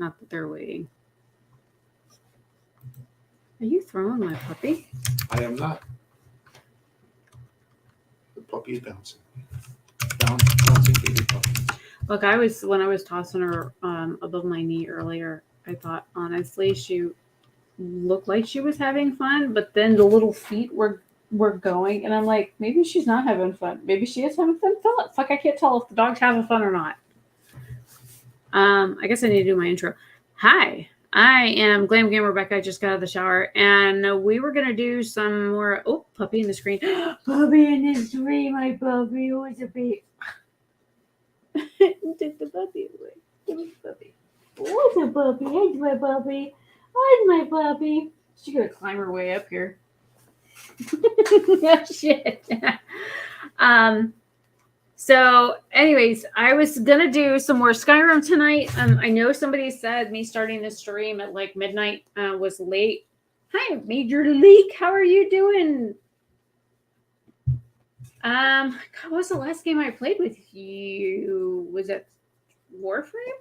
Not that they're waiting. Are you throwing my puppy? I am not. The puppy is bouncing. Bouncing baby puppy. Look, when I was tossing her above my knee earlier, I thought honestly she looked like she was having fun, but then the little feet were going, and I'm like, maybe she's not having fun. Maybe she is having fun. Fuck, I can't tell if the dog's having fun or not. I guess I need to do my intro. Hi, I am Glam Gamer Rebecca. I just got out of the shower, and we were gonna do some more. Oh, puppy in the screen. Puppy in the screen, my puppy. Who is a baby? Take the puppy away. Give me the puppy. Where's the puppy? Here's my puppy. Where's my puppy? She's gonna climb her way up here. Oh, shit. So anyways, I was gonna do some more Skyrim tonight. I know somebody said me starting the stream at like midnight was late. Hi, Major Leak. How are you doing? God, what was the last game I played with you? Was it Warframe?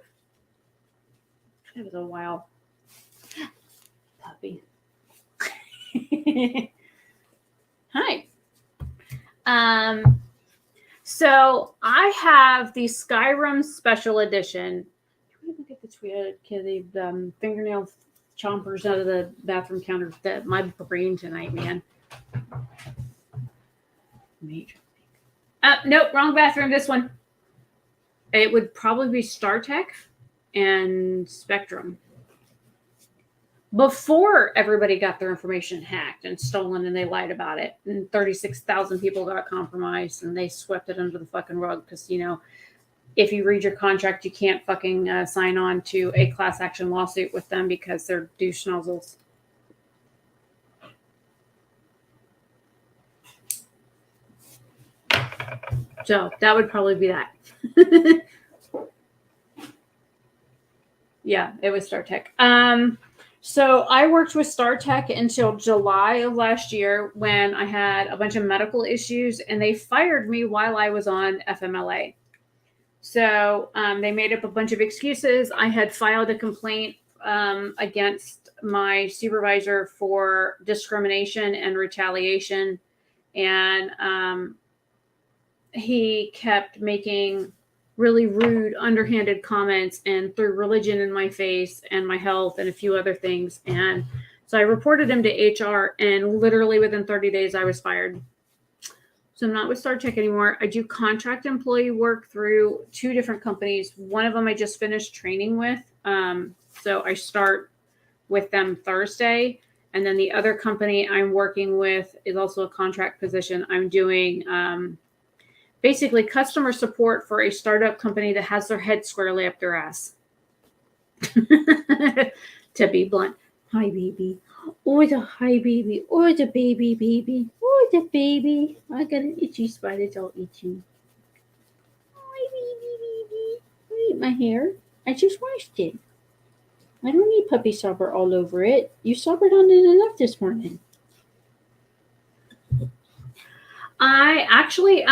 It was a while. Puppy. Hi. So I have the Skyrim Special Edition. Can we look at the tweet? The fingernail chompers out of the bathroom counter. My brain tonight, man. Major. Nope, wrong bathroom. This one. It would probably be StarTech and Spectrum. Before everybody got their information hacked and stolen and they lied about it, and 36,000 people got compromised and they swept it under the fucking rug because, you know, if you read your contract, you can't fucking sign on to a class action lawsuit with them because they're douche nozzles. So that would probably be that. Yeah, it was StarTech. So I worked with StarTech until July of last year when I had a bunch of medical issues and they fired me while I was on FMLA. So they made up a bunch of excuses. I had filed a complaint against my supervisor for discrimination and retaliation. And he kept making really rude, underhanded comments and threw religion in my face and my health and a few other things. And so I reported him to HR, and literally within 30 days, I was fired. So I'm not with StarTech anymore. I do contract employee work through 2 different companies. One of them I just finished training with. So I start with them Thursday. And then the other company I'm working with is also a contract position. I'm doing basically customer support for a startup company that has their head squarely up their ass. To be blunt. Hi, baby. Oh, the hi, baby. Oh, the baby. Oh, the baby. I got an itchy spot. It's all itchy. Hi, baby. Eat my hair. I just washed it. I don't need puppy slobber all over it. You slobbered on it enough this morning. I actually,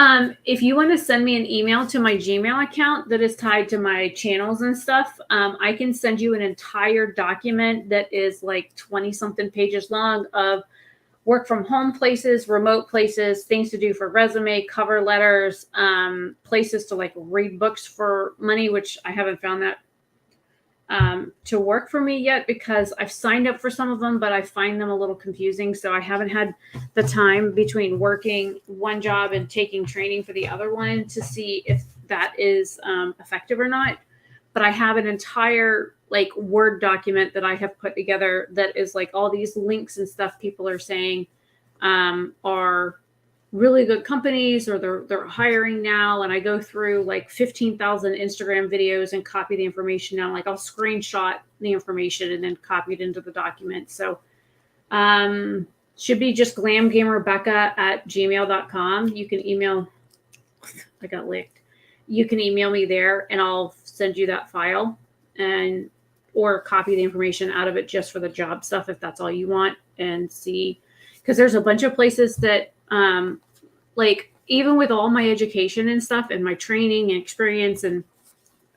if you want to send me an email to my Gmail account that is tied to my channels and stuff, I can send you an entire document that is like 20 something pages long of work from home places, remote places, things to do for resume, cover letters, places to like read books for money, which I haven't found that to work for me yet because I've signed up for some of them, but I find them a little confusing. So I haven't had the time between working one job and taking training for the other one to see if that is effective or not. But I have an entire like Word document that I have put together that is like all these links and stuff people are saying are really good companies or they're hiring now. And I go through like 15,000 Instagram videos and copy the information down. Like I'll screenshot the information and then copy it into the document. So should be just glamgamerrebecca@gmail.com. You can email, I got licked. You can email me there and I'll send you that file and or copy the information out of it just for the job stuff if that's all you want and see. Because there's a bunch of places that like even with all my education and stuff and my training and experience and,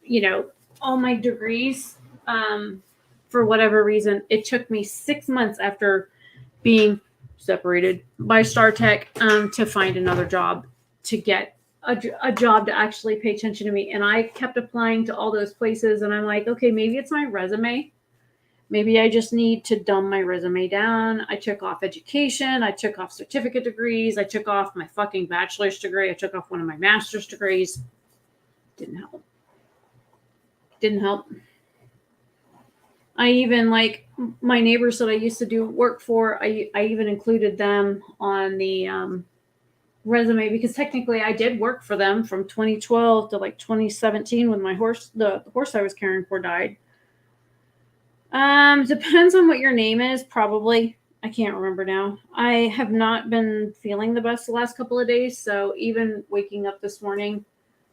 you know, all my degrees, for whatever reason, it took me 6 months after being separated by StarTech to find another job, to get a job to actually pay attention to me. And I kept applying to all those places, and I'm like, okay, maybe it's my resume. Maybe I just need to dumb my resume down. I took off education. I took off certificate degrees. I took off my fucking bachelor's degree. I took off one of my master's degrees. Didn't help. Didn't help. I even, like, my neighbors that I used to do work for, I even included them on the resume, because technically I did work for them from 2012 to like 2017 when my horse, the horse I was caring for, died. Depends on what your name is, probably. I can't remember now. I have not been feeling the best the last couple of days, so even waking up this morning,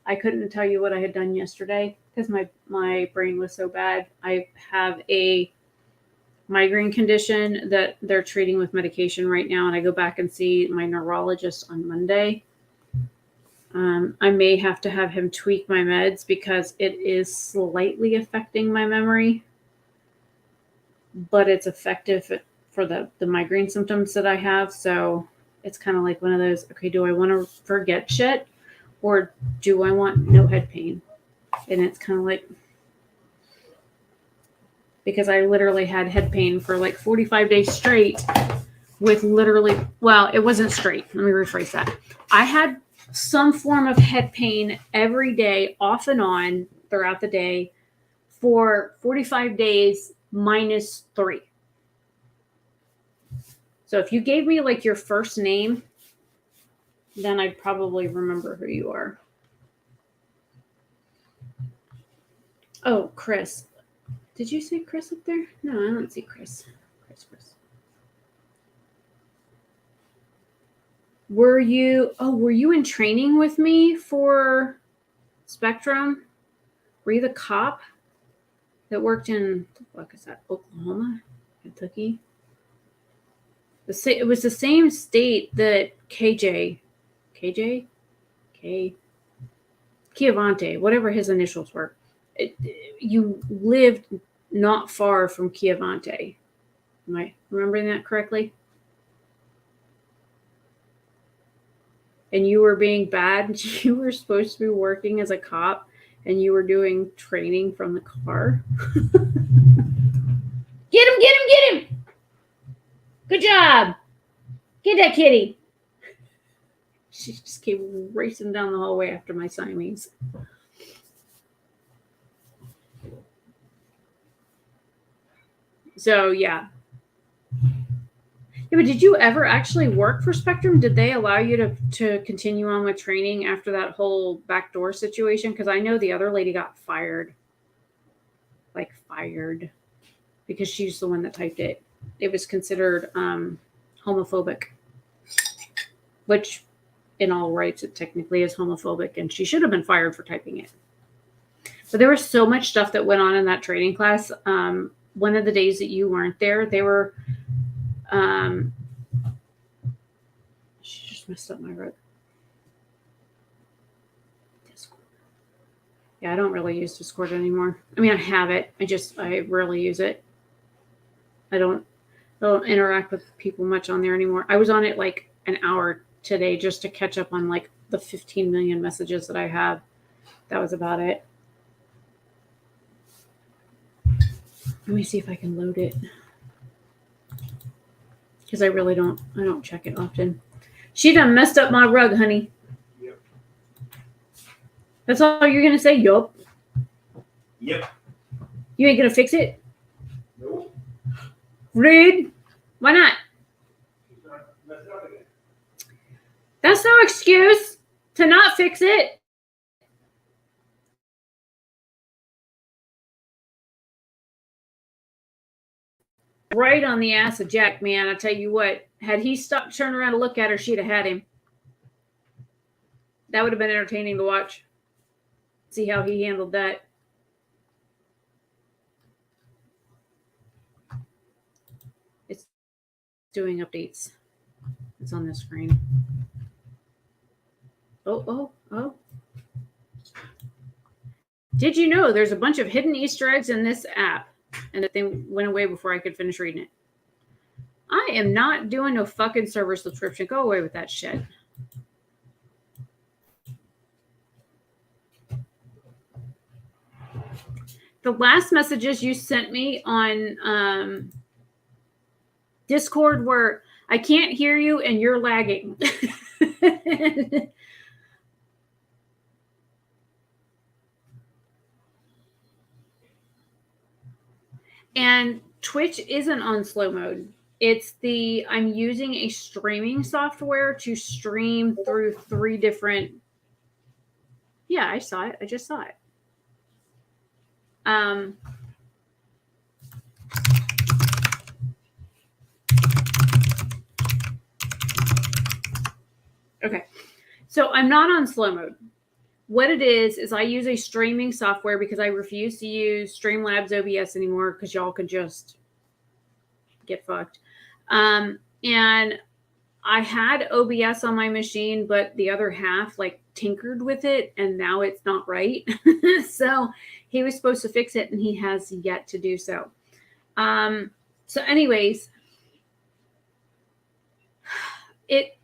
I couldn't tell you what I had done yesterday because my brain was so bad. I have a migraine condition that they're treating with medication right now, and I go back and see my neurologist on Monday. I may have to have him tweak my meds because it is slightly affecting my memory, but it's effective for the migraine symptoms that I have. So it's kind of like one of those, okay, do I want to forget shit or do I want no head pain? And it's kind of like, because I literally had head pain for like 45 days straight with literally, well, it wasn't straight. Let me rephrase that. I had some form of head pain every day, off and on throughout the day for 45 days minus 3. So if you gave me like your first name, then I'd probably remember who you are. Oh, Chris. Did you say Chris up there? No, I don't see Chris. Chris. Were you in training with me for Spectrum? Were you the cop that worked in, what is that, Oklahoma? Kentucky? It was the same state that Chiavante, whatever his initials were. You lived not far from Chiavante. Am I remembering that correctly? And you were being bad. You were supposed to be working as a cop, and you were doing training from the car. Get him! Good job. Get that kitty. She just came racing down the hallway after my Siamese. So, yeah. But did you ever actually work for Spectrum? Did they allow you to continue on with training after that whole backdoor situation? Because I know the other lady got fired. Like, fired. Because she's the one that typed it. It was considered homophobic. Which, in all rights, it technically is homophobic. And she should have been fired for typing it. But there was so much stuff that went on in that training class. One of the days that you weren't there, they were... she just messed up my rug. Discord. Yeah, I don't really use Discord anymore. I mean, I have it. I rarely use it. I don't interact with people much on there anymore. I was on it like an hour today just to catch up on like the 15 million messages that I have. That was about it. Let me see if I can load it. Because I don't check it often. She done messed up my rug, honey. Yep. That's all you're going to say? Yup. Yep. You ain't going to fix it? Nope. Rude. Why not? She's not messing up again. That's no excuse to not fix it. Right on the ass of Jack, man. I tell you what, had he stopped turning around to look at her, she'd have had him. That would have been entertaining to watch. See how he handled that. It's doing updates. It's on the screen. Oh. Did you know there's a bunch of hidden Easter eggs in this app? And the thing went away before I could finish reading it. I am not doing no fucking server subscription. Go away with that shit. The last messages you sent me on Discord were, I can't hear you and you're lagging. And Twitch isn't on slow mode. It's I'm using a streaming software to stream through 3 different. Yeah, I saw it. I just saw it. Okay. So I'm not on slow mode. What it is I use a streaming software because I refuse to use Streamlabs OBS anymore because y'all can just get fucked. And I had OBS on my machine, but the other half like tinkered with it and now it's not right. So he was supposed to fix it and he has yet to do so. So anyways, it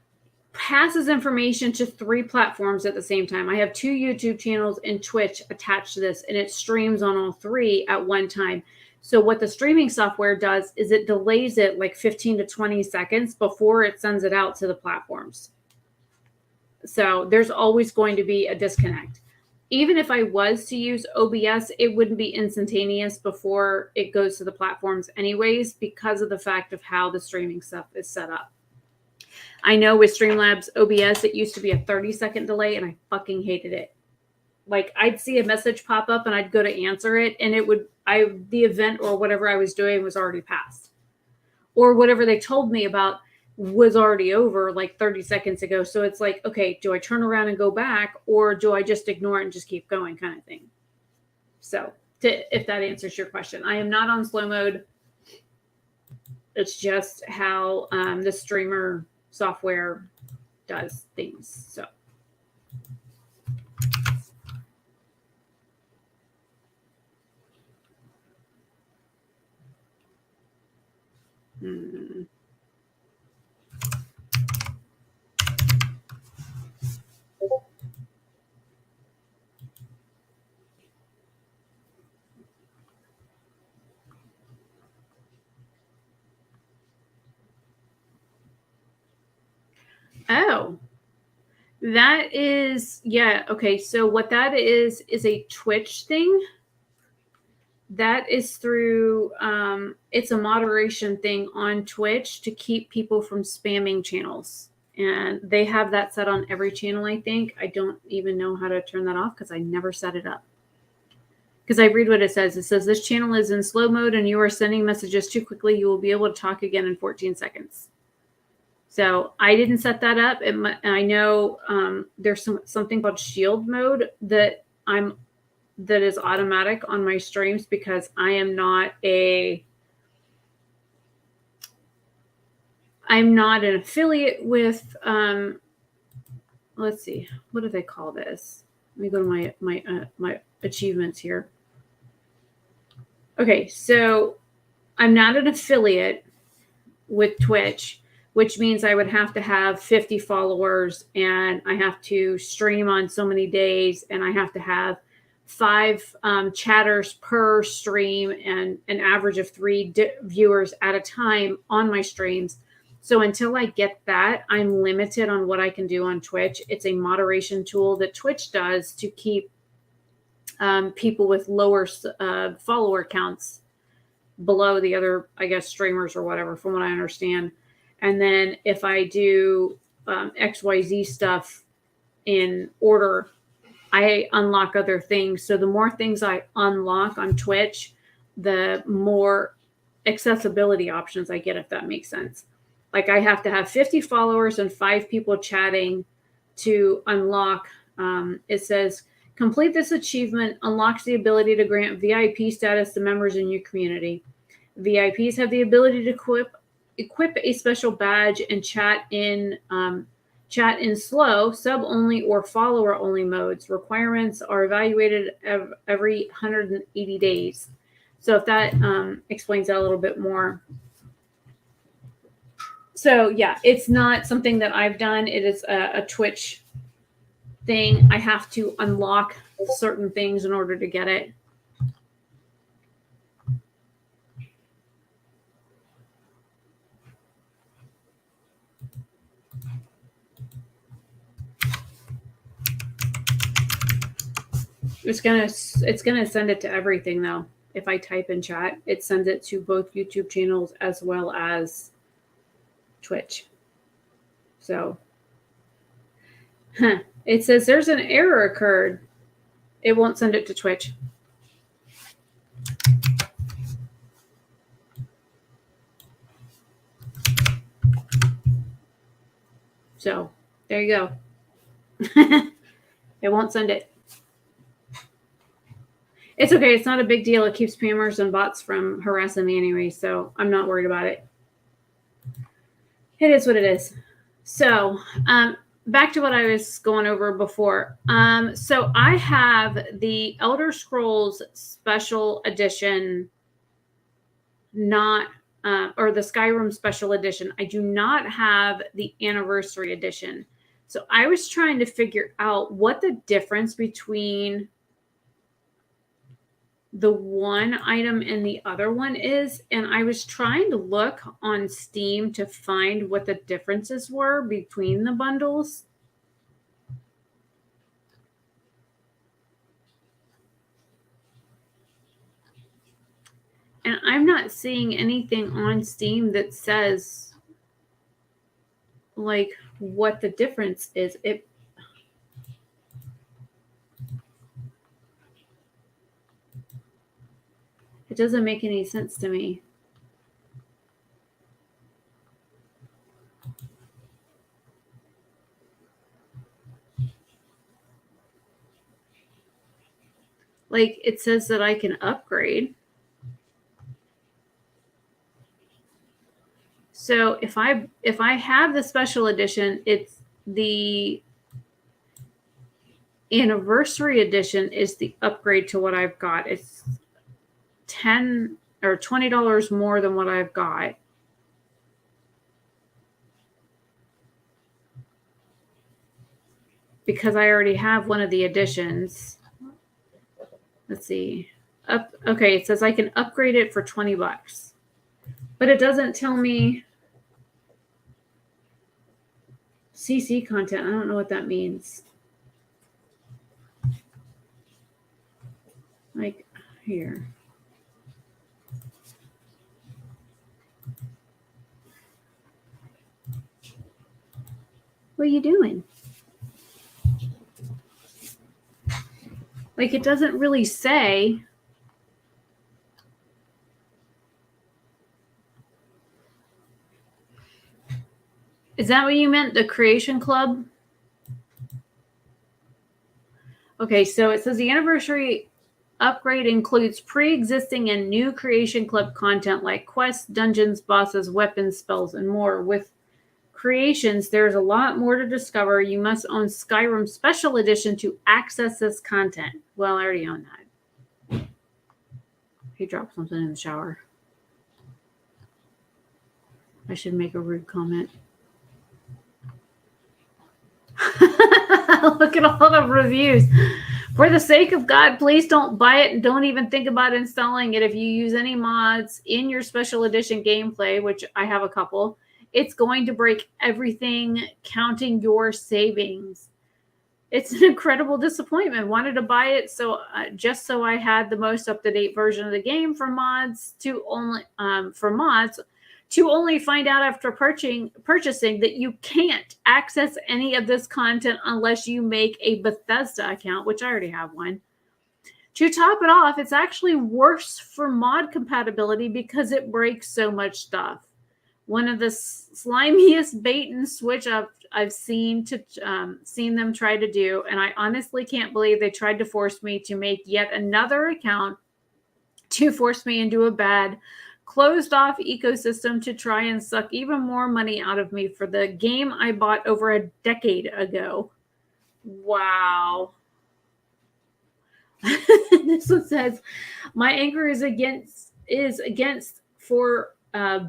passes information to 3 platforms at the same time. I have 2 YouTube channels and Twitch attached to this, and it streams on all 3 at one time. So what the streaming software does is it delays it like 15 to 20 seconds before it sends it out to the platforms. So there's always going to be a disconnect. Even if I was to use OBS, it wouldn't be instantaneous before it goes to the platforms anyways, because of the fact of how the streaming stuff is set up. I know with Streamlabs OBS, it used to be a 30-second delay, and I fucking hated it. Like, I'd see a message pop up, and I'd go to answer it, and the event or whatever I was doing was already passed. Or whatever they told me about was already over like 30 seconds ago. So it's like, okay, do I turn around and go back, or do I just ignore it and just keep going kind of thing? So if that answers your question, I am not on slow mode. It's just how the streamer software does things. So Oh, that is, yeah. Okay. So what that is a Twitch thing. That is through, it's a moderation thing on Twitch to keep people from spamming channels. And they have that set on every channel, I think. I don't even know how to turn that off because I never set it up. Because I read what it says. It says, this channel is in slow mode and you are sending messages too quickly. You will be able to talk again in 14 seconds. So I didn't set that up. I know there's something called shield mode that is automatic on my streams because I am not I'm not an affiliate with let's see, what do they call this? Let me go to my achievements here. Okay, so I'm not an affiliate with Twitch, which means I would have to have 50 followers and I have to stream on so many days and I have to have 5 chatters per stream and an average of 3 viewers at a time on my streams. So until I get that, I'm limited on what I can do on Twitch. It's a moderation tool that Twitch does to keep people with lower follower counts below the other, I guess, streamers or whatever, from what I understand. And then if I do XYZ stuff in order, I unlock other things. So the more things I unlock on Twitch, the more accessibility options I get, if that makes sense. Like I have to have 50 followers and 5 people chatting to unlock. It says, complete this achievement unlocks the ability to grant VIP status to members in your community. VIPs have the ability to equip a special badge and chat chat in slow, sub-only, or follower-only modes. Requirements are evaluated every 180 days. So if that explains that a little bit more. So yeah, it's not something that I've done. It is a Twitch thing. I have to unlock certain things in order to get it. It's gonna send it to everything though. If I type in chat, it sends it to both YouTube channels as well as Twitch. So it says there's an error occurred. It won't send it to Twitch. So there you go. It won't send it. It's okay. It's not a big deal. It keeps spammers and bots from harassing me anyway, so I'm not worried about it. It is what it is. So back to what I was going over before. So I have the Elder Scrolls Special Edition, not or the Skyrim Special Edition. I do not have the Anniversary Edition. So I was trying to figure out what the difference between the one item and the other one is. And I was trying to look on Steam to find what the differences were between the bundles. And I'm not seeing anything on Steam that says like what the difference is. It doesn't make any sense to me. Like it says that I can upgrade. So if I have the special edition, it's the Anniversary Edition is the upgrade to what I've got. It's $10 or $20 more than what I've got. Because I already have one of the editions. Let's see. Okay, it says I can upgrade it for $20. But it doesn't tell me CC content. I don't know what that means. Like here. What are you doing? Like it doesn't really say. Is that what you meant? The Creation Club? Okay, so it says the Anniversary upgrade includes pre-existing and new Creation Club content like quests, dungeons, bosses, weapons, spells, and more. With Creations, there's a lot more to discover. You must own Skyrim Special Edition to access this content. Well, I already own that. He dropped something in the shower. I should make a rude comment. Look at all the reviews. For the sake of God, please don't buy it and don't even think about installing it. If you use any mods in your special edition gameplay, which I have a couple, it's going to break everything, counting your savings. It's an incredible disappointment. Wanted to buy it just so I had the most up-to-date version of the game for mods to only find out after purchasing that you can't access any of this content unless you make a Bethesda account, which I already have one. To top it off, it's actually worse for mod compatibility because it breaks so much stuff. One of the slimiest bait and switch I've seen them try to do, and I honestly can't believe they tried to force me to make yet another account to force me into a bad closed off ecosystem to try and suck even more money out of me for the game I bought over a decade ago. Wow. This one says, my anger is against for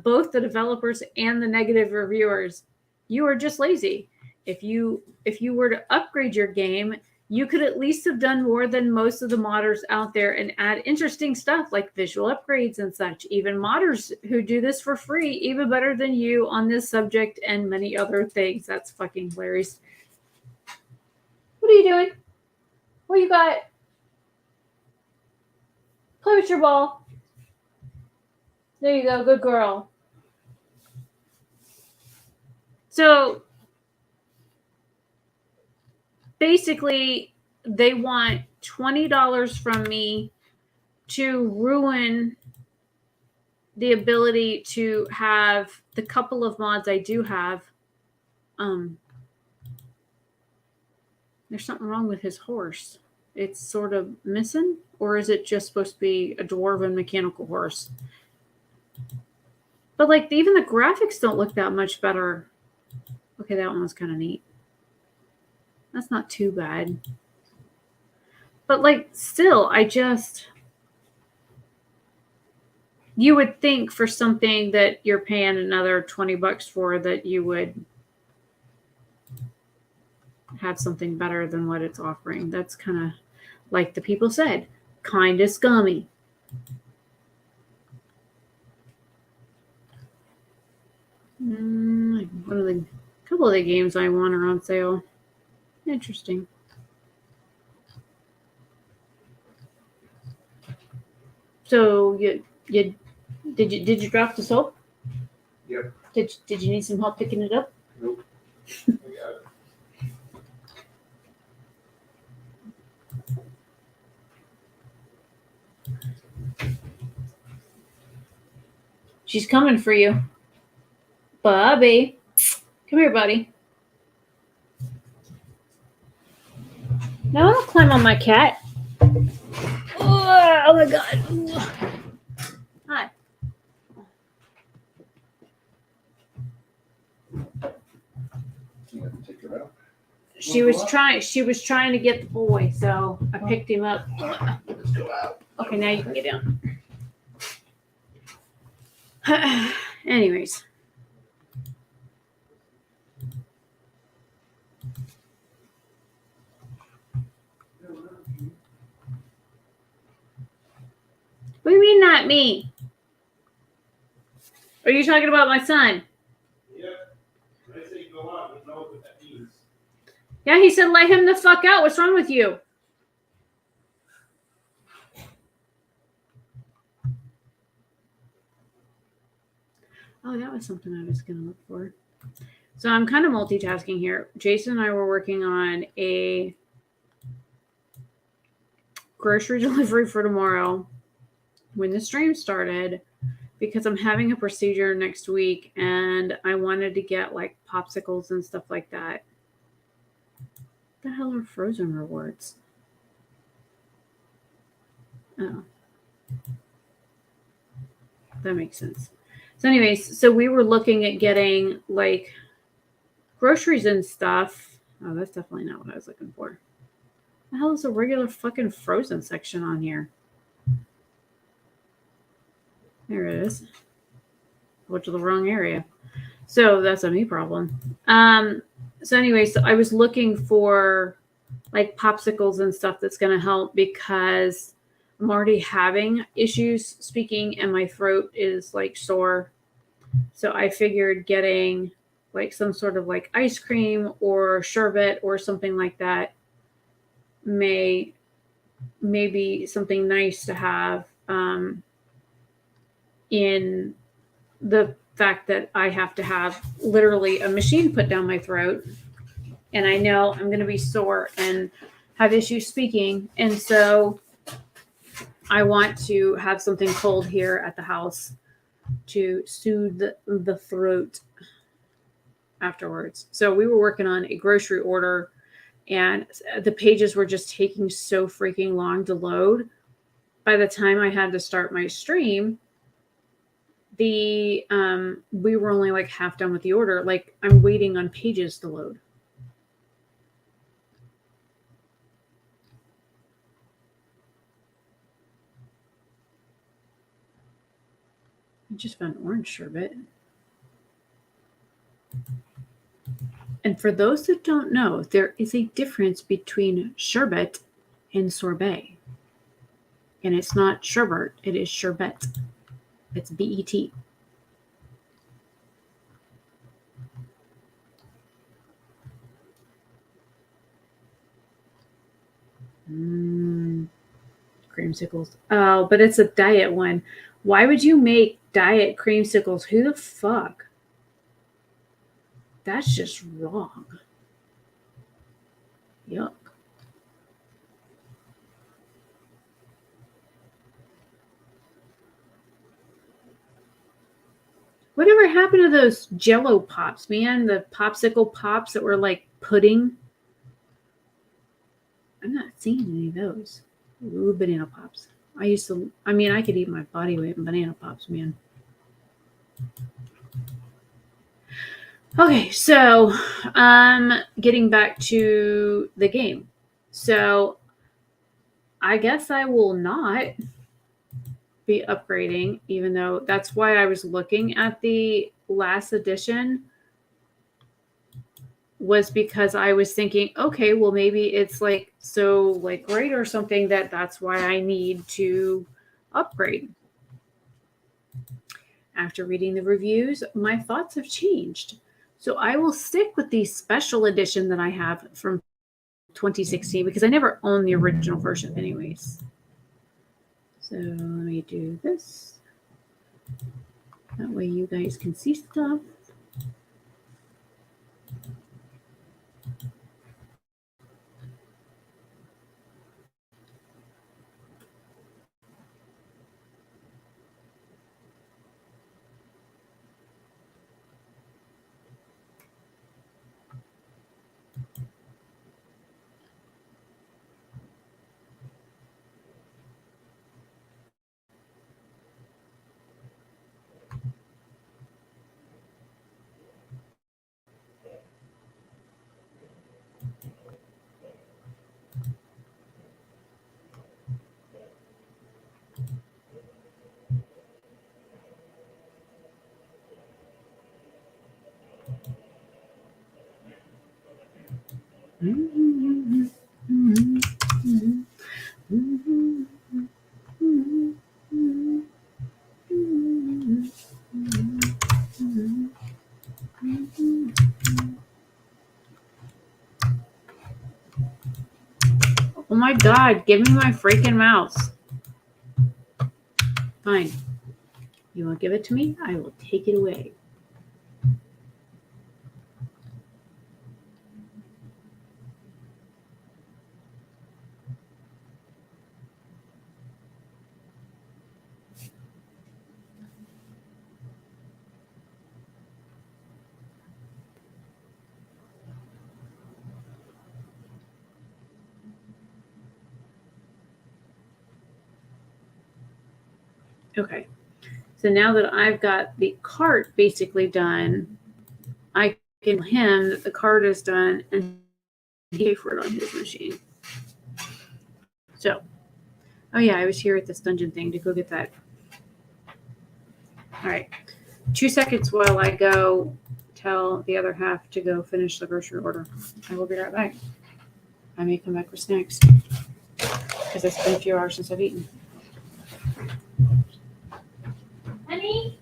both the developers and the negative reviewers. You are just lazy. If you were to upgrade your game, you could at least have done more than most of the modders out there and add interesting stuff like visual upgrades and such. Even modders who do this for free, even better than you on this subject and many other things. That's fucking hilarious. What are you doing? What you got? Play with your ball. There you go. Good girl. So basically, they want $20 from me to ruin the ability to have the couple of mods I do have. There's something wrong with his horse. It's sort of missing, or is it just supposed to be a dwarven mechanical horse? But like even the graphics don't look that much better. Okay, that one was kind of neat. That's not too bad. But like still, you would think for something that you're paying another $20 for that you would have something better than what it's offering. That's kind of like the people said, kind of scummy. A couple of the games I want are on sale. Interesting. So did you drop the soap? Yep. Did you need some help picking it up? Nope. I got it. She's coming for you. Bubby. Come here, buddy. No, don't climb on my cat. Oh my God. Hi. You have to take her out. She was trying to get the boy, so I picked him up. Let's go out. Okay, now you can get down. Anyways. What do you mean not me? Are you talking about my son? Yeah. When I say go out, you know what that means. Yeah, he said let him the fuck out. What's wrong with you? Oh, that was something I was going to look for. So I'm kind of multitasking here. Jason and I were working on a grocery delivery for tomorrow when the stream started because I'm having a procedure next week and I wanted to get like popsicles and stuff like that. What the hell are frozen rewards? Oh. That makes sense. So anyways, so we were looking at getting like groceries and stuff. Oh, that's definitely not what I was looking for. The hell is a regular fucking frozen section on here? There it is. Went to the wrong area. So that's a me problem. So anyways, so I was looking for like popsicles and stuff that's going to help because I'm already having issues speaking and my throat is like sore. So I figured getting like some sort of like ice cream or sherbet or something like that may be something nice to have in the fact that I have to have literally a machine put down my throat and I know I'm going to be sore and have issues speaking. And so I want to have something cold here at the house to soothe the throat afterwards. So we were working on a grocery order and the pages were just taking so freaking long to load. By the time I had to start my stream, we were only like half done with the order. Like I'm waiting on pages to load. I just found orange sherbet. And for those that don't know, there is a difference between sherbet and sorbet. And it's not sherbet, it is sherbet. It's BET. Creamsicles. Oh, but it's a diet one. Why would you make diet creamsicles? Who the fuck? That's just wrong. Yuck. Whatever happened to those Jello pops, man? The popsicle pops that were like pudding. I'm not seeing any of those. Ooh, banana pops. I could eat my body weight in banana pops, man. Okay, so getting back to the game. So I guess I will not be upgrading, even though that's why I was looking at the last edition, was because I was thinking, okay, well maybe it's like so like great or something that's why I need to upgrade. After reading the reviews, my thoughts have changed. So I will stick with the special edition that I have from 2016 because I never owned the original version anyways. So let me do this. That way you guys can see stuff. Oh my God, give me my freaking mouse. Fine. You want to give it to me? I will take it away. Okay. So now that I've got the cart basically done, I can tell him that the cart is done and pay for it on his machine. So, oh yeah, I was here at this dungeon thing to go get that. All right. 2 seconds while I go tell the other half to go finish the grocery order. I will be right back. I may come back with snacks because it's been a few hours since I've eaten. Honey?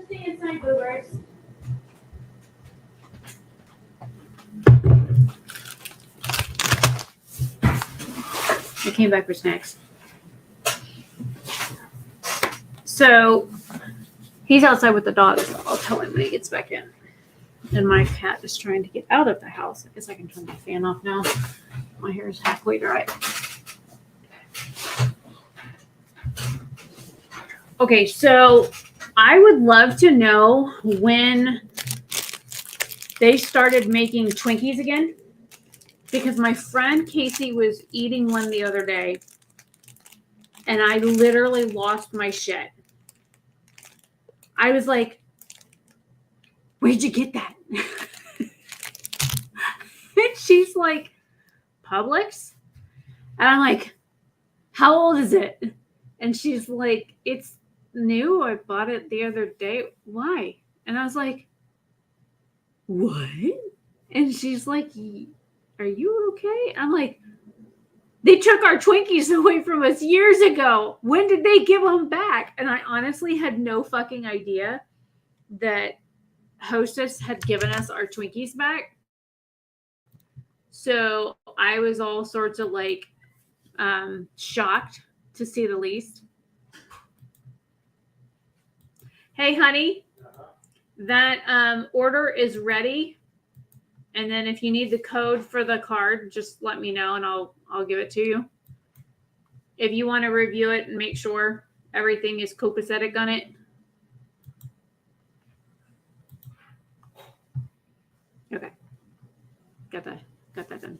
Stay inside, boogers. I came back for snacks. So he's outside with the dogs. So I'll tell him when he gets back in. And my cat is trying to get out of the house. I guess I can turn the fan off now. My hair is halfway dry. Okay, so I would love to know when they started making Twinkies again, because my friend Casey was eating one the other day and I literally lost my shit. I was like, where'd you get that? And she's like, Publix? And I'm like, how old is it? And she's like, it's new. I bought it the other day. Why? And I was like, what? And she's like, are you okay? I'm like, they took our Twinkies away from us years ago. When did they give them back? And I honestly had no fucking idea that Hostess had given us our Twinkies back. So I was all sorts of like shocked, to say the least. Hey, honey, that order is ready. And then if you need the code for the card, just let me know and I'll give it to you. If you want to review it and make sure everything is copacetic on it. Okay. Got that done.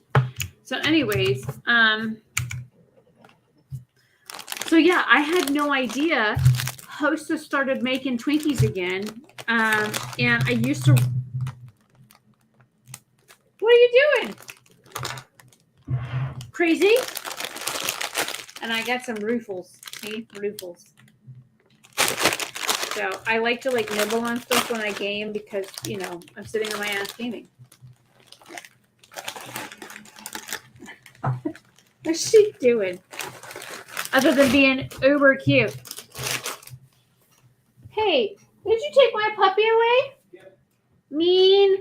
So anyways, so yeah, I had no idea Hostess started making Twinkies again. And I used to. What are you doing? Crazy? And I got some Ruffles. See? Ruffles. So I like to like nibble on stuff when I game because, you know, I'm sitting on my ass gaming. What's she doing? Other than being uber cute. Hey, did you take my puppy away? Yep. Mean.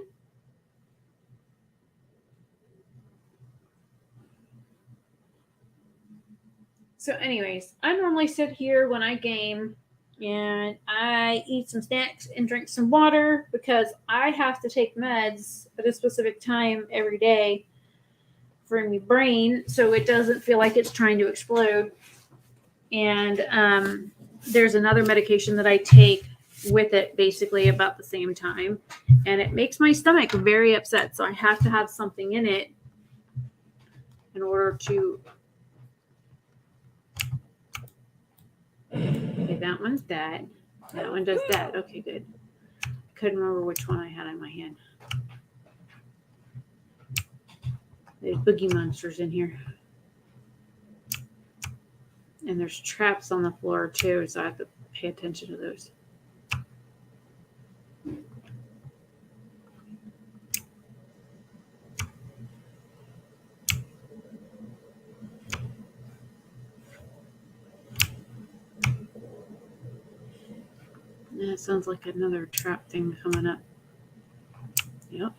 So anyways, I normally sit here when I game and I eat some snacks and drink some water because I have to take meds at a specific time every day for my brain so it doesn't feel like it's trying to explode. And there's another medication that I take with it basically about the same time. And it makes my stomach very upset. So I have to have something in it in order to... Okay, that one's that. That one does that. Okay, good. I couldn't remember which one I had in my hand. There's boogie monsters in here. And there's traps on the floor too, so I have to pay attention to those. That sounds like another trap thing coming up. Yep.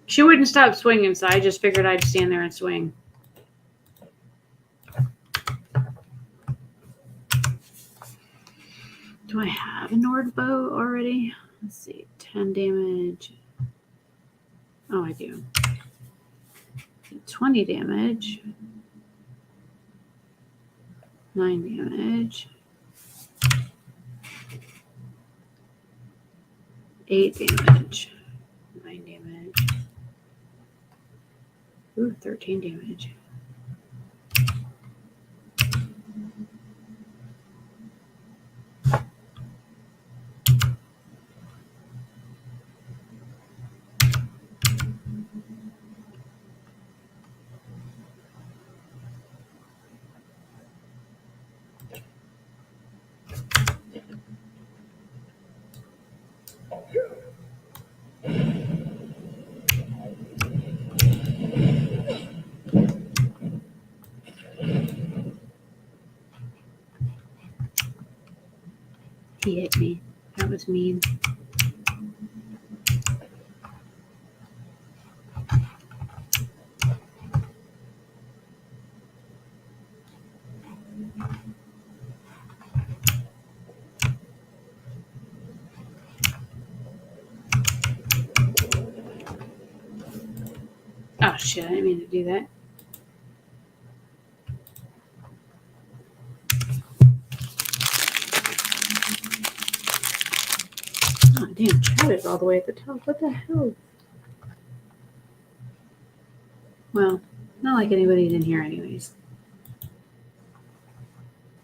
She wouldn't stop swinging, so I just figured I'd stand there and swing. Do I have a Nord bow already? Let's see. 10 damage. Oh, I do. 20 damage. 9 damage. 8 damage. 9 damage. Ooh, 13 damage. He hit me. That was mean. Oh shit, I didn't mean to do that. Oh, damn, chat is all the way at the top. What the hell? Well, not like anybody's in here anyways.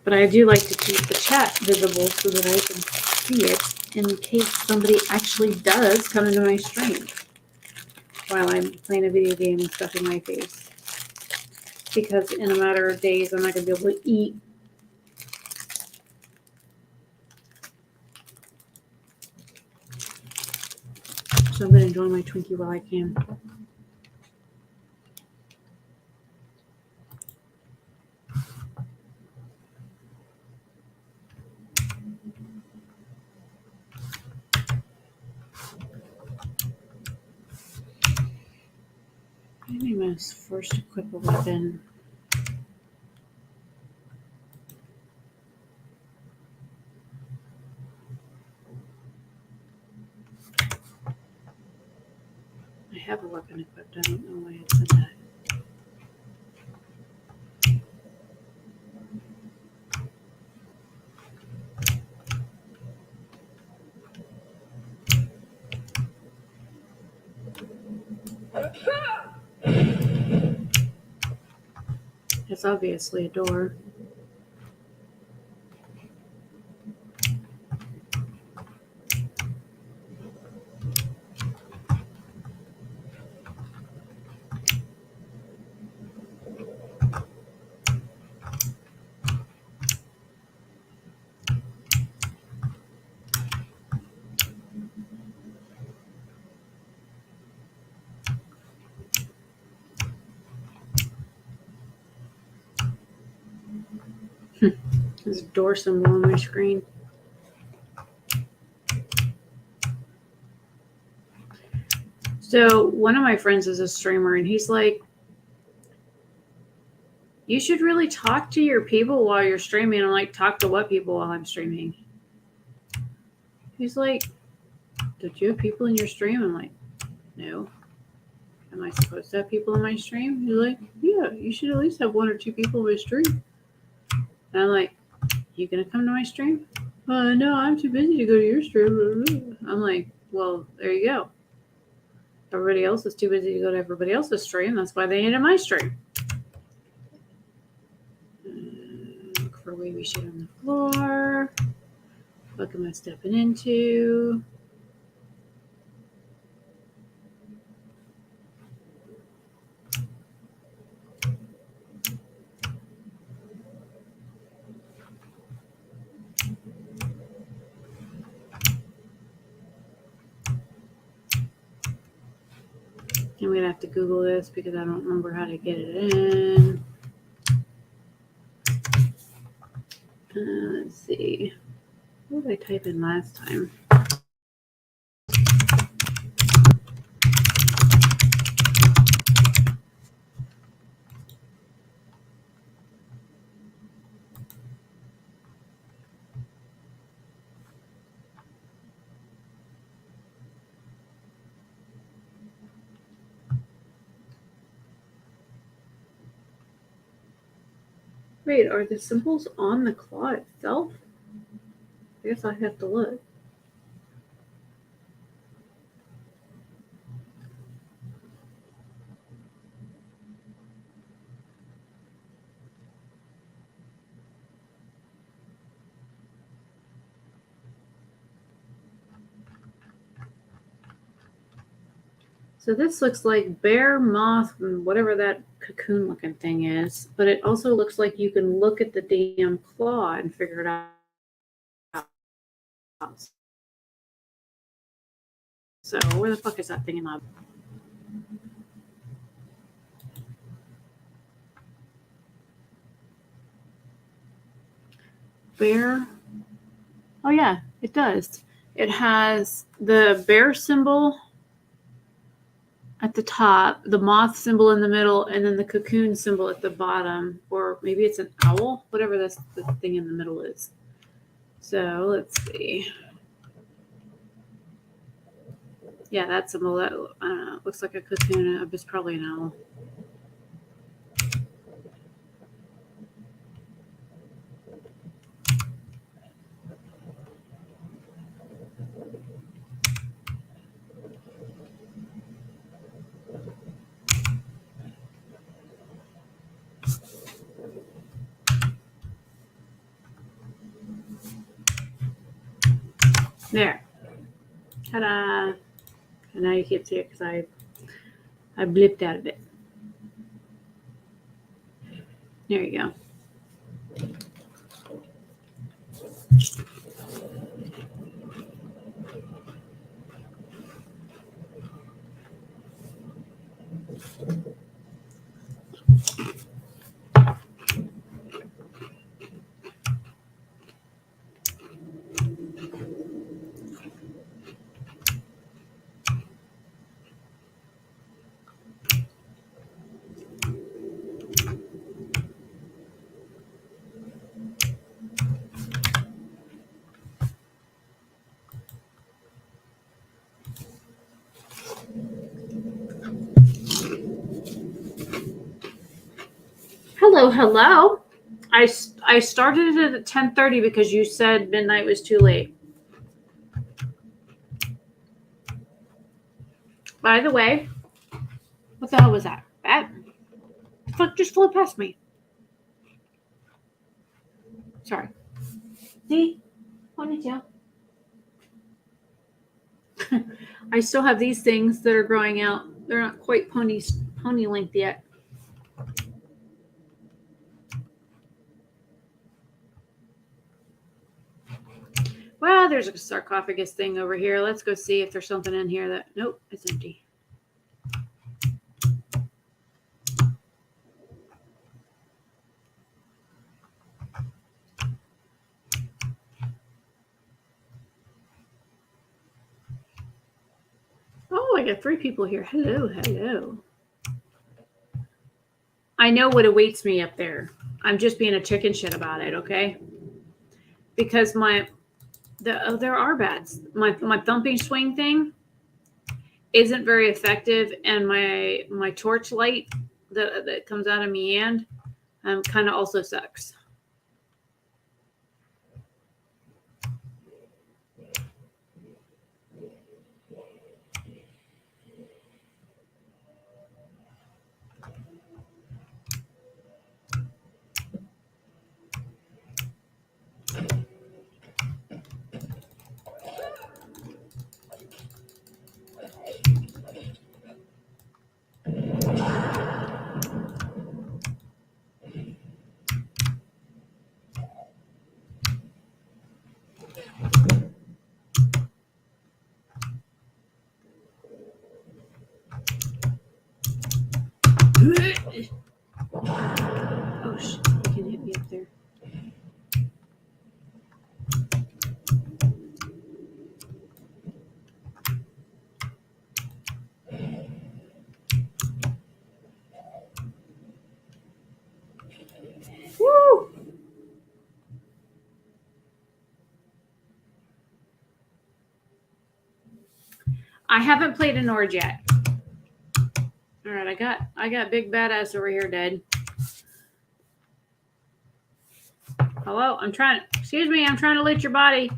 But I do like to keep the chat visible so that I can see it in case somebody actually does come into my stream while I'm playing a video game and stuffing my face. Because in a matter of days, I'm not going to be able to eat. So I'm going to enjoy my Twinkie while I can. Maybe I must first equip a weapon. I have a weapon equipped. I don't know why it said that. It's obviously a door. There's a door symbol on my screen. So one of my friends is a streamer, and he's like, you should really talk to your people while you're streaming. I'm like, talk to what people while I'm streaming? He's like, don't you have people in your stream? I'm like, no. Am I supposed to have people in my stream? He's like, yeah, you should at least have 1 or 2 people in my stream. And I'm like, you gonna come to my stream? No, I'm too busy to go to your stream. I'm like, well, there you go. Everybody else is too busy to go to everybody else's stream. That's why they ain't in my stream. Look for wavy shit on the floor. What am I stepping into? I'm going to have to Google this because I don't remember how to get it in. Let's see. What did I type in last time? Wait, are the symbols on the claw itself? I guess I have to look. So this looks like bear, moth, and whatever that cocoon looking thing is. But it also looks like you can look at the damn claw and figure it out. So where the fuck is that thing in my... Bear? Oh yeah, it does. It has the bear symbol at the top, the moth symbol in the middle, and then the cocoon symbol at the bottom. Or maybe it's an owl, whatever the thing in the middle is. So let's see. Yeah, that symbol, that, I don't know, looks like a cocoon. It's probably an owl. There. Ta-da. And now you can't see it because I blipped out of it. There you go. Hello. I started it at 10:30 because you said midnight was too late. By the way, what the hell was that? That just flew past me. Sorry. See? Ponytail. I still have these things that are growing out. They're not quite pony length yet. Well, there's a sarcophagus thing over here. Let's go see if there's something in here that... Nope, it's empty. Oh, I got 3 people here. Hello. I know what awaits me up there. I'm just being a chicken shit about it, okay? Because there are bats. My thumping swing thing isn't very effective, and my torch light that comes out of my hand kind of also sucks. Oh shit, you can hit me up there. Woo! I haven't played an Ord yet. All right, I got big badass over here dead. Hello, I'm trying to loot your body.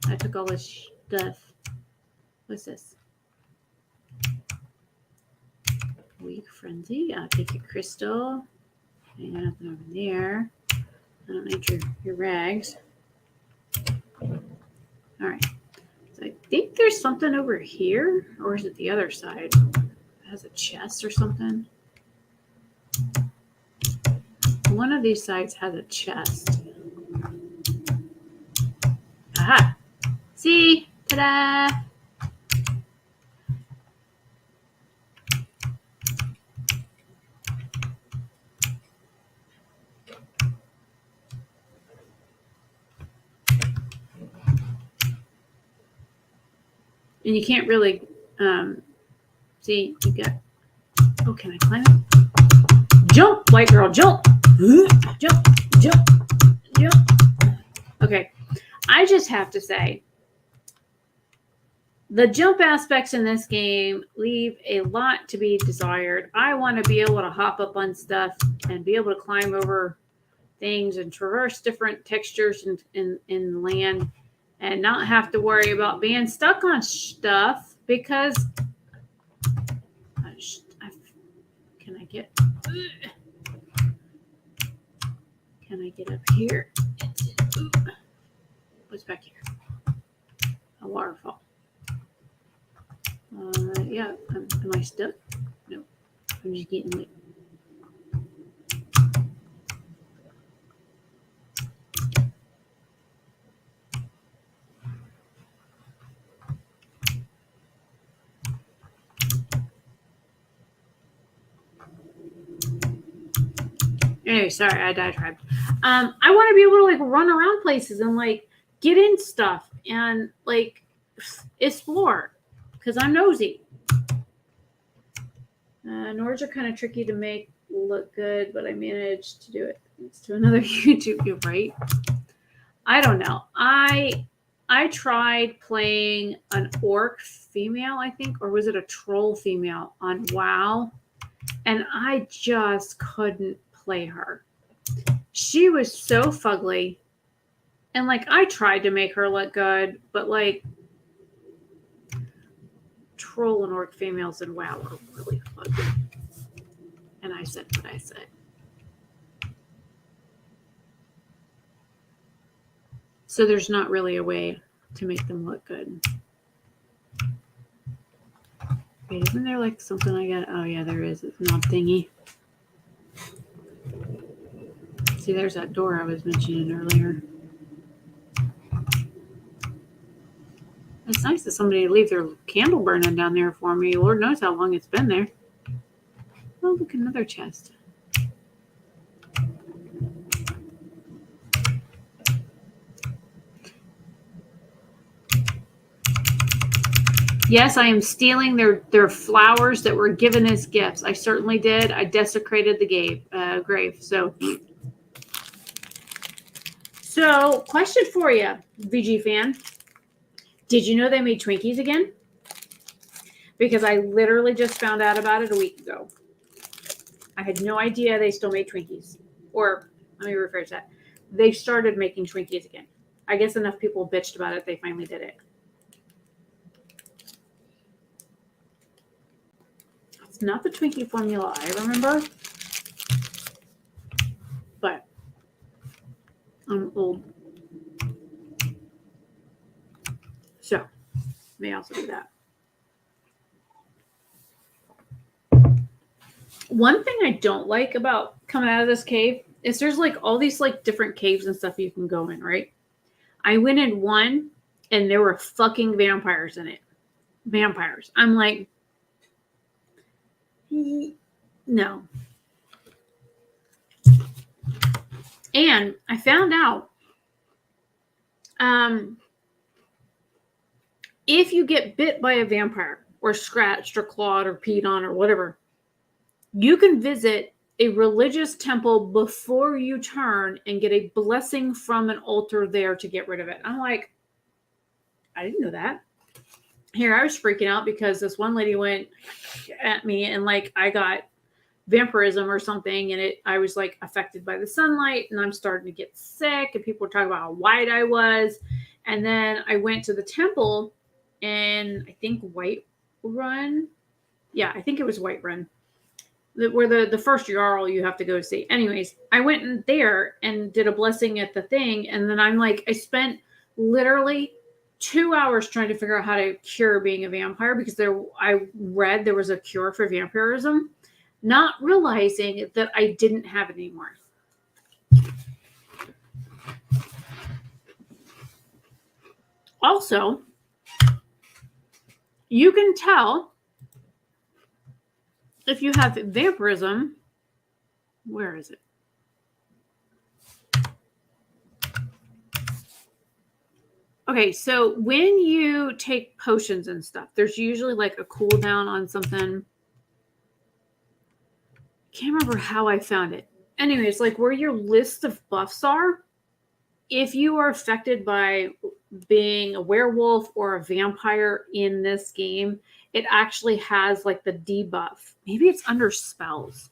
I took all this stuff. What's this? Weak frenzy. I'll take your crystal. Ain't got nothing over there. I don't need your rags. All right. So I think there's something over here, or is it the other side? It has a chest or something. One of these sides has a chest. Aha! See? Ta-da! And you can't really see. You got. Oh, can I climb it? Jump, white girl, jump! Jump, jump, jump. Okay, I just have to say, the jump aspects in this game leave a lot to be desired. I want to be able to hop up on stuff and be able to climb over things and traverse different textures in land and not have to worry about being stuck on stuff because can I get up here? What's back here? A waterfall. Yeah, am I stuck? No, I'm just getting lit. Anyway, sorry, I diatribed. I want to be able to like run around places and like get in stuff and like explore because I'm nosy. Nords are kind of tricky to make look good, but I managed to do it. It's to another YouTube video, right? I don't know. I tried playing an orc female, I think, or was it a troll female on WoW, and I just couldn't play her. She was so fugly, and like I tried to make her look good, but like troll and orc females in WoW are really fugly. And I said what I said. So there's not really a way to make them look good. Wait, isn't there like something I got? Oh yeah, there is. It's a knob thingy. See, there's that door I was mentioning earlier. It's nice that somebody leave their candle burning down there for me. Lord knows how long it's been there. Oh, look, another chest. Yes, I am stealing their flowers that were given as gifts. I certainly did. I desecrated the grave. So, question for you, VG fan. Did you know they made Twinkies again? Because I literally just found out about it a week ago. I had no idea they still made Twinkies. Or, let me rephrase that. They started making Twinkies again. I guess enough people bitched about it, they finally did it. It's not the Twinkie formula I remember. But I'm old. So, may also do that. One thing I don't like about coming out of this cave is there's like all these like different caves and stuff you can go in, right? I went in one and there were fucking vampires in it. Vampires. I'm like, no. And I found out if you get bit by a vampire or scratched or clawed or peed on or whatever, you can visit a religious temple before you turn and get a blessing from an altar there to get rid of it. I'm like, I didn't know that. Here, I was freaking out because this one lady went at me and like I got vampirism or something, and I was like affected by the sunlight, and I'm starting to get sick, and people were talking about how white I was. And then I went to the temple in I think Whiterun. Yeah, I think it was Whiterun. Where the first Jarl you have to go see. Anyways, I went in there and did a blessing at the thing, and then I'm like, I spent literally 2 hours trying to figure out how to cure being a vampire because I read there was a cure for vampirism, not realizing that I didn't have it anymore. Also, you can tell if you have vampirism. Where is it? Okay, so when you take potions and stuff, there's usually like a cooldown on something. Can't remember how I found it. Anyways, like where your list of buffs are, if you are affected by being a werewolf or a vampire in this game, it actually has like the debuff. Maybe it's under spells.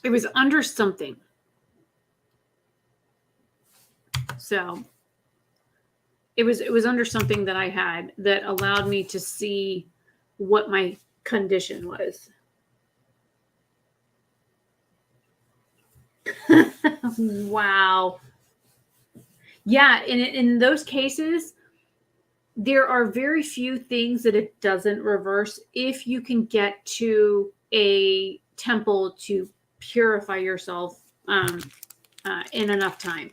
It was under something. So it was under something that I had that allowed me to see what my condition was. Wow. Yeah, in those cases, there are very few things that it doesn't reverse if you can get to a temple to purify yourself in enough time.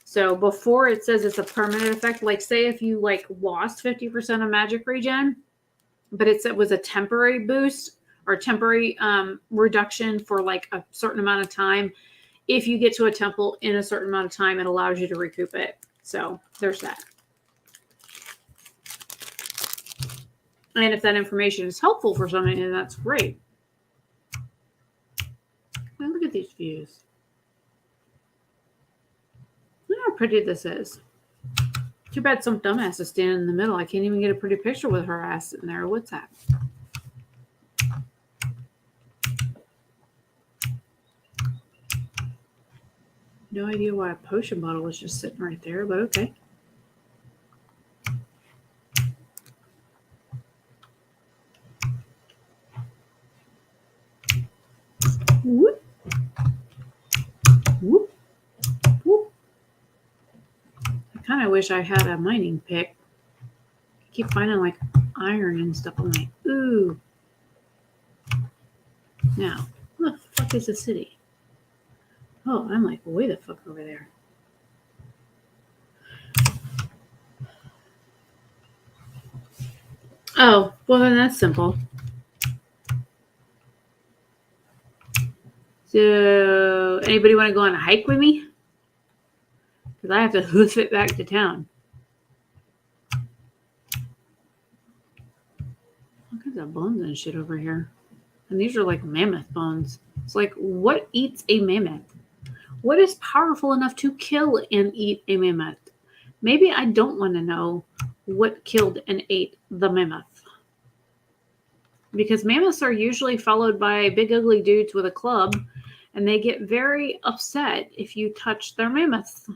So before it says it's a permanent effect, like say if you like lost 50% of magic regen, but it was a temporary boost or temporary reduction for like a certain amount of time. If you get to a temple in a certain amount of time, it allows you to recoup it. So there's that. And if that information is helpful for somebody, then that's great. Now look at these views. Look how pretty this is. Too bad some dumbass is standing in the middle. I can't even get a pretty picture with her ass sitting there. What's that? No idea why a potion bottle was just sitting right there, but okay. Whoop. Whoop. Whoop. I kind of wish I had a mining pick. I keep finding like iron and stuff. I'm like, ooh. Now, what the fuck is the city? Oh, I'm like way the fuck over there. Oh, well then that's simple. So, anybody want to go on a hike with me? Because I have to hoof it back to town. All kinds of bones and shit over here. And these are like mammoth bones. It's like, what eats a mammoth? What is powerful enough to kill and eat a mammoth? Maybe I don't want to know what killed and ate the mammoth. Because mammoths are usually followed by big ugly dudes with a club, and they get very upset if you touch their mammoth.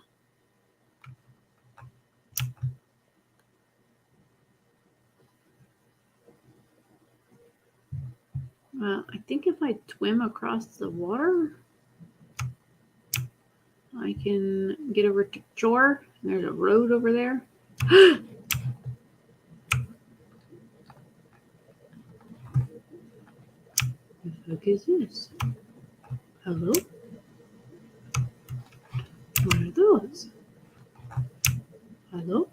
I think if I swim across the water, I can get over to shore. There's a road over there. What the fuck is this? Hello? What are those? Hello?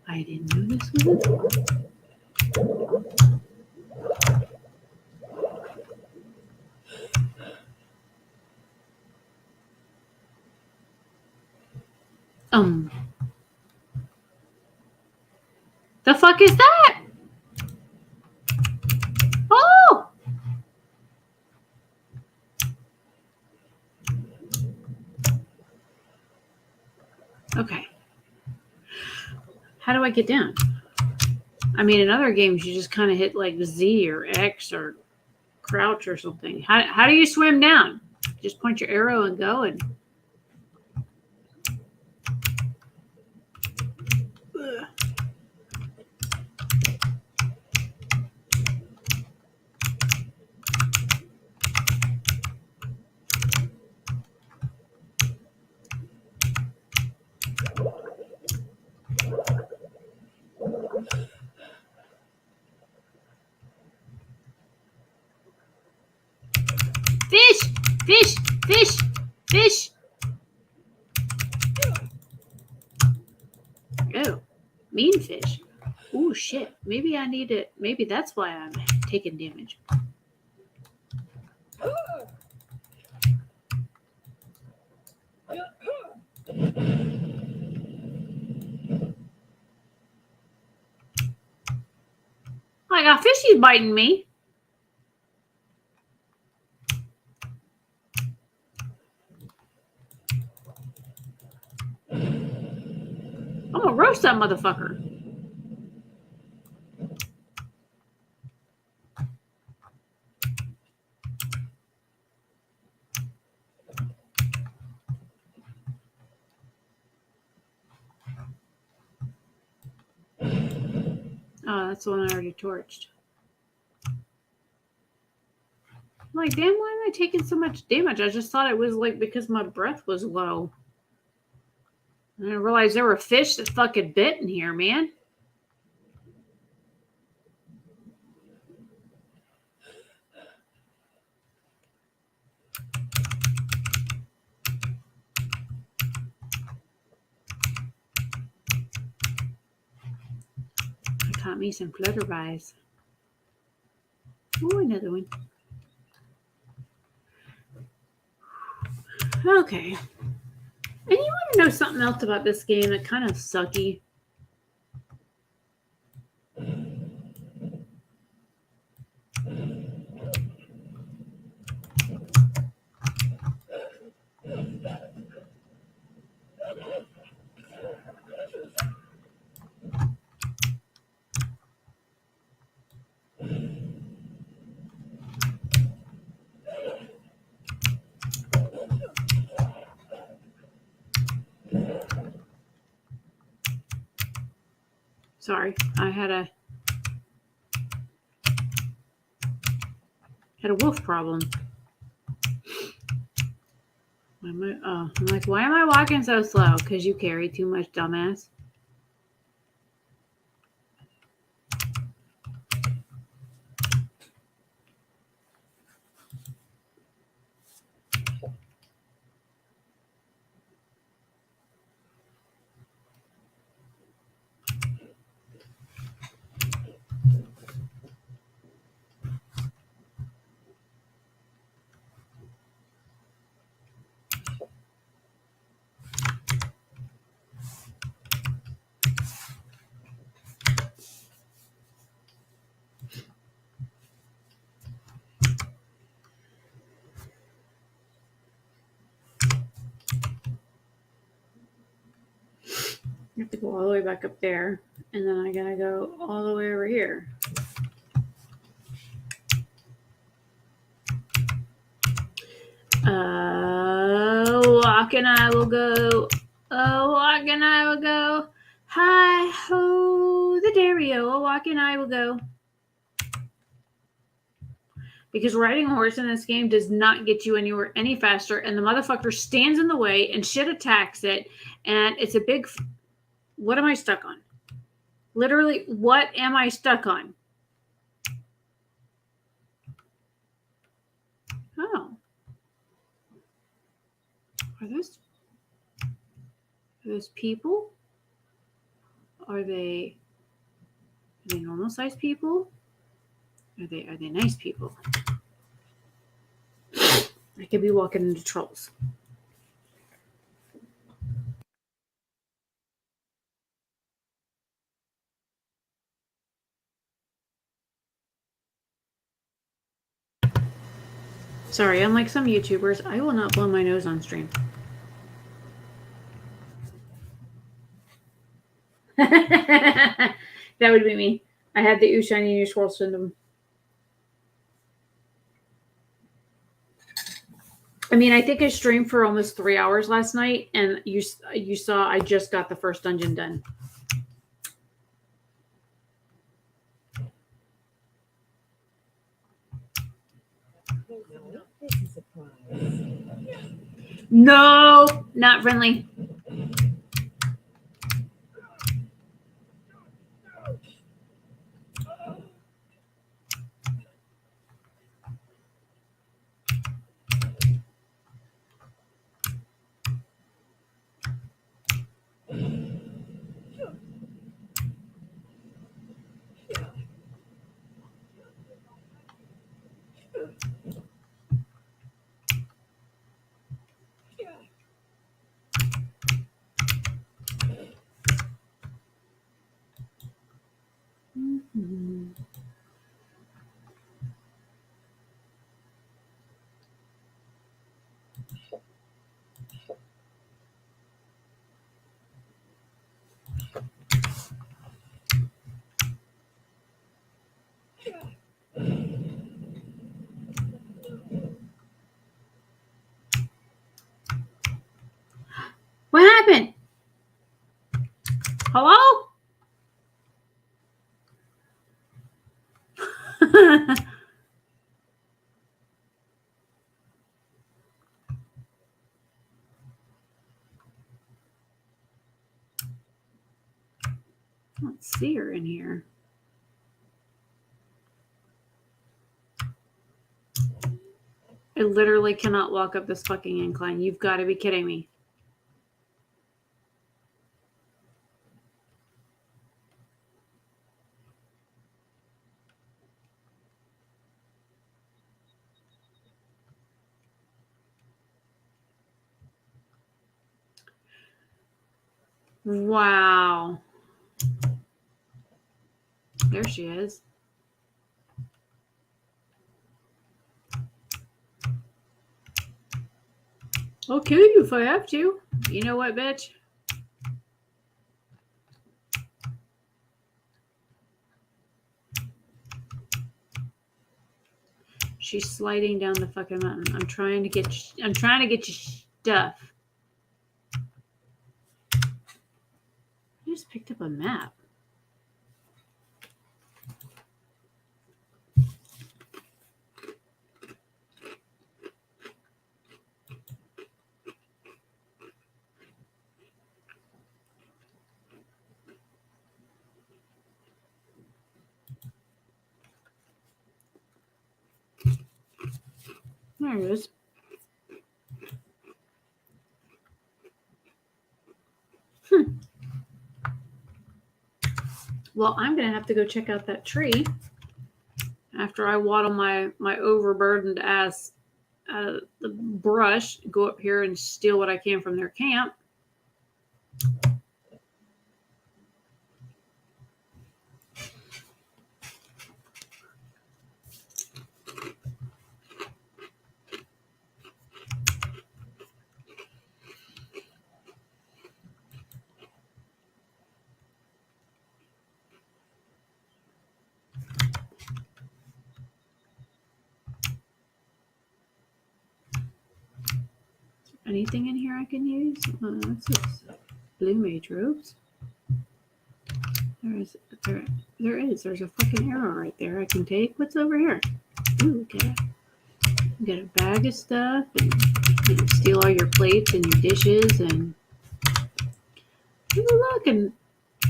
I didn't know this was a door. The fuck is that? Oh! Okay. How do I get down? I mean, in other games, you just kind of hit like Z or X or crouch or something. How do you swim down? Just point your arrow and go and... Fish! Fish! Fish! Fish! Oh, mean fish. Oh, shit. Maybe I need it. Maybe that's why I'm taking damage. I got fishies biting me. I'm gonna roast that motherfucker. Oh, that's the one I already torched. I'm like, damn, why am I taking so much damage? I just thought it was like because my breath was low. And I realized there were fish that fucking bit in here, man. I caught me some flutterflies. Oh, another one. Okay. And you want to know something else about this game that kind of sucky? Sorry, I had a wolf problem. I'm like, why am I walking so slow? Because you carry too much, dumbass. I have to go all the way back up there, and then I gotta go all the way over here. Walk and I will go. Oh, walk and I will go. Hi ho, the dairy-o. Oh, walk and I will go. Because riding a horse in this game does not get you anywhere any faster, and the motherfucker stands in the way and shit attacks it, and it's a big. What am I stuck on? Literally, what am I stuck on? Oh. Are those people? Are they normal sized people? Are they nice people? I could be walking into trolls. Sorry, unlike some YouTubers, I will not blow my nose on stream. That would be me. I had the ooh shiny new swirl syndrome. I mean, I think I streamed for almost 3 hours last night, and you saw I just got the first dungeon done. No, not friendly. Mhm. What happened? Hello? Let's see her in here. I literally cannot walk up this fucking incline. You've got to be kidding me. Wow. There she is. I'll kill you if I have to. You know what, bitch? She's sliding down the fucking mountain. I'm trying to get you stuff. I just picked up a map. There it is. Well, I'm going to have to go check out that tree after I waddle my overburdened ass out of the brush, go up here and steal what I can from their camp. Anything in here I can use? That's just blue mage robes. There is. There's a fucking arrow right there I can take. What's over here? Ooh, get a bag of stuff and you can steal all your plates and your dishes and look, a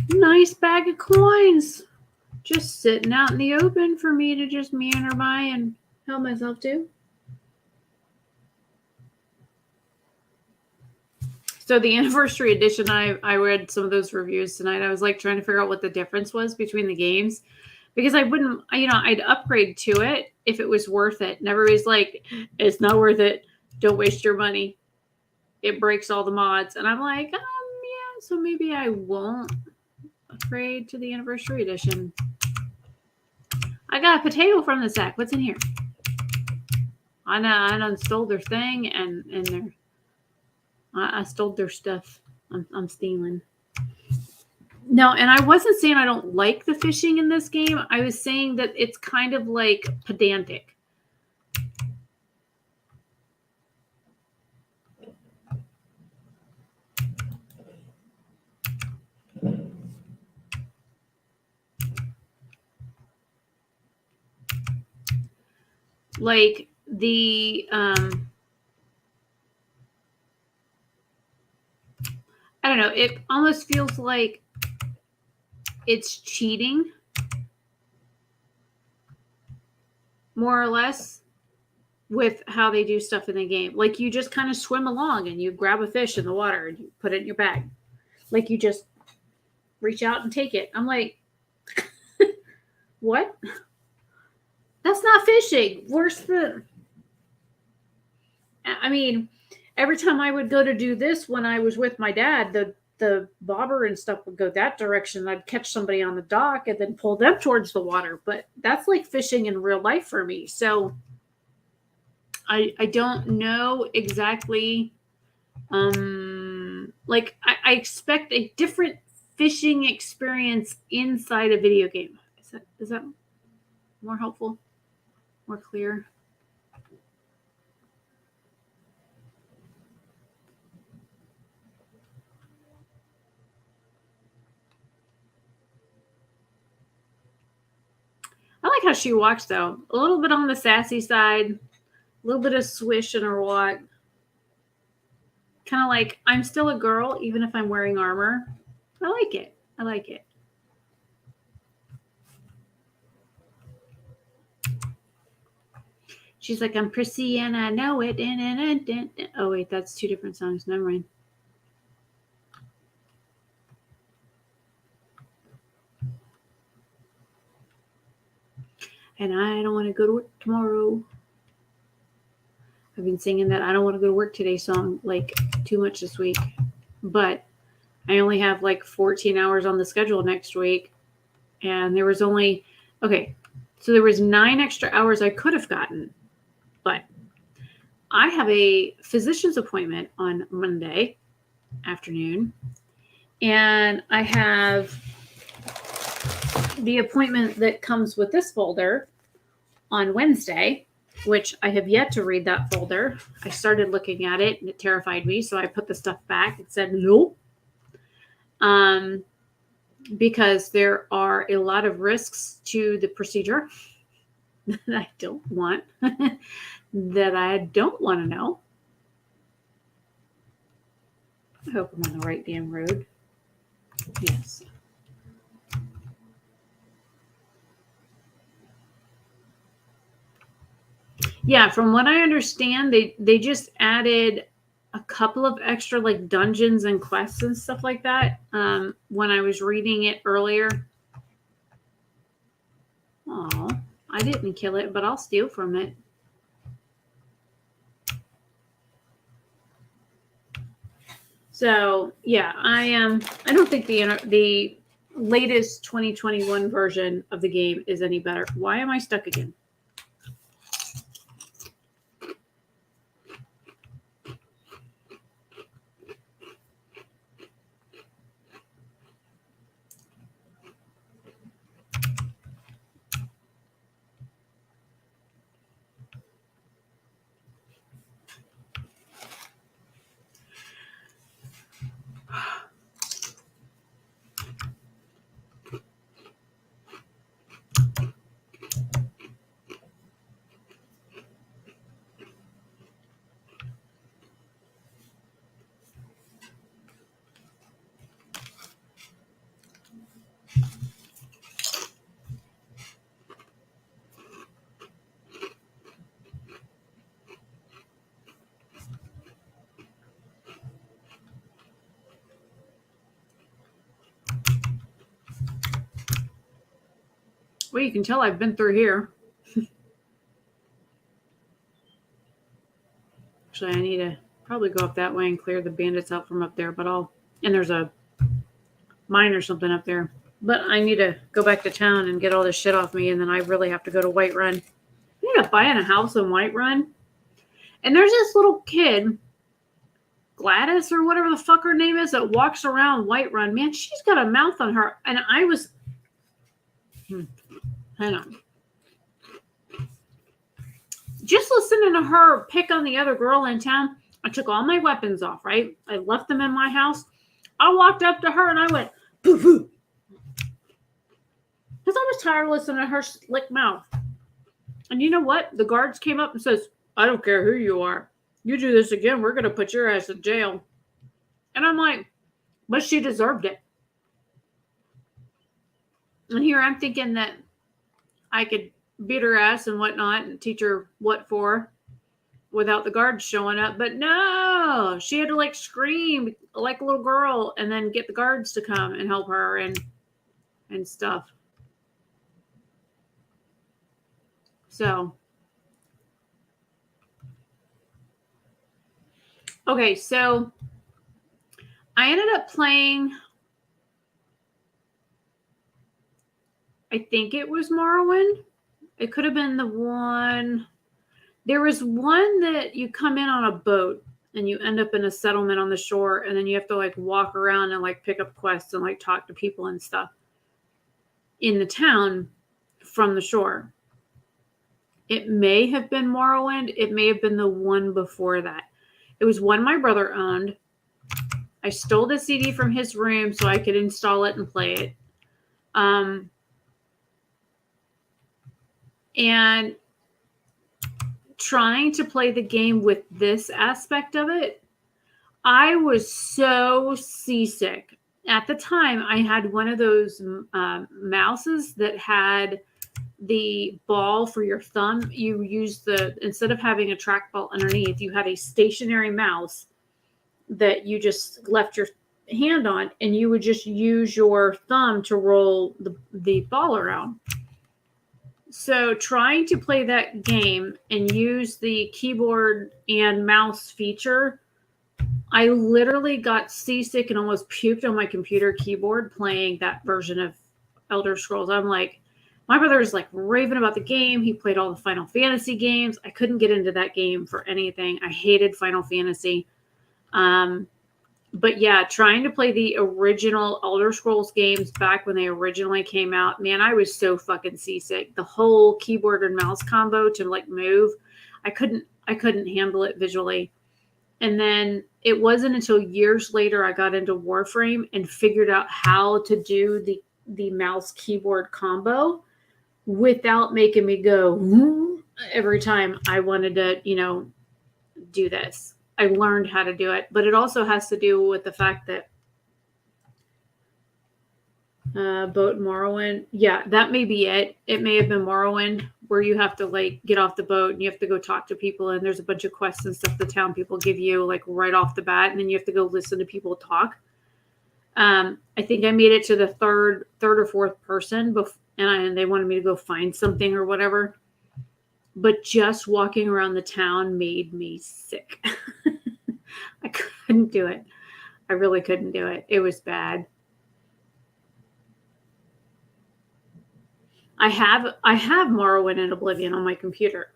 nice bag of coins just sitting out in the open for me to just meander by and help myself to. So the anniversary edition, I read some of those reviews tonight. I was like trying to figure out what the difference was between the games because I wouldn't, I'd upgrade to it if it was worth it. And everybody's like, it's not worth it. Don't waste your money. It breaks all the mods. And I'm like, yeah, so maybe I won't upgrade to the anniversary edition. I got a potato from the sack. What's in here? I unstole their thing and their... I stole their stuff. I'm stealing. No, and I wasn't saying I don't like the fishing in this game. I was saying that it's kind of like pedantic. Like the I don't know, it almost feels like it's cheating, more or less, with how they do stuff in the game. Like you just kind of swim along and you grab a fish in the water and you put it in your bag. Like you just reach out and take it. I'm like, what? That's not fishing. Where's the... I mean, every time I would go to do this when I was with my dad, the bobber and stuff would go that direction. I'd catch somebody on the dock and then pull them towards the water. But that's like fishing in real life for me. So I don't know exactly. Like I expect a different fishing experience inside a video game. Is that more helpful? More clear? I like how she walks though. A little bit on the sassy side, a little bit of swish in her walk. Kind of like I'm still a girl, even if I'm wearing armor. I like it. I like it. She's like, I'm prissy and I know it. Oh, wait, that's two different songs. Never mind. And I don't want to go to work tomorrow. I've been singing that I don't want to go to work today song like too much this week. But I only have like 14 hours on the schedule next week. And there was only, okay, so there was 9 extra hours I could have gotten. But I have a physician's appointment on Monday afternoon. And I have the appointment that comes with this folder on Wednesday, which I have yet to read that folder. I started looking at it and it terrified me. So I put the stuff back and said, nope. Because there are a lot of risks to the procedure that I don't want, that I don't want to know. I hope I'm on the right damn road. Yes. Yeah, from what I understand, they just added a couple of extra like dungeons and quests and stuff like that. When I was reading it earlier. Oh, I didn't kill it, but I'll steal from it. So yeah, I don't think the latest 2021 version of the game is any better. Why am I stuck again? Well, you can tell I've been through here. Actually, I need to probably go up that way and clear the bandits out from up there, but and there's a mine or something up there. But I need to go back to town and get all this shit off me, and then I really have to go to Whiterun. I ended up buying a house in Whiterun, and there's this little kid, Gladys or whatever the fuck her name is, that walks around Whiterun. Man, she's got a mouth on her, and I was... Hang on. Just listening to her pick on the other girl in town, I took all my weapons off, right? I left them in my house. I walked up to her and I went, poo poo. Because I was tired of listening to her slick mouth. And you know what? The guards came up and says, I don't care who you are. You do this again, we're going to put your ass in jail. And I'm like, but she deserved it. And here I'm thinking that I could beat her ass and whatnot and teach her what for without the guards showing up. But no, she had to like scream like a little girl and then get the guards to come and help her and stuff. So, okay, so I ended up playing, I think it was Morrowind. It could have been the one. There was one that you come in on a boat and you end up in a settlement on the shore, and then you have to like walk around and like pick up quests and like talk to people and stuff in the town from the shore. It may have been Morrowind. It may have been the one before that. It was one my brother owned. I stole the CD from his room so I could install it and play it. And trying to play the game with this aspect of it, I was so seasick. At the time, I had one of those mouses that had the ball for your thumb. You use instead of having a trackball underneath, you had a stationary mouse that you just left your hand on, and you would just use your thumb to roll the ball around. So trying to play that game and use the keyboard and mouse feature, I literally got seasick and almost puked on my computer keyboard playing that version of Elder Scrolls. I'm like, my brother was like raving about the game. He played all the Final Fantasy games. I couldn't get into that game for anything. I hated Final Fantasy. But yeah, trying to play the original Elder Scrolls games back when they originally came out, man, I was so fucking seasick. The whole keyboard and mouse combo to like move, I couldn't handle it visually. And then it wasn't until years later I got into Warframe and figured out how to do the mouse keyboard combo without making me go every time I wanted to, do this. I learned how to do it, but it also has to do with the fact that boat Morrowind. Yeah, that may be it. It may have been Morrowind where you have to like get off the boat and you have to go talk to people, and there's a bunch of quests and stuff the town people give you like right off the bat, and then you have to go listen to people talk. I think I made it to the third or fourth person, and they wanted me to go find something or whatever. But just walking around the town made me sick. I couldn't do it. I really couldn't do it. It was bad. I have Morrowind and Oblivion on my computer.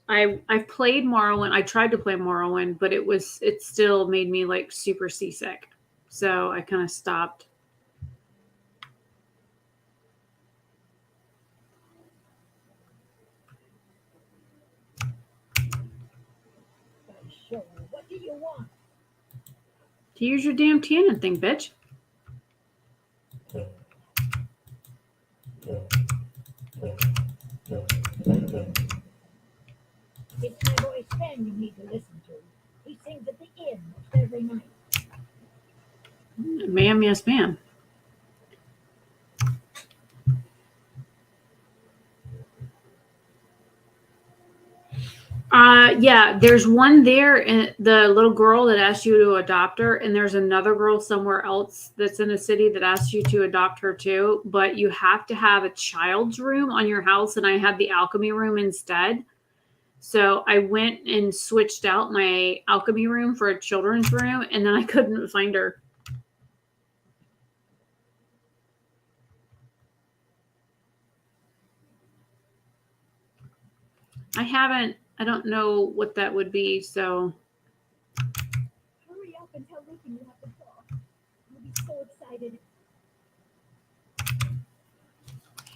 I've played Morrowind. I tried to play Morrowind, but it still made me like super seasick. So I kind of stopped. What do you want? To use your damn tannin thing, bitch. It's my boy Sven you need to listen to. He sings at the inn every night. Ma'am, yes, ma'am. Yeah, there's one there, and the little girl that asked you to adopt her, and there's another girl somewhere else that's in a city that asks you to adopt her too, but you have to have a child's room on your house, and I had the alchemy room instead. So I went and switched out my alchemy room for a children's room, and then I couldn't find her. I don't know what that would be, so. Hurry up and tell Lucan you have to talk. He'll be so excited.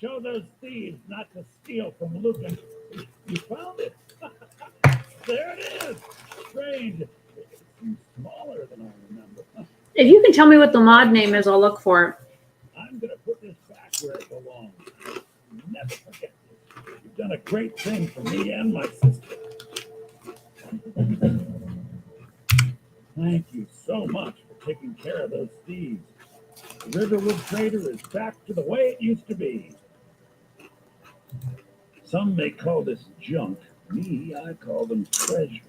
Show those thieves not to steal from Lucan. You found it. There it is. Strange. It seems smaller than I remember. If you can tell me what the mod name is, I'll look for it. I'm going to put this back where it belongs. Never forget this. You've done a great thing for me and my sister. Thank you so much for taking care of those thieves. The Riverwood Trader is back to the way it used to be. Some may call this junk. Me, I call them treasure.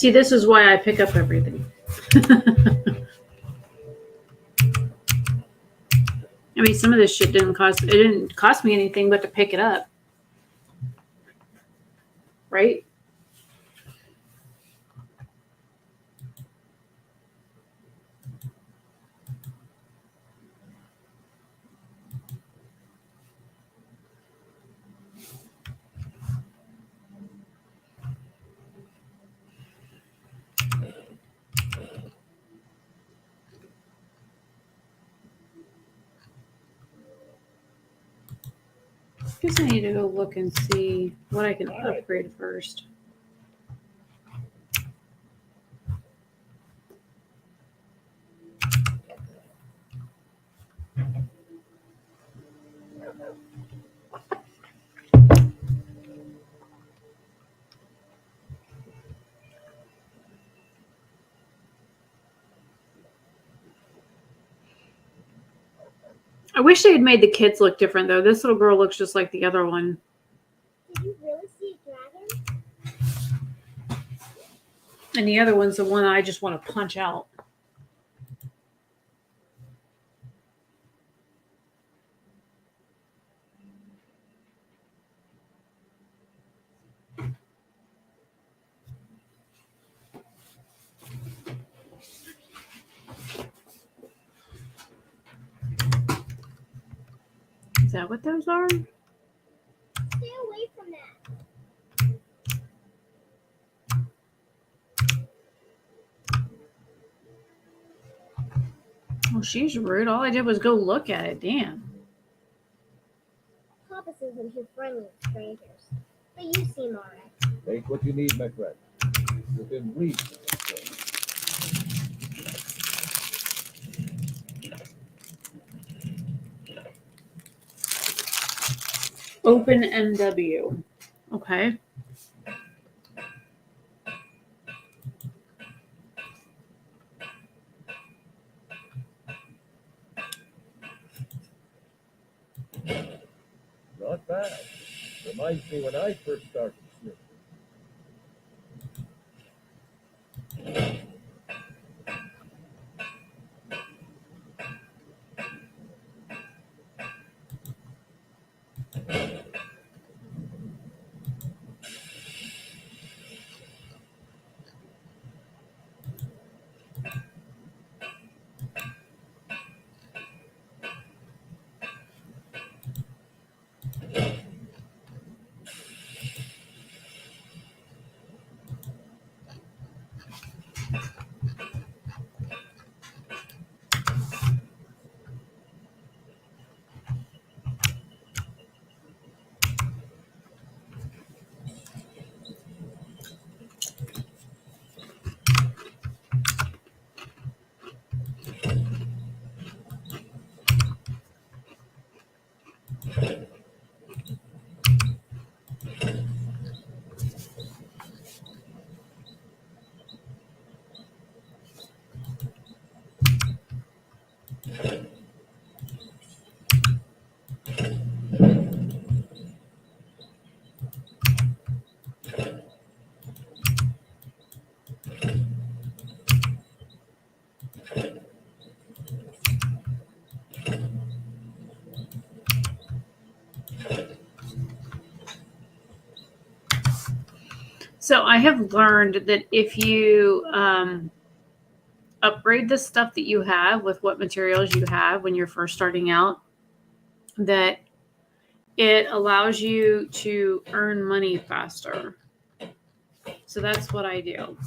See, this is why I pick up everything. I mean, some of this shit didn't cost me anything but to pick it up. Right? I guess I need to go look and see what I can upgrade first. I wish they had made the kids look different, though. This little girl looks just like the other one. Did you really see a dragon? And the other one's the one I just want to punch out. Is that what those are? Stay away from that. Oh, she's rude. All I did was go look at it. Damn. Papa isn't too friendly with strangers, but you seem alright. Take what you need, my friend. Within reason. Open MW. Okay. Not bad. Reminds me when I first started sniffing. So I have learned that if you upgrade the stuff that you have with what materials you have when you're first starting out, that it allows you to earn money faster. So that's what I do.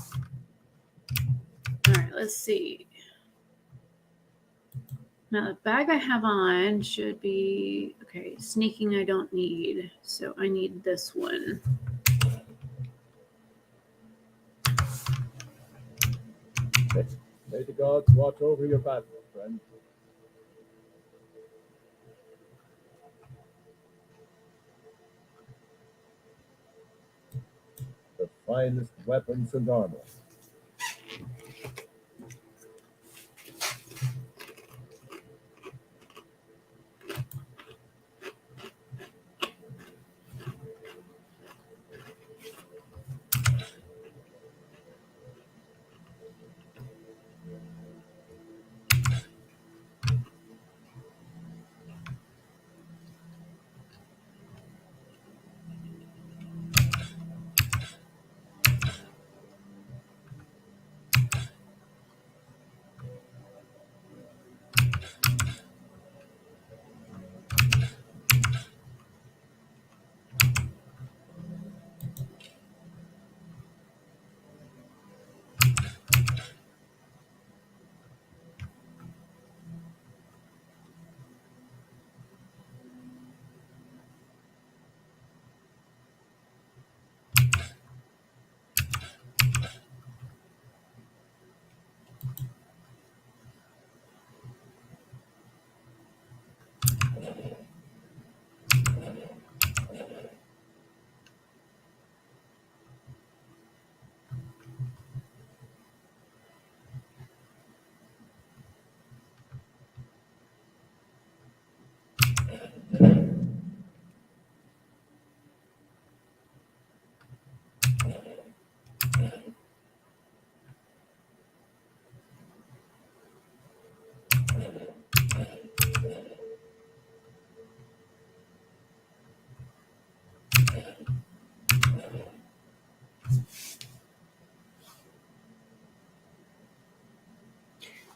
All right, let's see. Now the bag I have on should be, okay, sneaking I don't need. So I need this one. May the gods watch over your battle, friend. The finest weapons and armor.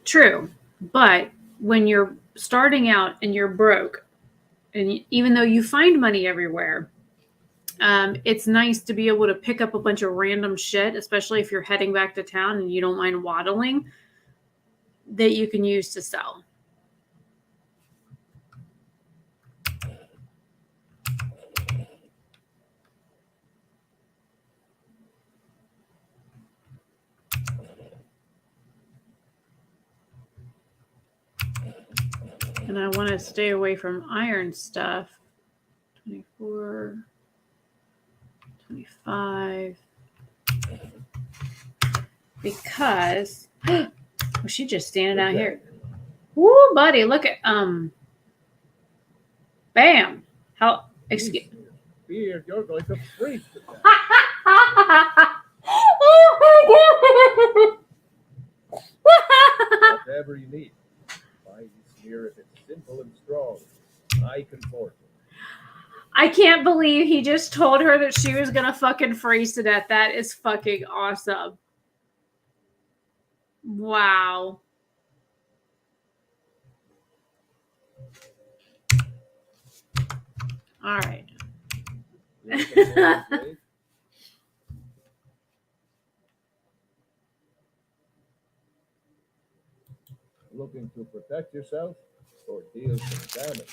True. But when you're starting out and you're broke, and even though you find money everywhere, it's nice to be able to pick up a bunch of random shit, especially if you're heading back to town and you don't mind waddling, that you can use to sell. And I want to stay away from iron stuff. 24, 25. Because oh, she's just standing out here. Woo, buddy, look at bam. How excuse Beard, you're going to freeze to death. Oh my god. Whatever you need. Buy this here if it's simple and strong. I can force it. I can't believe he just told her that she was gonna fucking freeze to death. That is fucking awesome. Wow. All right. Looking to protect yourself or deal some damage?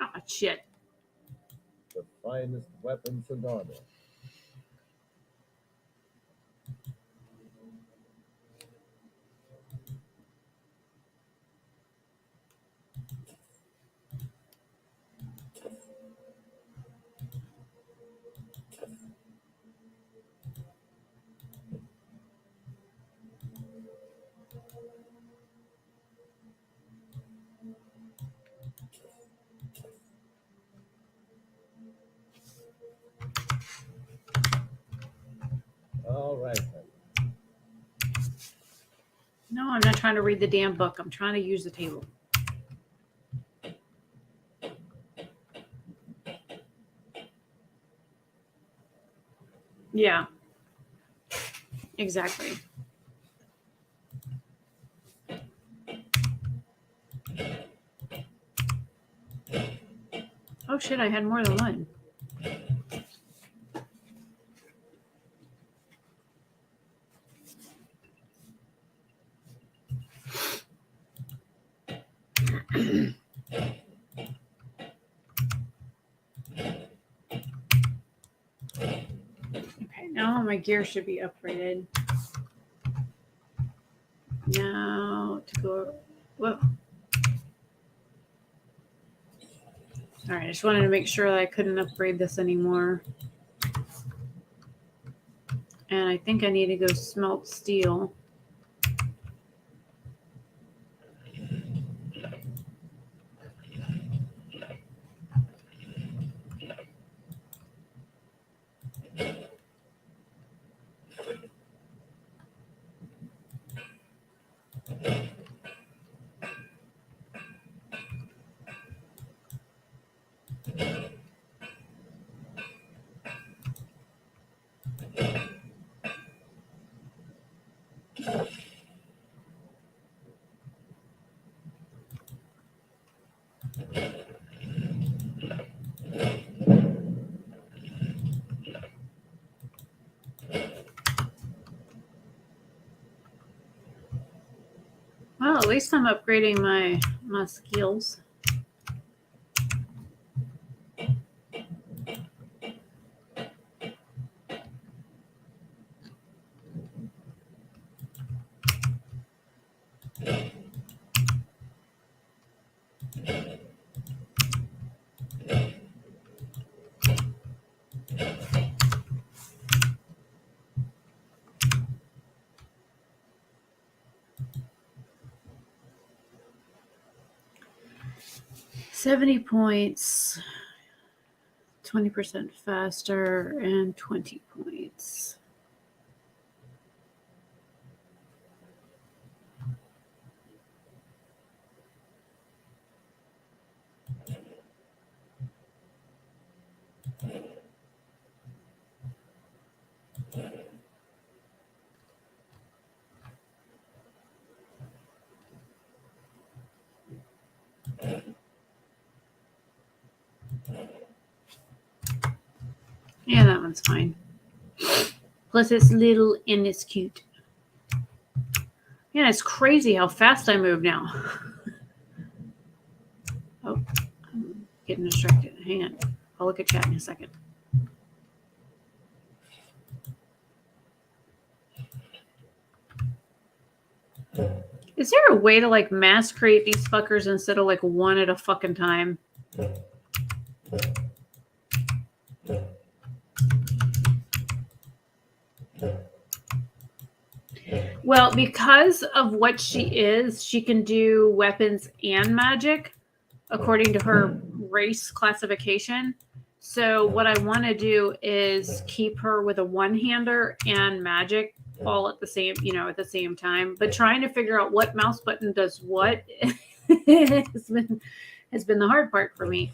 Oh shit. The finest weapons and armor. All right, then. No, I'm not trying to read the damn book. I'm trying to use the table. Yeah. Exactly. Oh shit, I had more than one. Okay, now my gear should be upgraded. Now to go. Whoa. All right, I just wanted to make sure that I couldn't upgrade this anymore. And I think I need to go smelt steel. Well, at least I'm upgrading my skills. $70 points, 20% faster, and 20 points. Yeah, that one's fine. Plus, it's little and it's cute. Yeah, it's crazy how fast I move now. Oh, I'm getting distracted. Hang on. I'll look at chat in a second. Is there a way to like mass create these fuckers instead of like one at a fucking time? Well, because of what she is, she can do weapons and magic according to her race classification. So what I want to do is keep her with a one-hander and magic all at the same, at the same time. But trying to figure out what mouse button does what has been the hard part for me.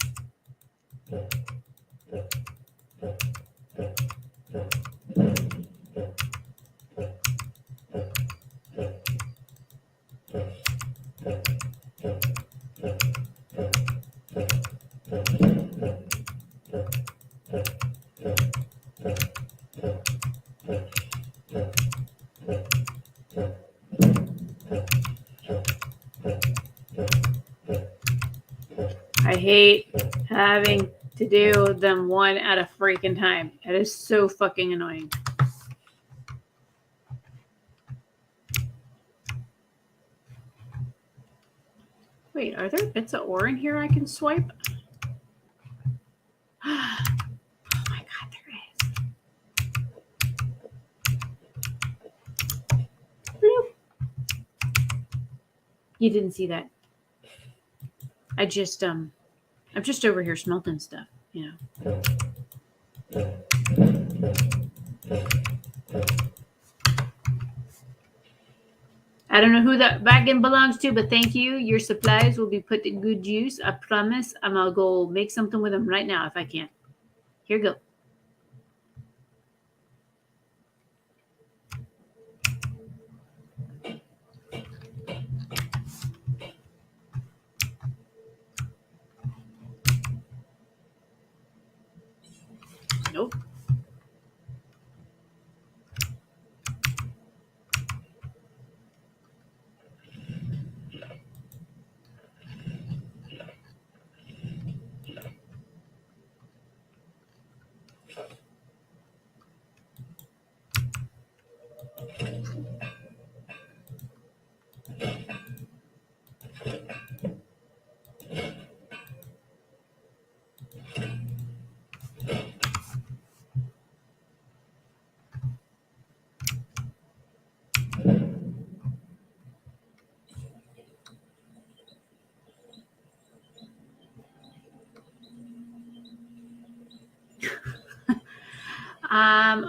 I hate having to do them one at a freaking time. It is so fucking annoying. Wait, are there bits of ore in here I can swipe? Oh my god, there is. Bloop. You didn't see that. I'm just over here smelting stuff, I don't know who that wagon belongs to, but thank you. Your supplies will be put to good use. I promise. I'm gonna go make something with them right now if I can. Here you go. Nope.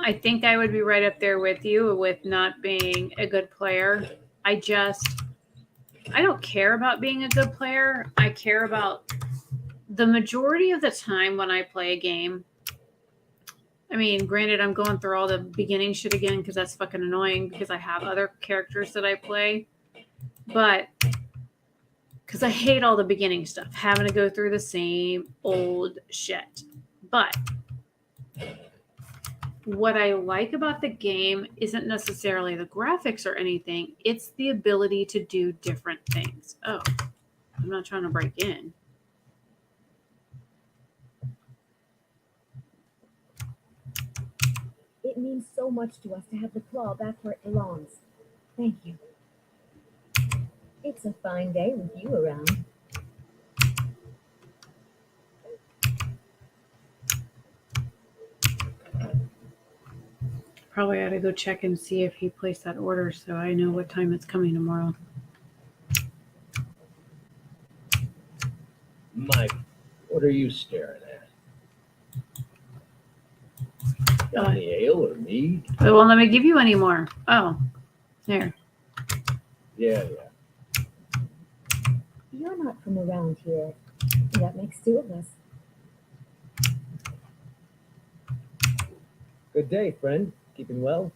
I think I would be right up there with you with not being a good player. I don't care about being a good player. I care about the majority of the time when I play a game. I mean, granted, I'm going through all the beginning shit again because that's fucking annoying because I have other characters that I play. But because I hate all the beginning stuff, having to go through the same old shit. But what I like about the game isn't necessarily the graphics or anything. It's the ability to do different things. Oh, I'm not trying to break in. It means so much to us to have the claw back where it belongs. Thank you. It's a fine day with you around. Probably ought to go check and see if he placed that order so I know what time it's coming tomorrow. Mike, what are you staring at? Got any ale or mead? It won't let me give you any more. Oh, there. Yeah. You're not from around here. That makes two of us. Good day, friend. Keeping well?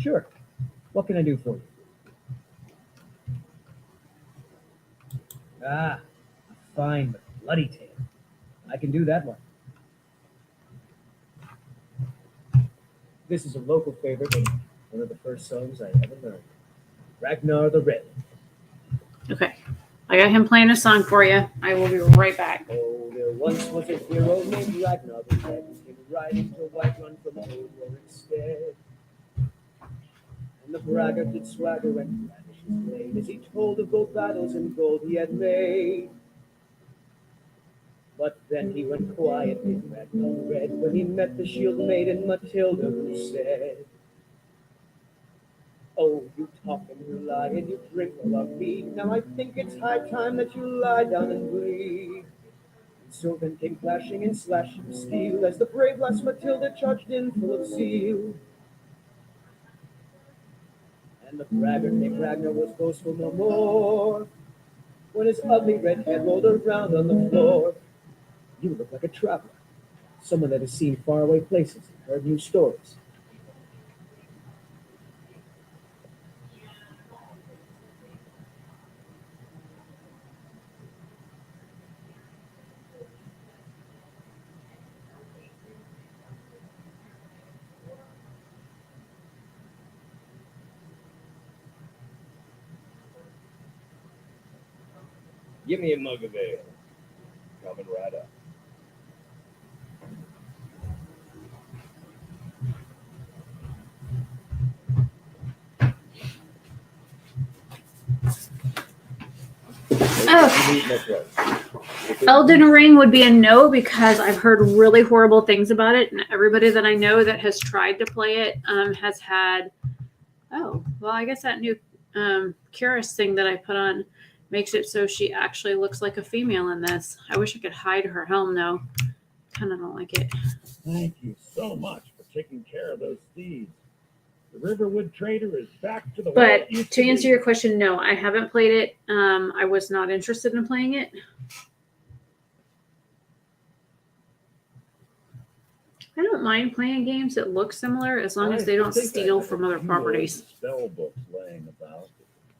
Sure. What can I do for you? Ah, a fine but bloody tale. I can do that one. This is a local favorite and one of the first songs I ever learned. Ragnar the Red. Okay. I got him playing a song for you. I will be right back. Oh, there once was a hero named Ragnar the Red who came riding to Whiterun from old Rorikstead. And the braggart did swagger and brandish his blade as he told of both battles and gold he had made. But then he went quiet in Ragnar the Red when he met the shield maiden Matilda, who said, "Oh, you talk and you lie and you drink all our mead. Now I think it's high time that you lie down and bleed." And so then came clashing and slashing of steel as the brave lass Matilda charged in full of zeal. And the braggart named Ragnar was boastful no more when his ugly red head rolled around on the floor. You look like a traveler, someone that has seen faraway places and heard new stories. Give me a mug of ale. Coming right up. Oh. Elden Ring would be a no because I've heard really horrible things about it, and everybody that I know that has tried to play it has had. Oh, well, I guess that new Curious thing that I put on makes it so she actually looks like a female in this. I wish I could hide her helm though. Kind of don't like it. Thank you so much for taking care of those thieves. The Riverwood Trader is back to the way But it used to be. answer your question, no, I haven't played it. I was not interested in playing it. I don't mind playing games that look similar as long as they don't think I steal have from a other few properties. old spell books laying about.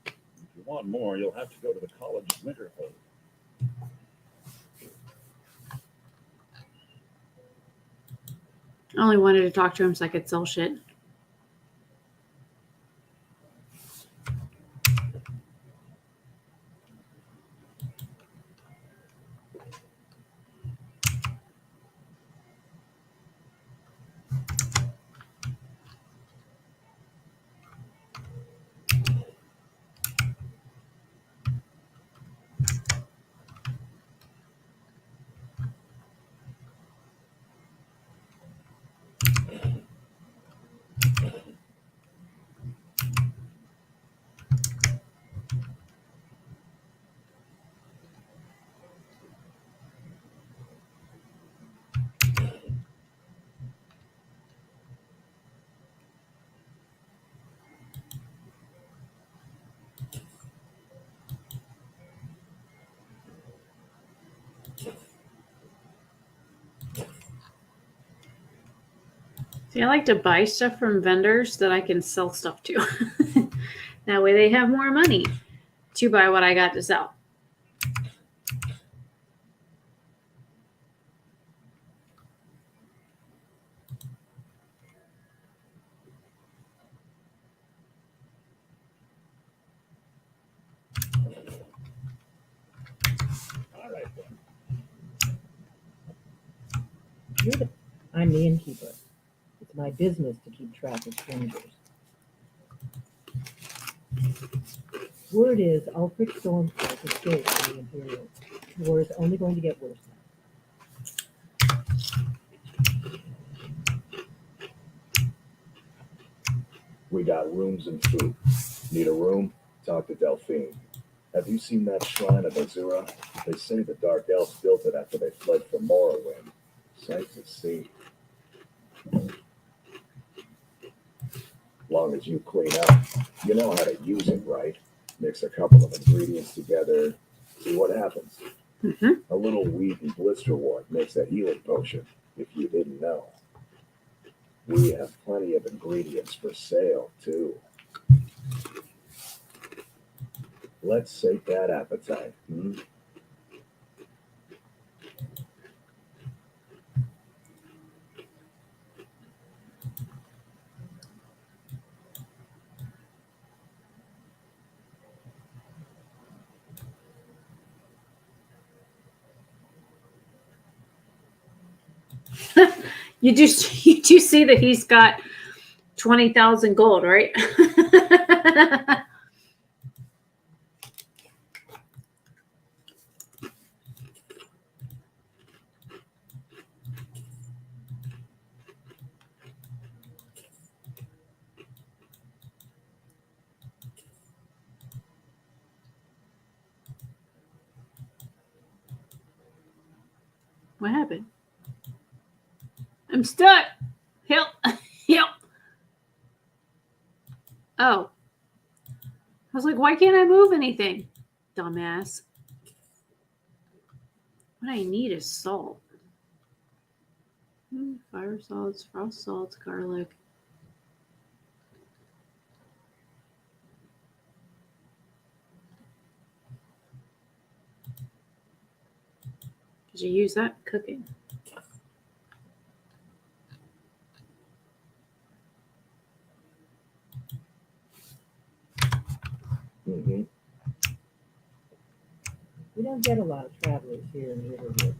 If you want more, you'll have to go to the college winter hold. I only wanted to talk to him so I could sell shit. See, I like to buy stuff from vendors that I can sell stuff to. That way they have more money to buy what I got to sell. All right, then. I'm the innkeeper. It's my business to keep track of strangers. Word is Ulfric Stormcloak escaped from the Imperials. The war is only going to get worse now. We got rooms and food. Need a room? Talk to Delphine. Have you seen that shrine of Azura? They say the Dark Elves built it after they fled from Morrowind. Sight to see. Long as you clean up, you know how to use it, right? Mix a couple of ingredients together, see what happens. Mhm. A little wheat and blister wart makes a healing potion, if you didn't know. We have plenty of ingredients for sale, too. Let's sate that appetite, hmm? You do you do see that he's got 20,000 gold, right? What happened? I'm stuck. Help. Help. Oh. I was like, why can't I move anything? Dumbass. What I need is salt. Fire salts, frost salts, garlic. Did you use that cooking? Mm-hmm. We don't get a lot of travelers here in Riverwood.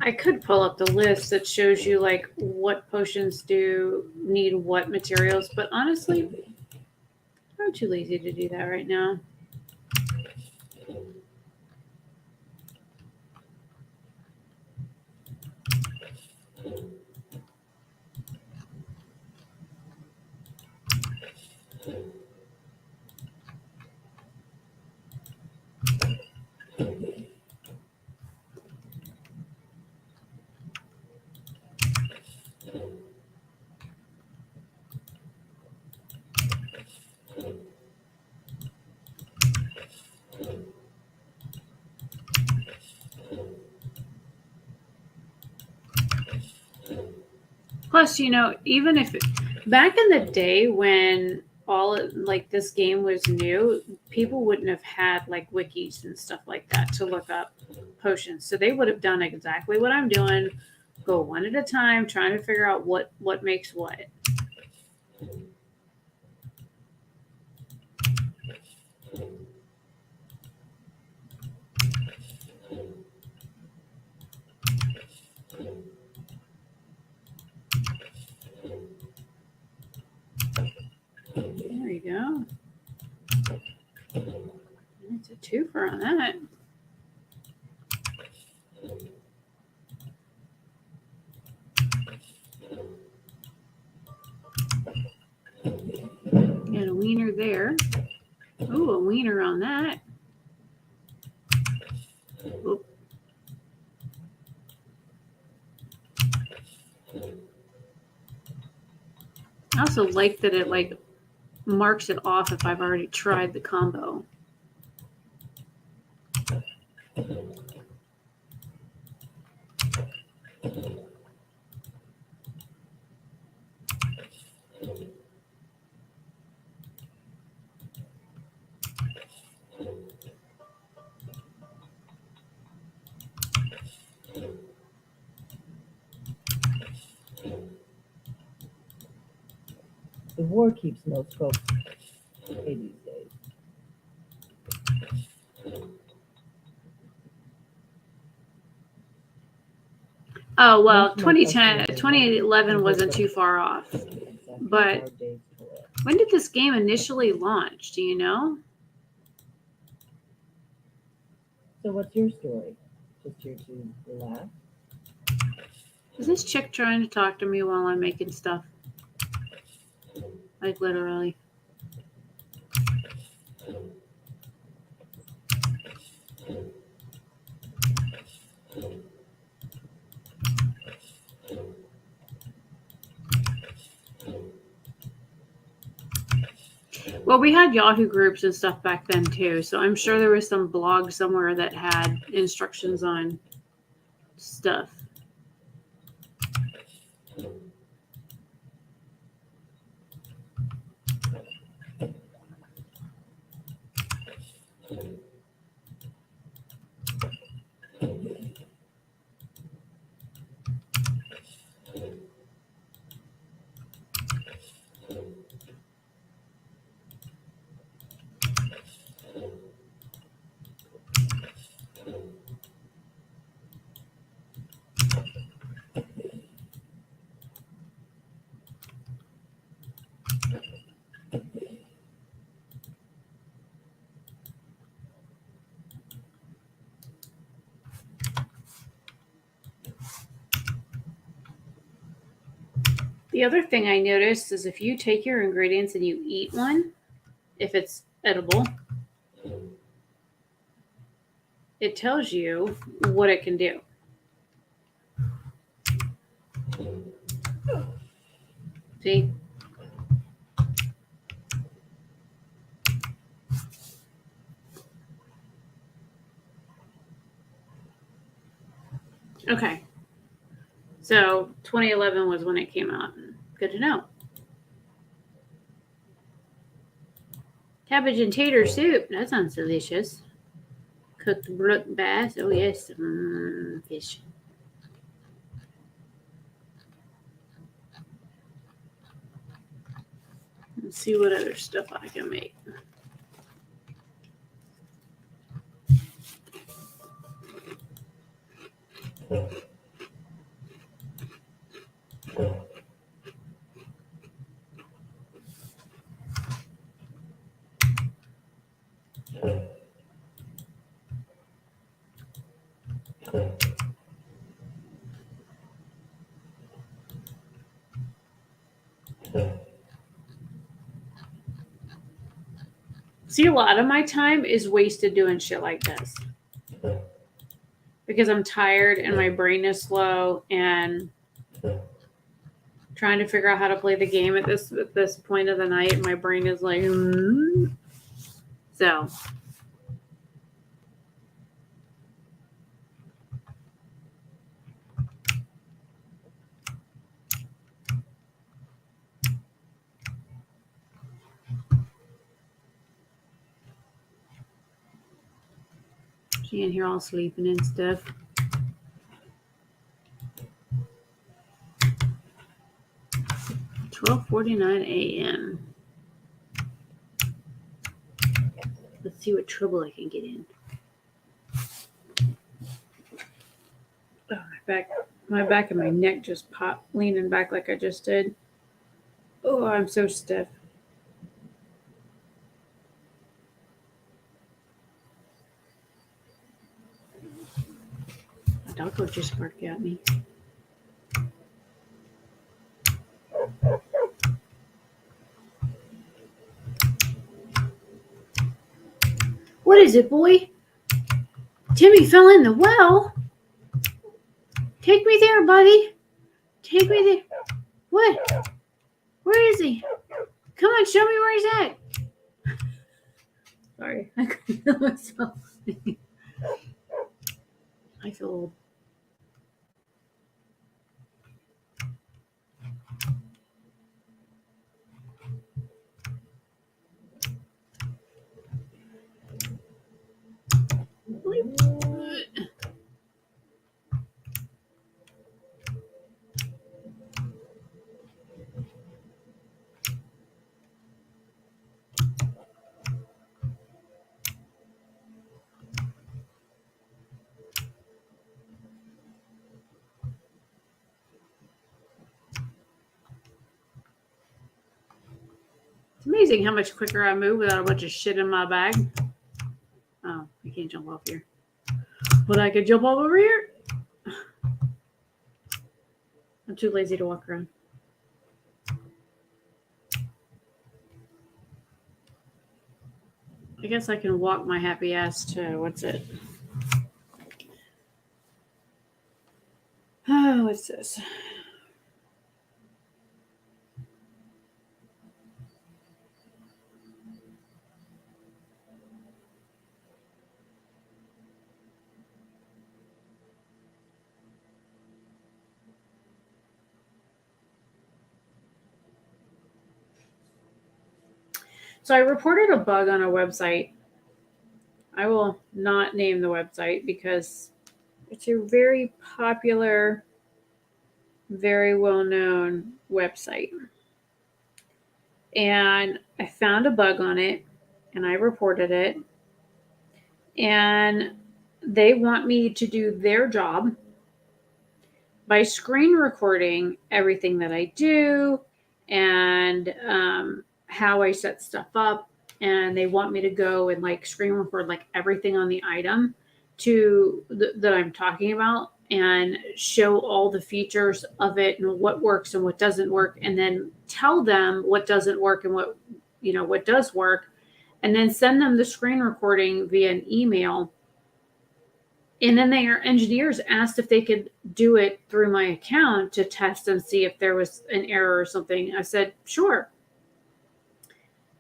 I could pull up the list that shows you like what potions do need what materials, but honestly, I'm too lazy to do that right now. Plus, even if back in the day when like this game was new, people wouldn't have had like wikis and stuff like that to look up potions. So they would have done exactly what I'm doing, go one at a time, trying to figure out what makes what. There you go. It's a twofer on that. Got a wiener there. Ooh, a wiener on that. Oop. I also like that it like marks it off if I've already tried the combo. The war keeps most folks away these days. Oh, well, Most of my 2010, customers are 2011 young, wasn't too far off. exactly But hard days to live. when did this game initially launch? Do you know? So what's your story? Just here to relax? Is this chick trying to talk to me while I'm making stuff? Like literally. Well, we had Yahoo groups and stuff back then too, so I'm sure there was some blog somewhere that had instructions on stuff. The other thing I noticed is if you take your ingredients and you eat one, if it's edible, it tells you what it can do. See? Okay. So 2011 was when it came out. Good to know. Cabbage and tater soup. That sounds delicious. Cooked brook bass. Oh, yes. Fish. Let's see what other stuff I can make. See, a lot of my time is wasted doing shit like this because I'm tired and my brain is slow and trying to figure out how to play the game at this point of the night. My brain is like, so. She in here all sleeping and stuff. $12:49 a.m. Let's see what trouble I can get in. Oh, my back and my neck just popped, leaning back like I just did. Oh, I'm so stiff. My dog just barked at me. What is it, boy? Timmy fell in the well. Take me there, buddy. Take me there. What? Where is he? Come on, show me where he's at. Sorry, I couldn't feel myself. I feel old. It's amazing how much quicker I move without a bunch of shit in my bag. Oh, I can't jump off here. But I could jump off over here. I'm too lazy to walk around. I guess I can walk my happy ass to, what's it? Oh, what's this? So I reported a bug on a website. I will not name the website because it's a very popular, very well-known website. And I found a bug on it and I reported it. And they want me to do their job by screen recording everything that I do and how I set stuff up. And they want me to go and like screen record like everything on the item that I'm talking about and show all the features of it and what works and what doesn't work, and then tell them what doesn't work and what does work, and then send them the screen recording via an email. And then their engineers asked if they could do it through my account to test and see if there was an error or something. I said, sure.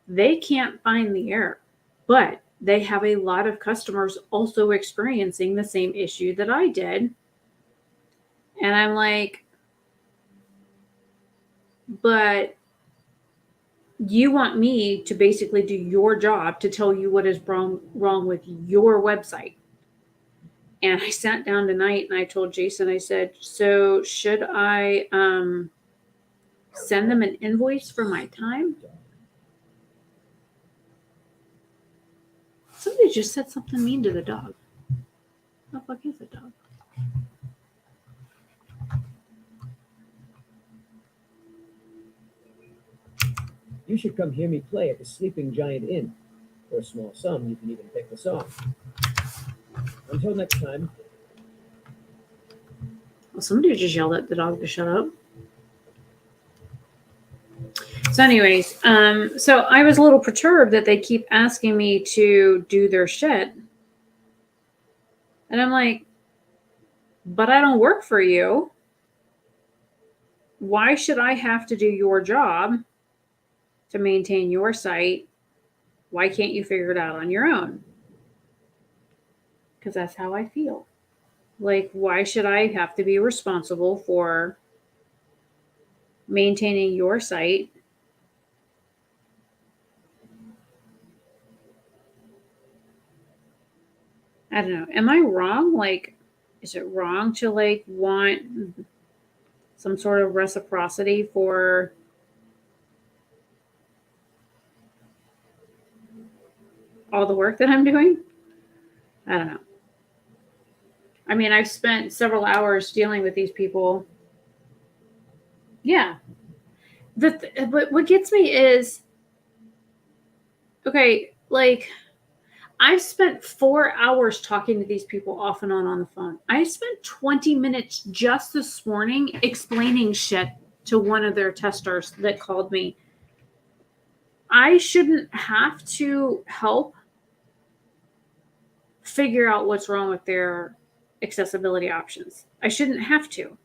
They can't find the error, but they have a lot of customers also experiencing the same issue that I did. And I'm like, but you want me to basically do your job to tell you what is wrong with your website. And I sat down tonight and I told Jason, I said, so should I send them an invoice for my time? Somebody just said something mean to the dog. What the fuck is a dog? You should come hear me play at the Sleeping Giant Inn. For a small sum, you can even pick the song. Until next time. Well, somebody just yelled at the dog to shut up. So anyways, so I was a little perturbed that they keep asking me to do their shit. And I'm like, but I don't work for you. Why should I have to do your job to maintain your site? Why can't you figure it out on your own? Because that's how I feel. Like, why should I have to be responsible for maintaining your site? I don't know. Am I wrong? Like, is it wrong to like want some sort of reciprocity for all the work that I'm doing? I don't know. I mean, I've spent several hours dealing with these people. Yeah. But what gets me is, okay, like, I've spent 4 hours talking to these people off and on the phone. I spent 20 minutes just this morning explaining shit to one of their testers that called me. I shouldn't have to help figure out what's wrong with their accessibility options. I shouldn't have to.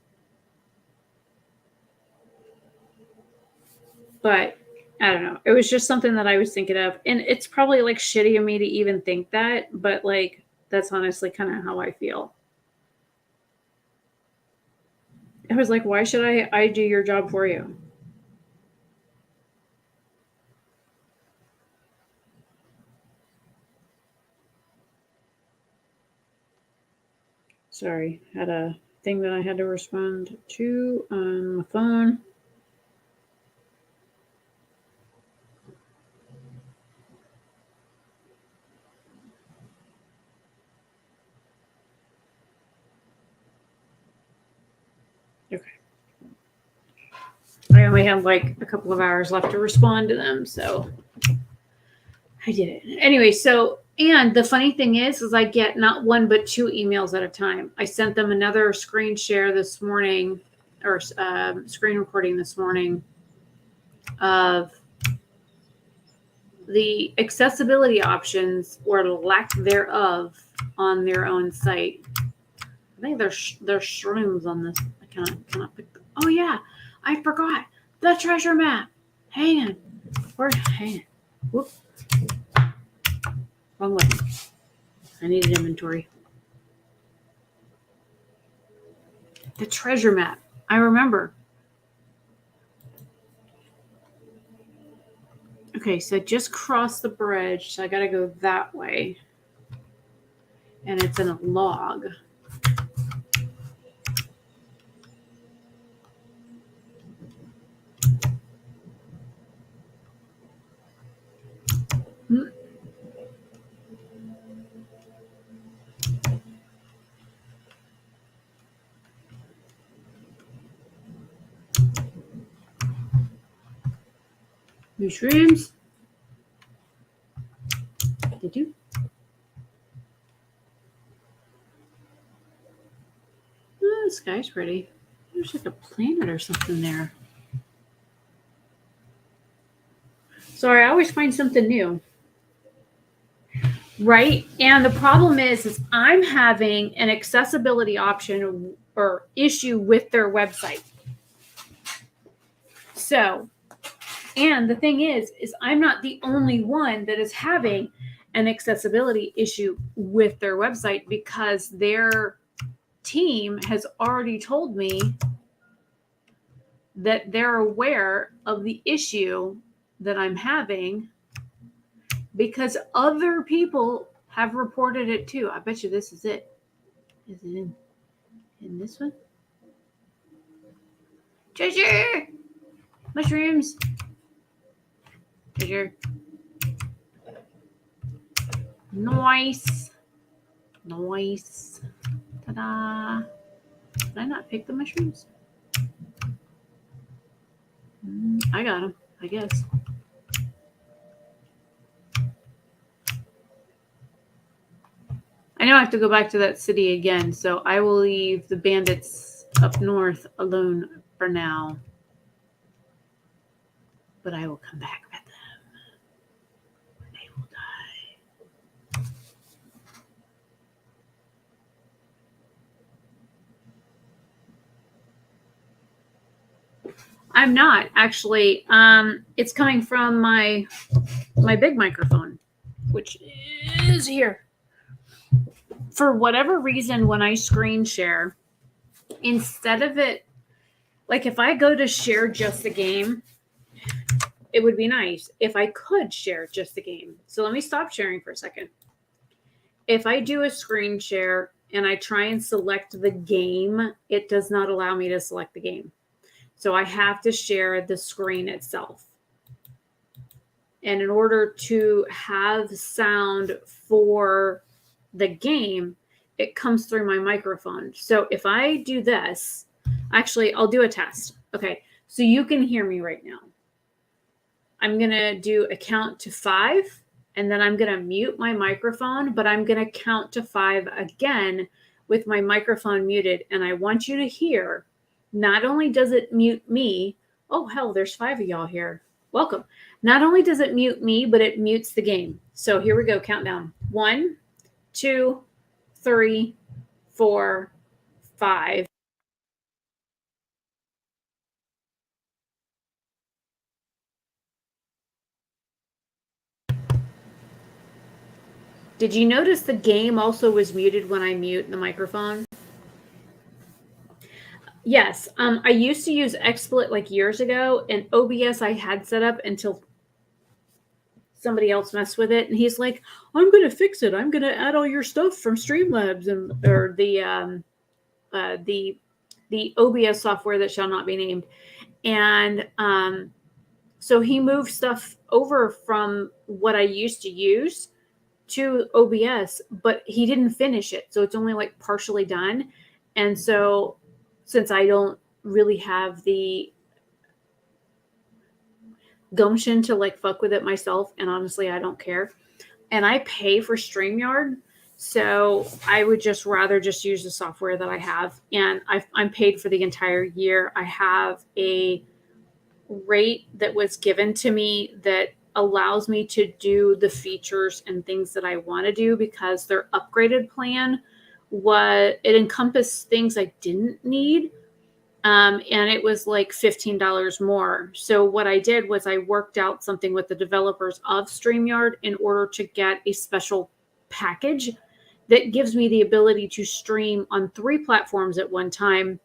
But I don't know. It was just something that I was thinking of. And it's probably like shitty of me to even think that, but like that's honestly kind of how I feel. I was like, why should I do your job for you? Sorry, had a thing that I had to respond to on my phone. Okay. I only have like a couple of hours left to respond to them, so I did it. Anyway, so, and the funny thing is I get not one but two emails at a time. I sent them another screen share this morning, or screen recording this morning of the accessibility options or lack thereof on their own site. I think there's shrooms on this. I cannot pick them. Oh yeah, I forgot the treasure map. Hang on. Hang on. Whoop. Wrong way. I need an inventory. The treasure map. I remember. Okay, so I just crossed the bridge, so I gotta go that way. And it's in a log. Mushrooms. Did you? Oh, the sky's pretty. There's like a planet or something there. Sorry, I always find something new. Right? And the problem is I'm having an accessibility option or issue with their website. So, and the thing is I'm not the only one that is having an accessibility issue with their website, because their team has already told me that they're aware of the issue that I'm having, because other people have reported it too. I bet you this is it. Is it in this one? Treasure! Mushrooms! Treasure. Nice. Nice. Ta-da. Did I not pick the mushrooms? I got them, I guess. I know I have to go back to that city again, so I will leave the bandits up north alone for now. But I will come back with them. They will die. I'm not actually. It's coming from my big microphone, which is here. For whatever reason, when I screen share, instead of it, like if I go to share just the game, it would be nice if I could share just the game. So let me stop sharing for a second. If I do a screen share and I try and select the game, it does not allow me to select the game. So I have to share the screen itself. And in order to have sound for the game, it comes through my microphone. So if I do this, actually, I'll do a test. Okay, so you can hear me right now. I'm going to do a count to 5, and then I'm going to mute my microphone, but I'm going to count to 5 again with my microphone muted. And I want you to hear, not only does it mute me, oh, hell, there's 5 of y'all here. Welcome. Not only does it mute me, but it mutes the game. So here we go, countdown. 1, 2, 3, 4, 5. Did you notice the game also was muted when I mute the microphone? Yes. I used to use XSplit like years ago, and OBS I had set up until somebody else messed with it, and he's like, "I'm going to fix it. I'm going to add all your stuff from Streamlabs or the OBS software that shall not be named." And so he moved stuff over from what I used to use to OBS, but he didn't finish it. So it's only like partially done. And so since I don't really have the gumption to like fuck with it myself, and honestly, I don't care. And I pay for StreamYard. So I would just rather just use the software that I have. And I'm paid for the entire year. I have a rate that was given to me that allows me to do the features and things that I want to do, because their upgraded plan it encompassed things I didn't need. And it was like $15 more. So what I did was I worked out something with the developers of StreamYard in order to get a special package that gives me the ability to stream on 3 platforms at one time.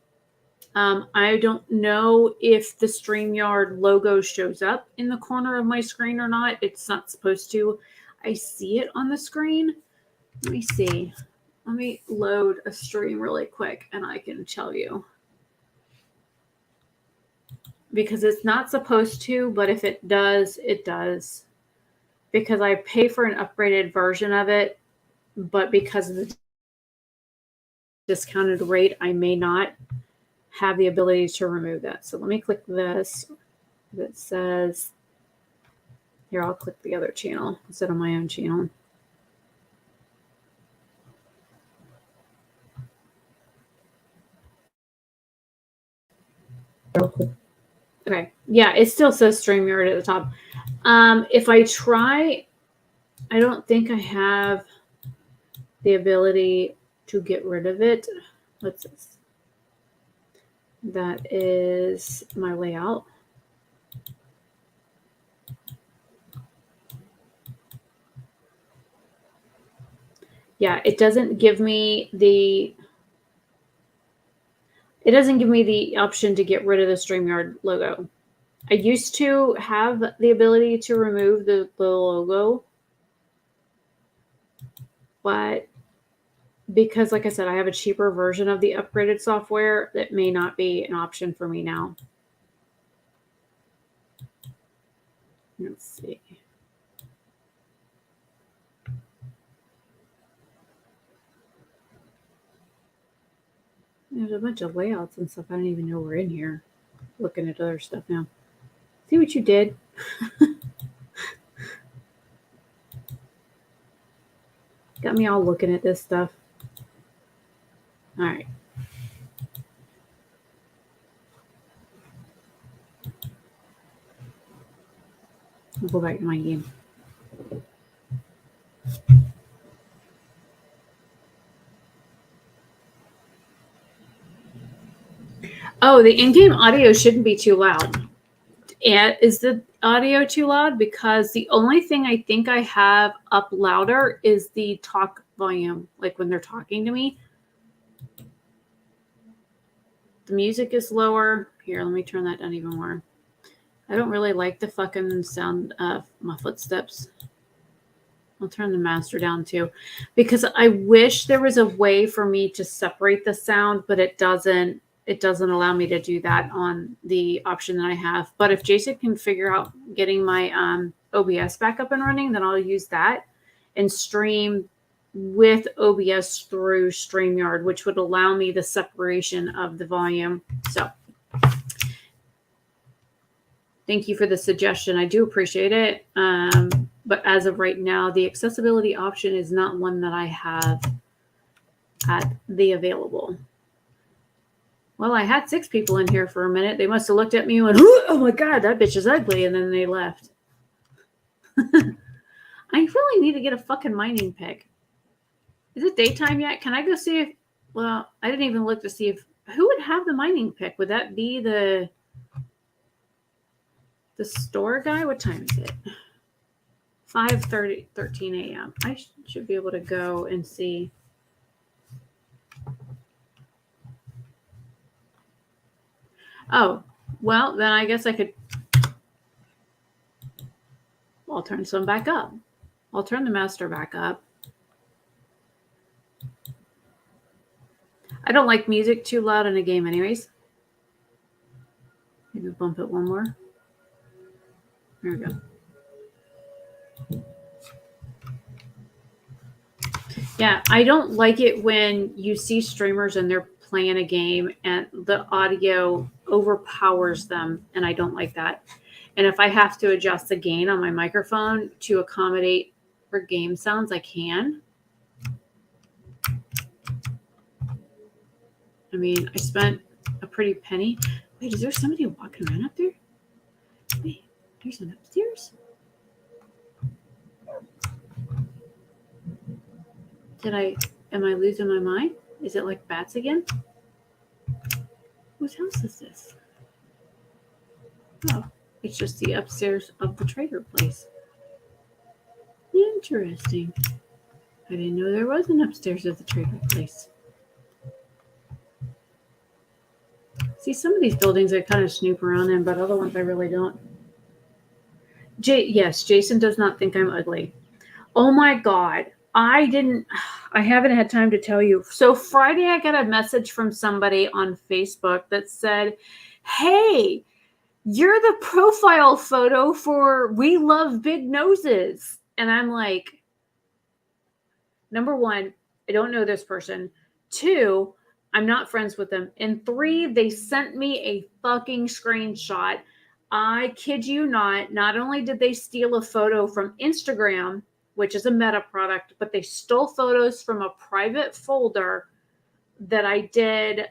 I don't know if the StreamYard logo shows up in the corner of my screen or not. It's not supposed to. I see it on the screen. Let me see. Let me load a stream really quick and I can tell you. Because it's not supposed to, but if it does, it does. Because I pay for an upgraded version of it, but because of the discounted rate, I may not have the ability to remove that. So let me click this that says, here, I'll click the other channel instead of my own channel. Okay. Yeah, it still says StreamYard at the top. If I try, I don't think I have the ability to get rid of it. What's this? That is my layout. Yeah, it doesn't give me the option to get rid of the StreamYard logo. I used to have the ability to remove the logo, but because, like I said, I have a cheaper version of the upgraded software, that may not be an option for me now. Let's see. There's a bunch of layouts and stuff I don't even know we're in here. Looking at other stuff now. See what you did? Got me all looking at this stuff. All right. I'll go back to my game. Oh, the in-game audio shouldn't be too loud. And is the audio too loud? Because the only thing I think I have up louder is the talk volume, like when they're talking to me. The music is lower. Here, let me turn that down even more. I don't really like the fucking sound of my footsteps. I'll turn the master down too, because I wish there was a way for me to separate the sound, but it doesn't allow me to do that on the option that I have. But if Jason can figure out getting my OBS back up and running, then I'll use that and stream with OBS through StreamYard, which would allow me the separation of the volume. So thank you for the suggestion. I do appreciate it. But as of right now, the accessibility option is not one that I have at the available. Well, I had 6 people in here for a minute. They must have looked at me and went, oh my God, that bitch is ugly. And then they left. I really need to get a fucking mining pick. Is it daytime yet? Can I go see if, well, I didn't even look to see if, who would have the mining pick? Would that be the store guy? What time is it? 5:30, 13 a.m. I should be able to go and see. Oh, well, then I guess I could. I'll turn some back up. I'll turn the master back up. I don't like music too loud in a game anyways. Maybe bump it one more. There we go. Yeah, I don't like it when you see streamers and they're playing a game and the audio overpowers them, and I don't like that. And if I have to adjust the gain on my microphone to accommodate for game sounds, I can. I mean, I spent a pretty penny. Wait, is there somebody walking around up there? Wait, there's an upstairs? Am I losing my mind? Is it like bats again? Whose house is this? Oh, it's just the upstairs of the trader place. Interesting. I didn't know there was an upstairs of the trader place. See, some of these buildings I kind of snoop around in, but other ones I really don't. Yes, Jason does not think I'm ugly. Oh my God. I haven't had time to tell you. So Friday, I got a message from somebody on Facebook that said, hey, you're the profile photo for We Love Big Noses. And I'm like, number one, I don't know this person. 2, I'm not friends with them. And 3, they sent me a fucking screenshot. I kid you not. Not only did they steal a photo from Instagram, which is a Meta product, but they stole photos from a private folder that I did.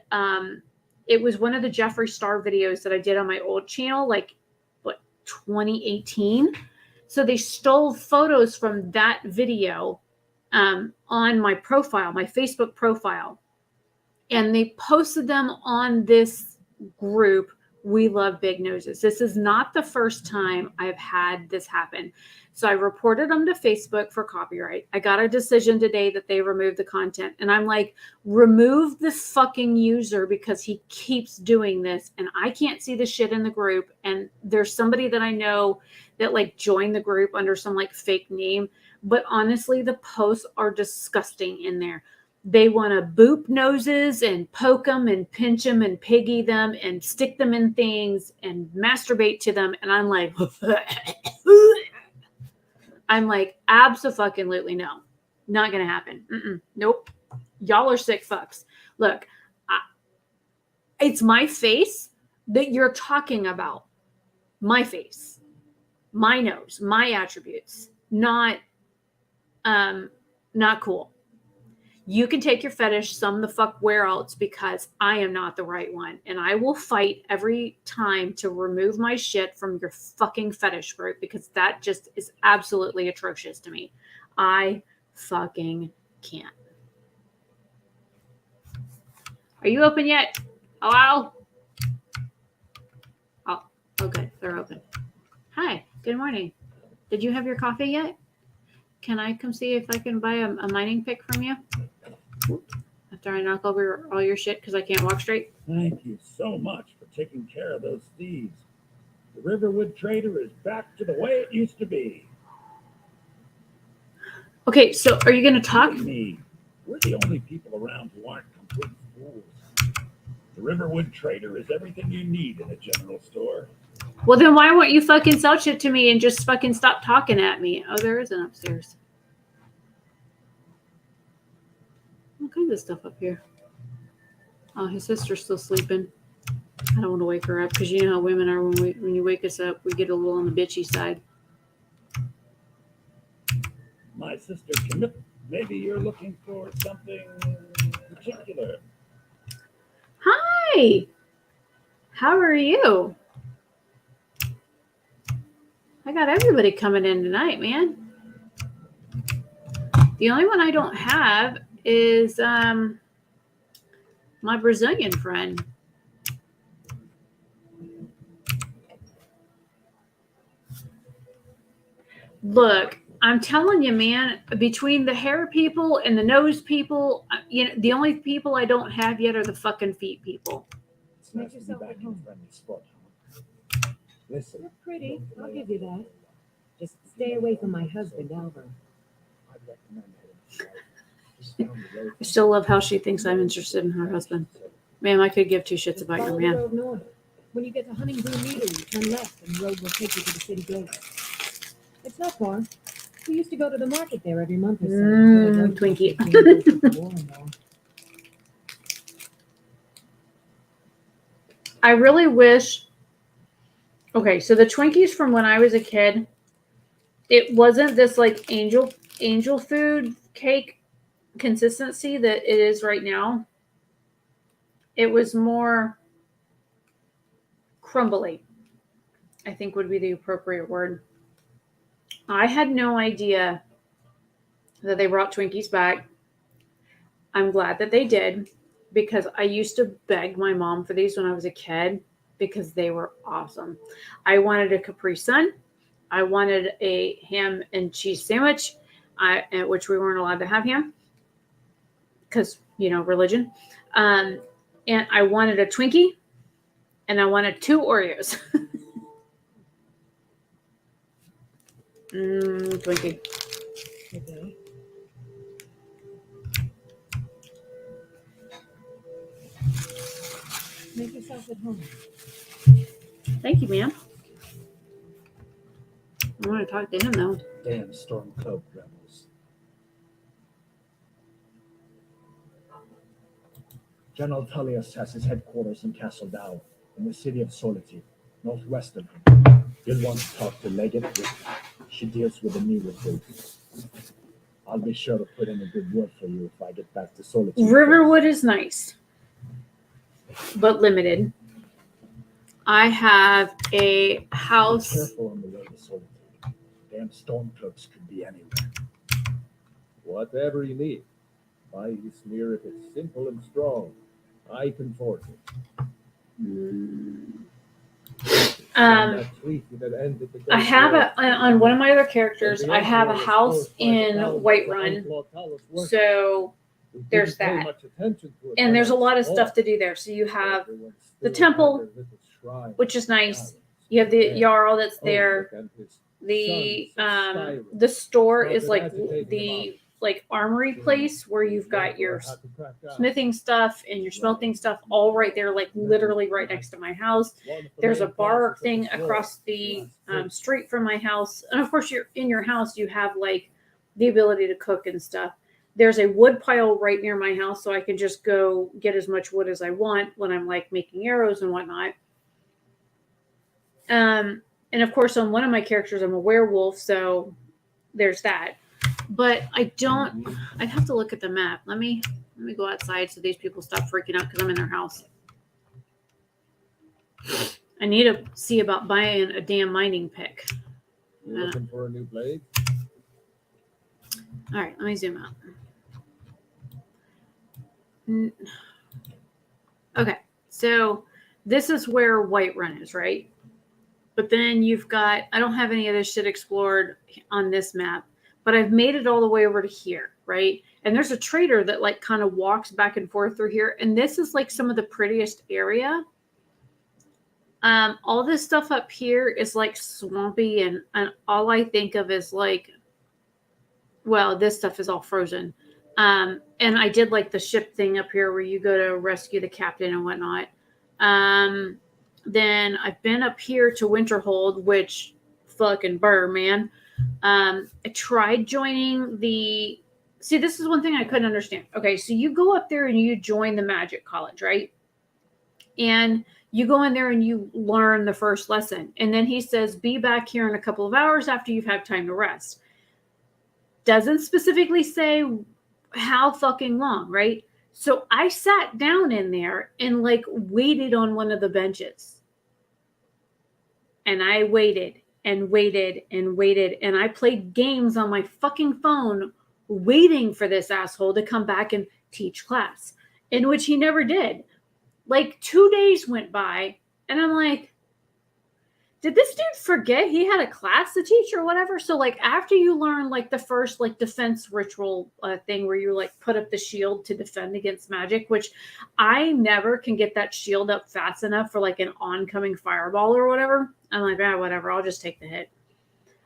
It was one of the Jeffree Star videos that I did on my old channel, 2018. So they stole photos from that video on my profile, my Facebook profile. And they posted them on this group, We Love Big Noses. This is not the first time I've had this happen. So I reported them to Facebook for copyright. I got a decision today that they removed the content. And I'm like, remove the fucking user because he keeps doing this. And I can't see the shit in the group. And there's somebody that I know that joined the group under some fake name. But honestly, the posts are disgusting in there. They want to boop noses and poke them and pinch them and piggy them and stick them in things and masturbate to them. And I'm like, abso-fucking-lutely no. Not going to happen. Nope. Y'all are sick fucks. Look, it's my face that you're talking about. My face. My nose. My attributes. Not cool. You can take your fetish some the fuck where else because I am not the right one. And I will fight every time to remove my shit from your fucking fetish group because that just is absolutely atrocious to me. I fucking can't. Are you open yet? Hello? Oh, good. They're open. Hi. Good morning. Did you have your coffee yet? Can I come see if I can buy a mining pick from you? After I knock over all your shit because I can't walk straight? Thank you so much for taking care of those thieves. The Riverwood Trader is back to the way it used to be. Okay, so are you going to talk? Me. We're the only people around who aren't complete fools. The Riverwood Trader is everything you need in a general store. Well, then why won't you fucking sell shit to me and just fucking stop talking at me? Oh, there is an upstairs. All kinds of stuff up here. Oh, his sister's still sleeping. I don't want to wake her up because you know how women are when you wake us up, we get a little on the bitchy side. My sister Camilla, maybe you're looking for something particular. Hi. How are you? I got everybody coming in tonight, man. The only one I don't have is my Brazilian friend. Look, I'm telling you, man, between the hair people and the nose people, the only people I don't have yet are the fucking feet people. It's nice to be yourself back at in a home. friendly spot, huh? Listen. You're pretty. I'll give you that. Just stay away from my husband, Albert. I'd recommend heading south. Just down the road I from still love how she thinks I'm interested in her husband. Ma'am, I could give two shits Just about your follow the man. road north. When you get to Huntington Meter, you turn left, and the road will take you to the city gates. It's not far. We used to go to the market there every month or so. Twinkie. I really wish. Okay, so the Twinkies from when I was a kid, it wasn't this like angel food cake consistency that it is right now. It was more crumbly, I think would be the appropriate word. I had no idea that they brought Twinkies back. I'm glad that they did because I used to beg my mom for these when I was a kid because they were awesome. I wanted a Capri Sun. I wanted a ham and cheese sandwich, which we weren't allowed to have ham because, religion. And I wanted a Twinkie and I wanted 2 Oreos. Twinkie. Okay. Make yourself at home. Thank you, ma'am. I want to talk to him, though. Damn Stormcloak rebels. General Tullius has his headquarters in Castle Dow, in the city of Solitude, northwest of him. You'll want to talk to Leggett. She deals with the new recruits. I'll be sure to put in a good word for you if I get back to Solitude. Riverwood is nice, but limited. I have a Be house. careful on the way to Solitude. Damn Stormcloaks could be anywhere. Whatever you need. My smear if it's simple and strong. I can forge it. That treaty that ended the I Great have War. on one of my other characters, And the I have a Emperor was house forced by the in Towers Whiterun. to outlaw Talos worship. So We didn't there's pay that. much attention to it And when there's I a lot of was stuff small. to do there. So you have Everyone the still had temple, their little shrine which is to nice. Talos. You have the And Jarl that's Ulrich there. and his The sons of Skyrim the store is started like agitating the armory place where you've got your Therefore, had to crack down. smithing stuff and your smelting stuff all right there, like literally right next to my house. One of the There's a main bar causes of thing this war across the was street from my house, and of course, you're in your house. You have like the ability to cook and stuff. There's a wood pile right near my house, so I can just go get as much wood as I want when I'm like making arrows and whatnot. And of course, on one of my characters, I'm a werewolf, so there's that. But I'd have to look at the map. Let me go outside so these people stop freaking out because I'm in their house. I need to see about buying a damn mining pick. You looking for a new blade? All right, let me zoom out. Okay, so this is where Whiterun is, right? But then you've got, I don't have any of this shit explored on this map, but I've made it all the way over to here, right? And there's a trader that like kind of walks back and forth through here. And this is like some of the prettiest area. All this stuff up here is like swampy and all I think of is like, well, this stuff is all frozen. And I did like the ship thing up here where you go to rescue the captain and whatnot. Then I've been up here to Winterhold, which fucking burr, man. I tried joining see, this is one thing I couldn't understand. Okay, so you go up there and you join the magic college, right? And you go in there and you learn the first lesson. And then he says, be back here in a couple of hours after you've had time to rest. Doesn't specifically say how fucking long, right? So I sat down in there and like waited on one of the benches. And I waited and waited and waited. And I played games on my fucking phone waiting for this asshole to come back and teach class, in which he never did. Like 2 days went by and I'm like, did this dude forget he had a class to teach or whatever? So like after you learn like the first like defense ritual thing where you like put up the shield to defend against magic, which I never can get that shield up fast enough for like an oncoming fireball or whatever. I'm like, whatever, I'll just take the hit.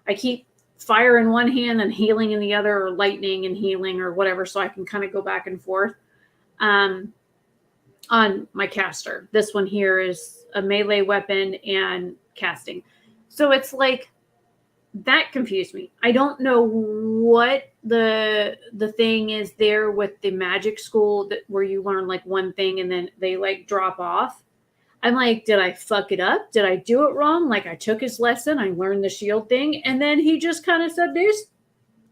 I keep fire in one hand and healing in the other, or lightning and healing or whatever, so I can kind of go back and forth. On my caster. This one here is a melee weapon and casting. So it's like, that confused me. I don't know what the thing is there with the magic school that where you learn like one thing and then they like drop off. I'm like, did I fuck it up? Did I do it wrong? Like I took his lesson, I learned the shield thing, and then he just kind of said, there's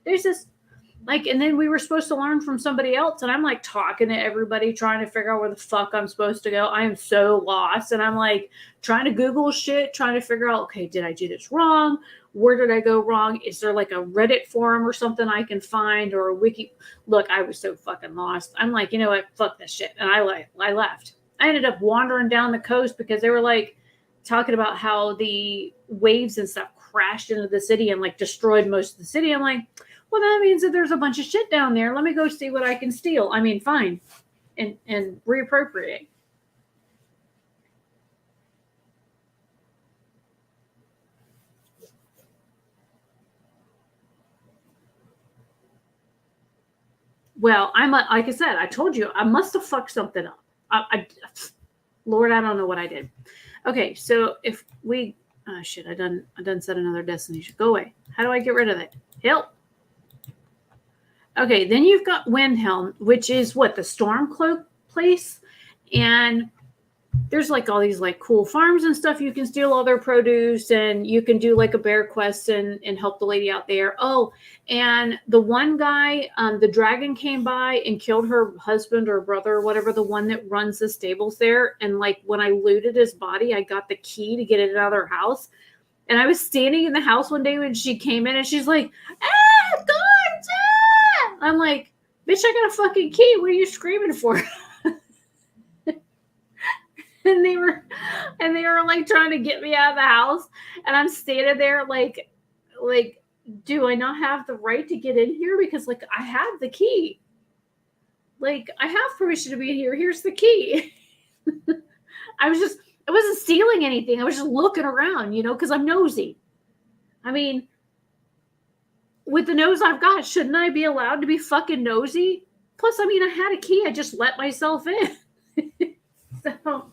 this. Like, and then we were supposed to learn from somebody else. And I'm like talking to everybody, trying to figure out where the fuck I'm supposed to go. I am so lost. And I'm like trying to Google shit, trying to figure out, okay, did I do this wrong? Where did I go wrong? Is there like a Reddit forum or something I can find, or a wiki? Look, I was so fucking lost. I'm like, you know what? Fuck this shit. And I left. I ended up wandering down the coast because they were like talking about how the waves and stuff crashed into the city and like destroyed most of the city. I'm like, well, that means that there's a bunch of shit down there. Let me go see what I can steal. I mean, fine. And reappropriate. Well, like I said, I told you, I must have fucked something up. Lord, I don't know what I did. Okay, so if we, shit, I done set another destination. Go away. How do I get rid of that? Help. Okay, then you've got Windhelm, which is what, the Stormcloak place, and there's like all these like cool farms and stuff. You can steal all their produce, and you can do like a bear quest and help the lady out there. Oh, and the one guy, the dragon came by and killed her husband or brother or whatever, the one that runs the stables there. And like when I looted his body, I got the key to get it out of their house. And I was standing in the house one day when she came in, and she's like, "Ah, God!" I'm like, bitch, I got a fucking key. What are you screaming for? and they were like trying to get me out of the house. And I'm standing there like, do I not have the right to get in here? Because like, I have the key. Like, I have permission to be here. Here's the key. I wasn't stealing anything. I was just looking around, because I'm nosy. I mean, with the nose I've got, shouldn't I be allowed to be fucking nosy? Plus, I mean, I had a key. I just let myself in. So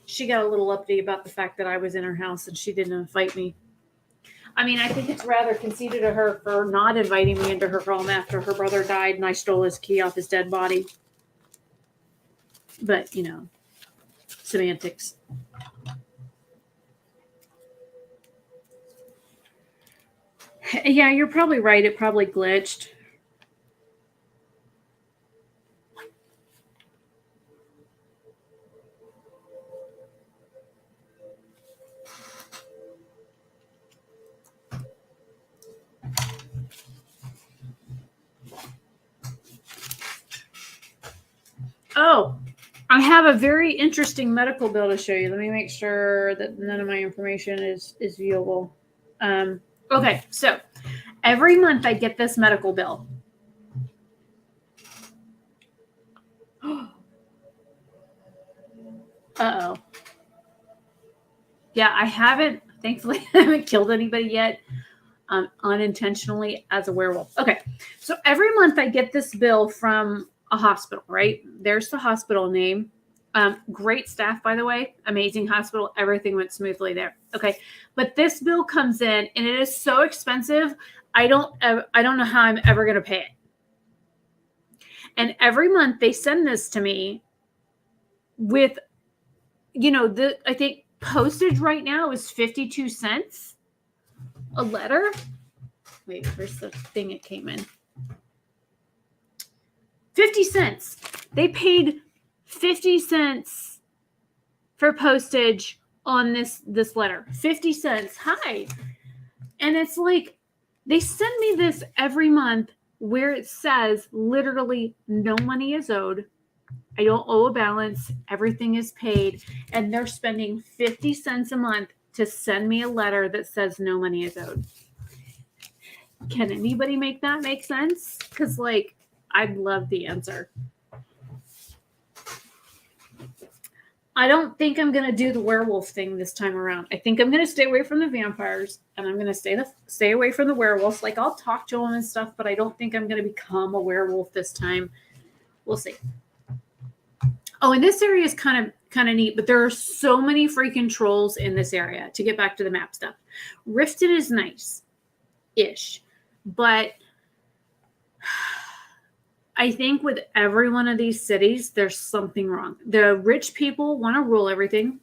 she got a little uppity about the fact that I was in her house and she didn't invite me. I mean, I think it's rather conceited of her for not inviting me into her home after her brother died and I stole his key off his dead body. But, semantics. Yeah, you're probably right. It probably glitched. Oh, I have a very interesting medical bill to show you. Let me make sure that none of my information is viewable. Okay, so every month I get this medical bill. Uh-oh. Yeah, thankfully, I haven't killed anybody yet unintentionally as a werewolf. Okay, so every month I get this bill from a hospital, right? There's the hospital name. Great staff, by the way. Amazing hospital. Everything went smoothly there. Okay. But this bill comes in and it is so expensive. I don't know how I'm ever going to pay it. And every month they send this to me with, I think postage right now is 52 cents a letter. Wait, where's the thing it came in? 50 cents. They paid 50 cents for postage on this letter. 50 cents. Hi. And it's like, they send me this every month where it says literally no money is owed. I don't owe a balance. Everything is paid. And they're spending 50 cents a month to send me a letter that says no money is owed. Can anybody make that make sense? Because, like, I'd love the answer. I don't think I'm going to do the werewolf thing this time around. I think I'm going to stay away from the vampires, and I'm going to stay away from the werewolves. Like, I'll talk to them and stuff, but I don't think I'm going to become a werewolf this time. We'll see. Oh, and this area is kind of neat, but there are so many freaking trolls in this area. To get back to the map stuff, Riften is nice-ish, but I think with every one of these cities, there's something wrong. The rich people want to rule everything,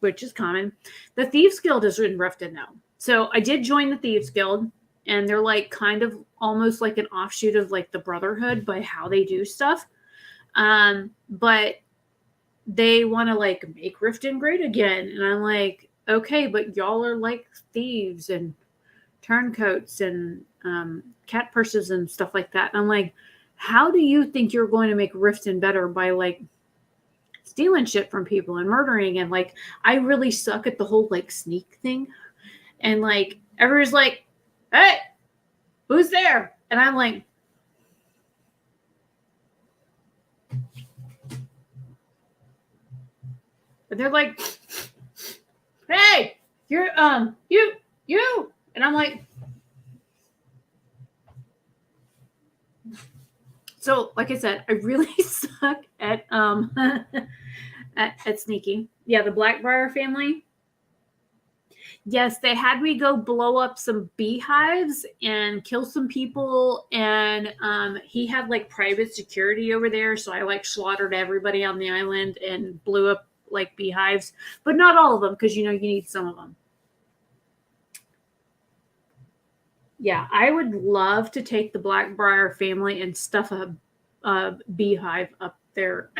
which is common. The Thieves Guild is in Riften now. So I did join the Thieves Guild, and they're like kind of almost like an offshoot of like the Brotherhood by how they do stuff. But they want to like make Riften great again. And I'm like, okay, but y'all are like thieves and turncoats and cat purses and stuff like that. And I'm like, how do you think you're going to make Riften better by like stealing shit from people and murdering? And like, I really suck at the whole like sneak thing. And like, everybody's like, hey, who's there? And I'm like, and they're like, hey, you're, you. And I'm like, so like I said, I really suck at, at sneaking. Yeah. The Blackbriar family. Yes. They had me go blow up some beehives and kill some people. And, he had like private security over there. So I like slaughtered everybody on the island and blew up like beehives, but not all of them. Cause you know, you need some of them. Yeah, I would love to take the Blackbriar family and stuff a beehive up there.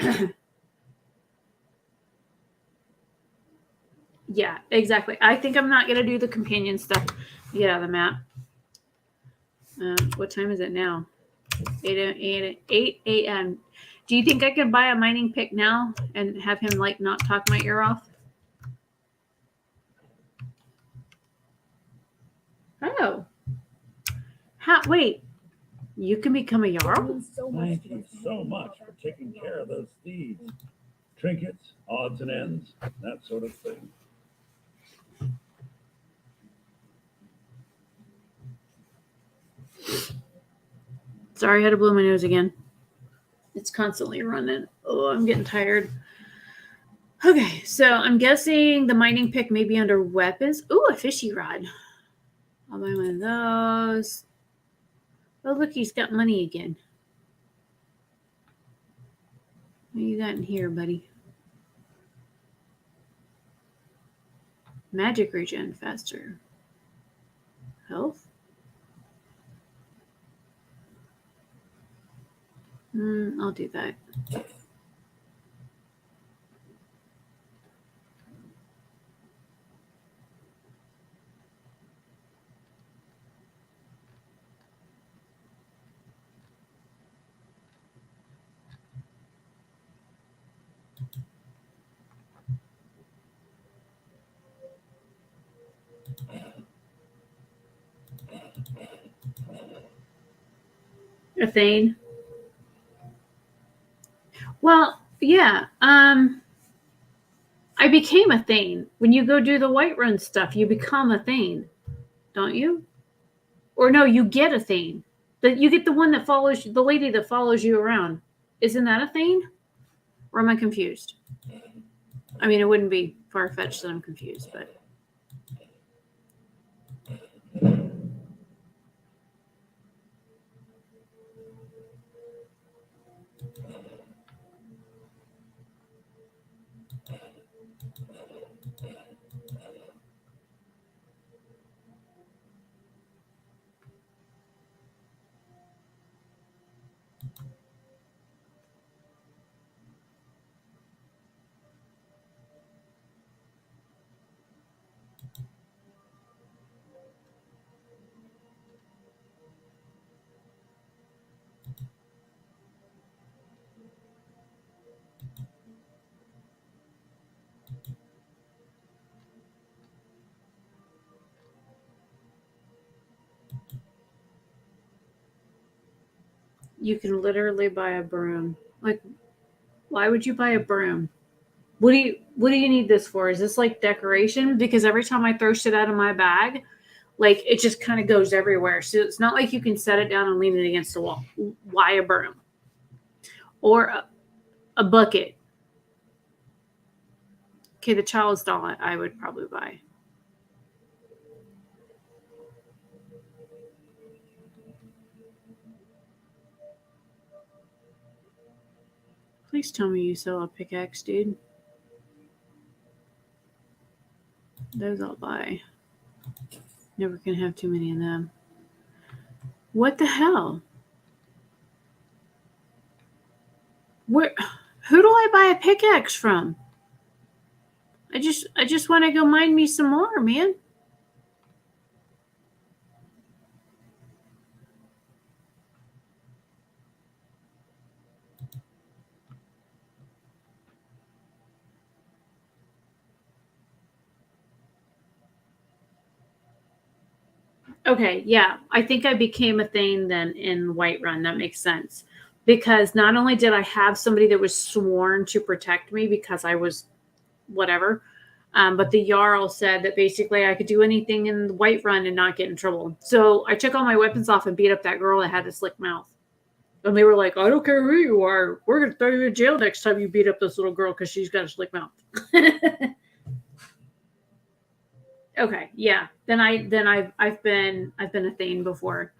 Yeah, exactly. I think I'm not going to do the companion stuff. Get out of the map. What time is it now? 8 a.m. Do you think I could buy a mining pick now and have him like not talk my ear off? Oh. Wait, you can become a Jarl? Thank you so much for taking care of those thieves. Trinkets, odds and ends, that sort of thing. Sorry, I had to blow my nose again. It's constantly running. Oh, I'm getting tired. Okay, so I'm guessing the mining pick may be under weapons. Ooh, a fishy rod. I'll buy one of those. Oh, look, he's got money again. What you got in here, buddy? Magic regen faster. Health? I'll do that. A Thane. Well, yeah. I became a Thane. When you go do the Whiterun stuff, you become a Thane, don't you? Or no, you get a Thane. You get the one that follows the lady that follows you around. Isn't that a Thane? Or am I confused? I mean, it wouldn't be far-fetched that I'm confused, but. You can literally buy a broom. Like, why would you buy a broom? What do you need this for? Is this like decoration? Because every time I throw shit out of my bag, like it just kind of goes everywhere. So it's not like you can set it down and lean it against the wall. Why a broom? Or a bucket. Okay, the child's doll I would probably buy. Please tell me you sell a pickaxe, dude. Those I'll buy. Never can have too many of them. What the hell? Where? Who do I buy a pickaxe from? I just want to go mine me some more, man. Okay, yeah. I think I became a thing then in Whiterun. That makes sense. Because not only did I have somebody that was sworn to protect me because I was whatever, but the Jarl said that basically I could do anything in Whiterun and not get in trouble. So I took all my weapons off and beat up that girl that had the slick mouth. And they were like, I don't care who you are. We're going to throw you in jail next time you beat up this little girl because she's got a slick mouth. Okay, yeah. Then I've been a Thane before.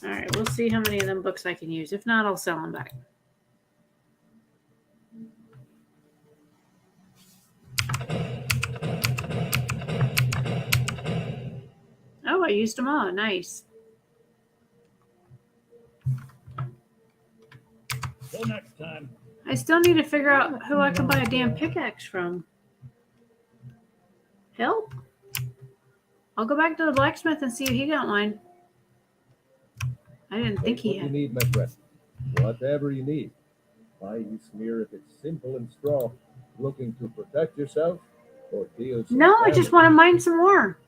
All right, we'll see how many of them books I can use. If not, I'll sell them back. Oh, I used them all. Nice. Till next time. I still need to figure out who I can buy a damn pickaxe from. Help? I'll go back to the blacksmith and see if he got one. I didn't think he What you had. need, my friend. Whatever you need. Why you smear if it's simple and strong. Looking to protect yourself or deal some No, I just want to mine some more.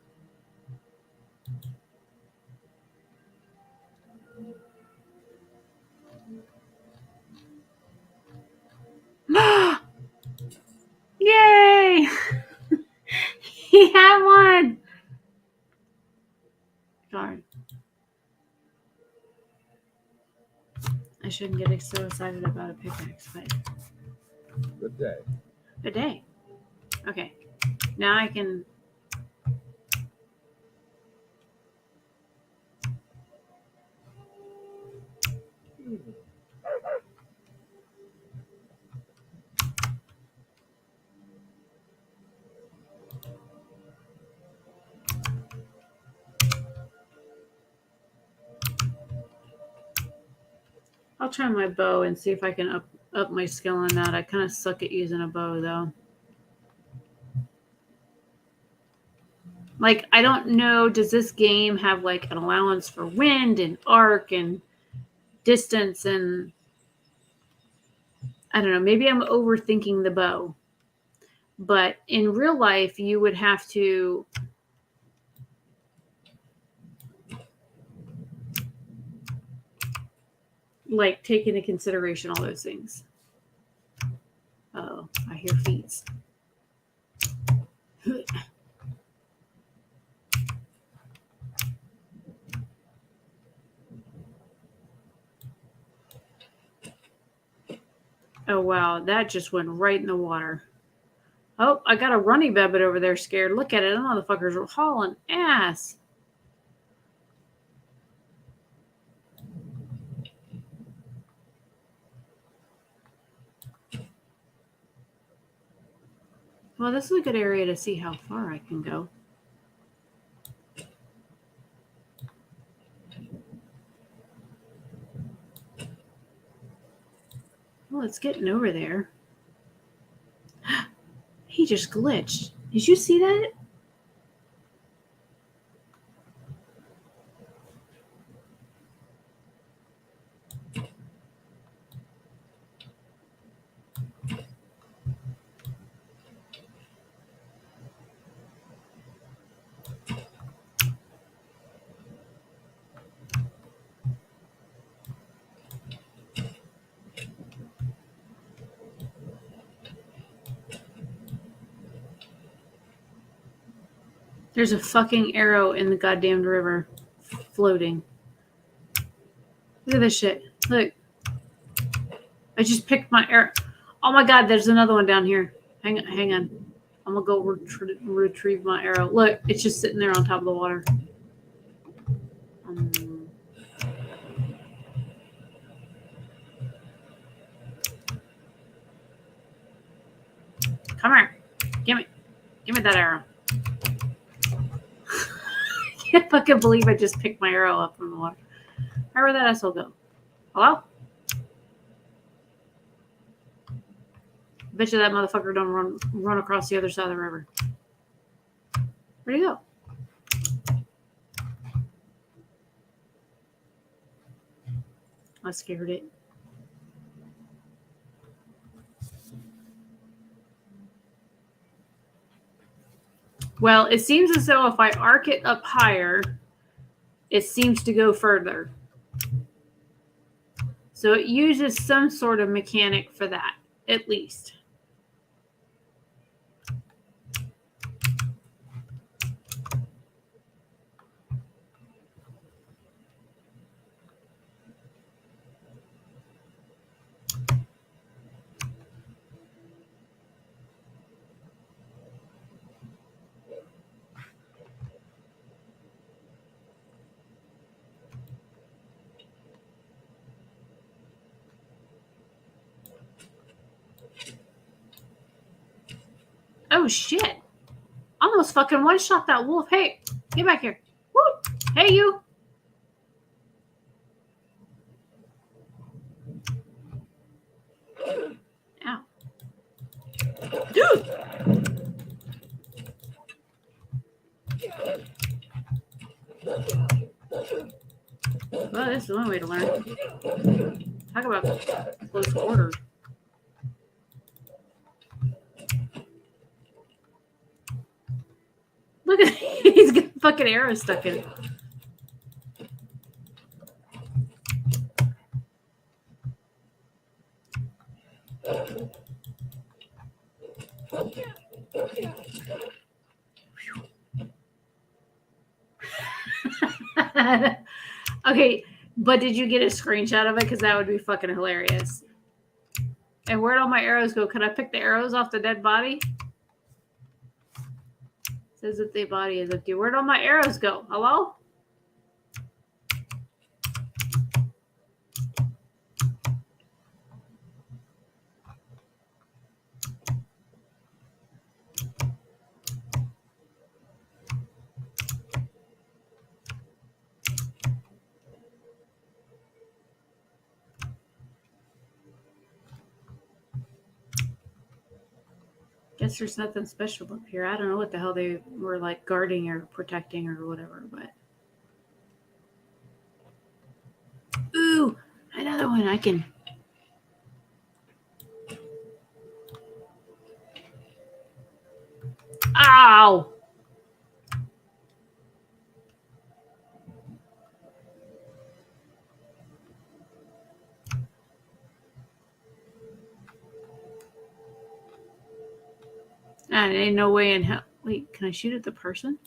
Yay! He had one. Darn. I shouldn't get so excited about a pickaxe, but Good day. good day. Okay. Now I can. I'll try my bow and see if I can up my skill on that. I kind of suck at using a bow though. Like, I don't know, does this game have like an allowance for wind and arc and distance and I don't know, maybe I'm overthinking the bow. But in real life, you would have to like take into consideration all those things. Oh, I hear feet. Oh wow, that just went right in the water. Oh, I got a runny babbit over there scared. Look at it, that motherfucker's hauling ass. Well, this is a good area to see how far I can go. Well, it's getting over there. He just glitched. Did you see that? There's a fucking arrow in the goddamn river floating. Look at this shit. Look. I just picked my arrow. Oh my god, there's another one down here. Hang on. I'm gonna go retrieve my arrow. Look, it's just sitting there on top of the water. Come here. Give me that arrow. I can't fucking believe I just picked my arrow up from the water. Where'd that asshole go? Hello? Bet you that motherfucker don't run across the other side of the river. Where'd he go? I scared it. Well, it seems as though if I arc it up higher, it seems to go further. So it uses some sort of mechanic for that, at least. Oh shit. Almost fucking one-shot that wolf. Hey, get back here. Woo! Hey, you. Ow. Dude! Well, this is one way to learn. Talk about close quarters. Look at he's got fucking arrows stuck in it. Okay, but did you get a screenshot of it? Because that would be fucking hilarious. And where'd all my arrows go? Can I pick the arrows off the dead body? Says that the body is empty. Where'd all my arrows go? Hello? Guess there's nothing special up here. I don't know what the hell they were like guarding or protecting or whatever, but. Ooh, another one I can. Ow! And ain't no way in hell. Wait, can I shoot at the person?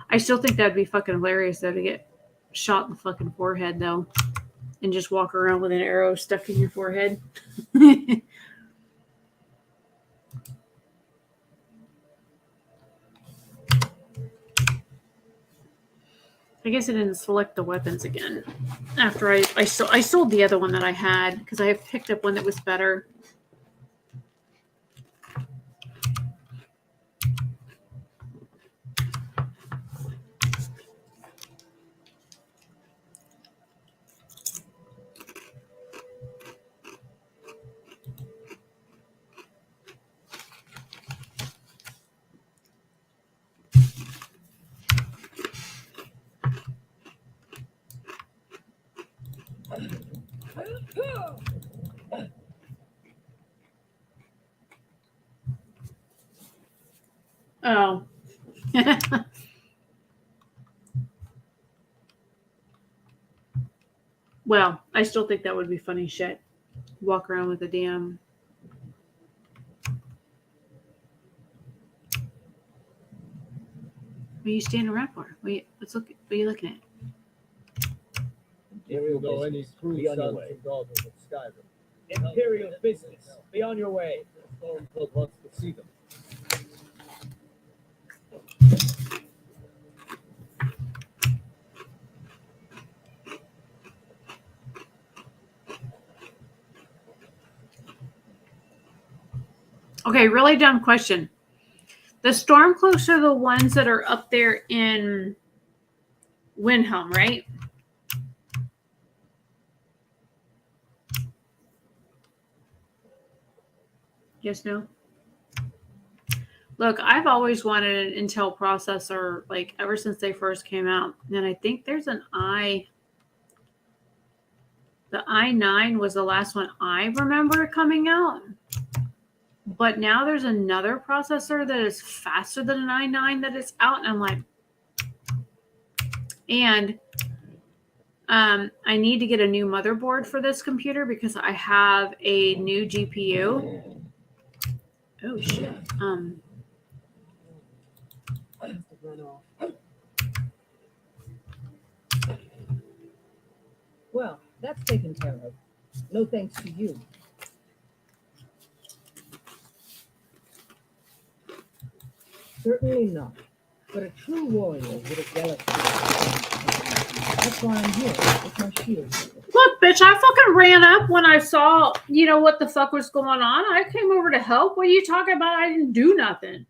I still think that'd be fucking hilarious though to get shot in the fucking forehead though, and just walk around with an arrow stuck in your forehead. I guess I didn't select the weapons again after I sold the other one that I had because I picked up one that was better. Oh. Well, I still think that would be funny shit. Walk around with a damn are you standing around for? What are you looking at? If you go any business, true be on your sons way. and daughters of Skyrim. Imperial business, be on your way. The Stormcloak wants to see them. Okay, really dumb question. The Stormcloaks are the ones that are up there in Windhelm, right? Yes, no? Look, I've always wanted an Intel processor, like ever since they first came out. And I think there's an the i9 was the last one I remember coming out. But now there's another processor that is faster than an i9 that is out. And I'm like, and I need to get a new motherboard for this computer because I have a new GPU. Oh shit. I have to run off. Well, that's taken care of. No thanks to you. Certainly not. But a true warrior would have relished it. That's why I'm here with my shield. Look, bitch, I fucking ran up when I saw, what the fuck was going on. I came over to help. What are you talking about? I didn't do nothing.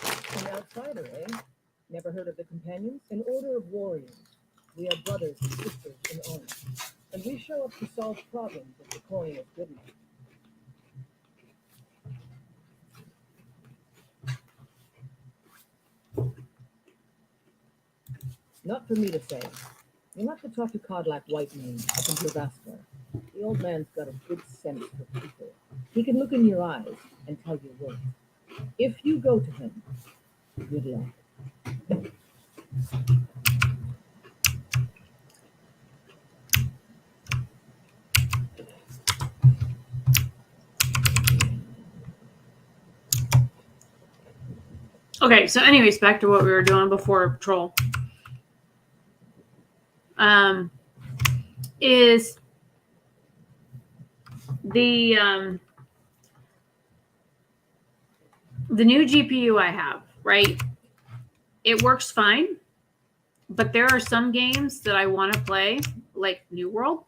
An outsider, eh? Never heard of the Companions? An order of warriors. We are brothers and sisters in honor. And we show up to solve problems if the coin is good enough. Not for me to say. You'll have to talk to Codlack Whitemane up in Javaskar. The old man's got a good sense for people. He can look in your eyes and tell your worth. If you go to him, good luck. Okay, so anyways, back to what we were doing before patrol. Is the new GPU I have, right? It works fine, but there are some games that I want to play, like New World,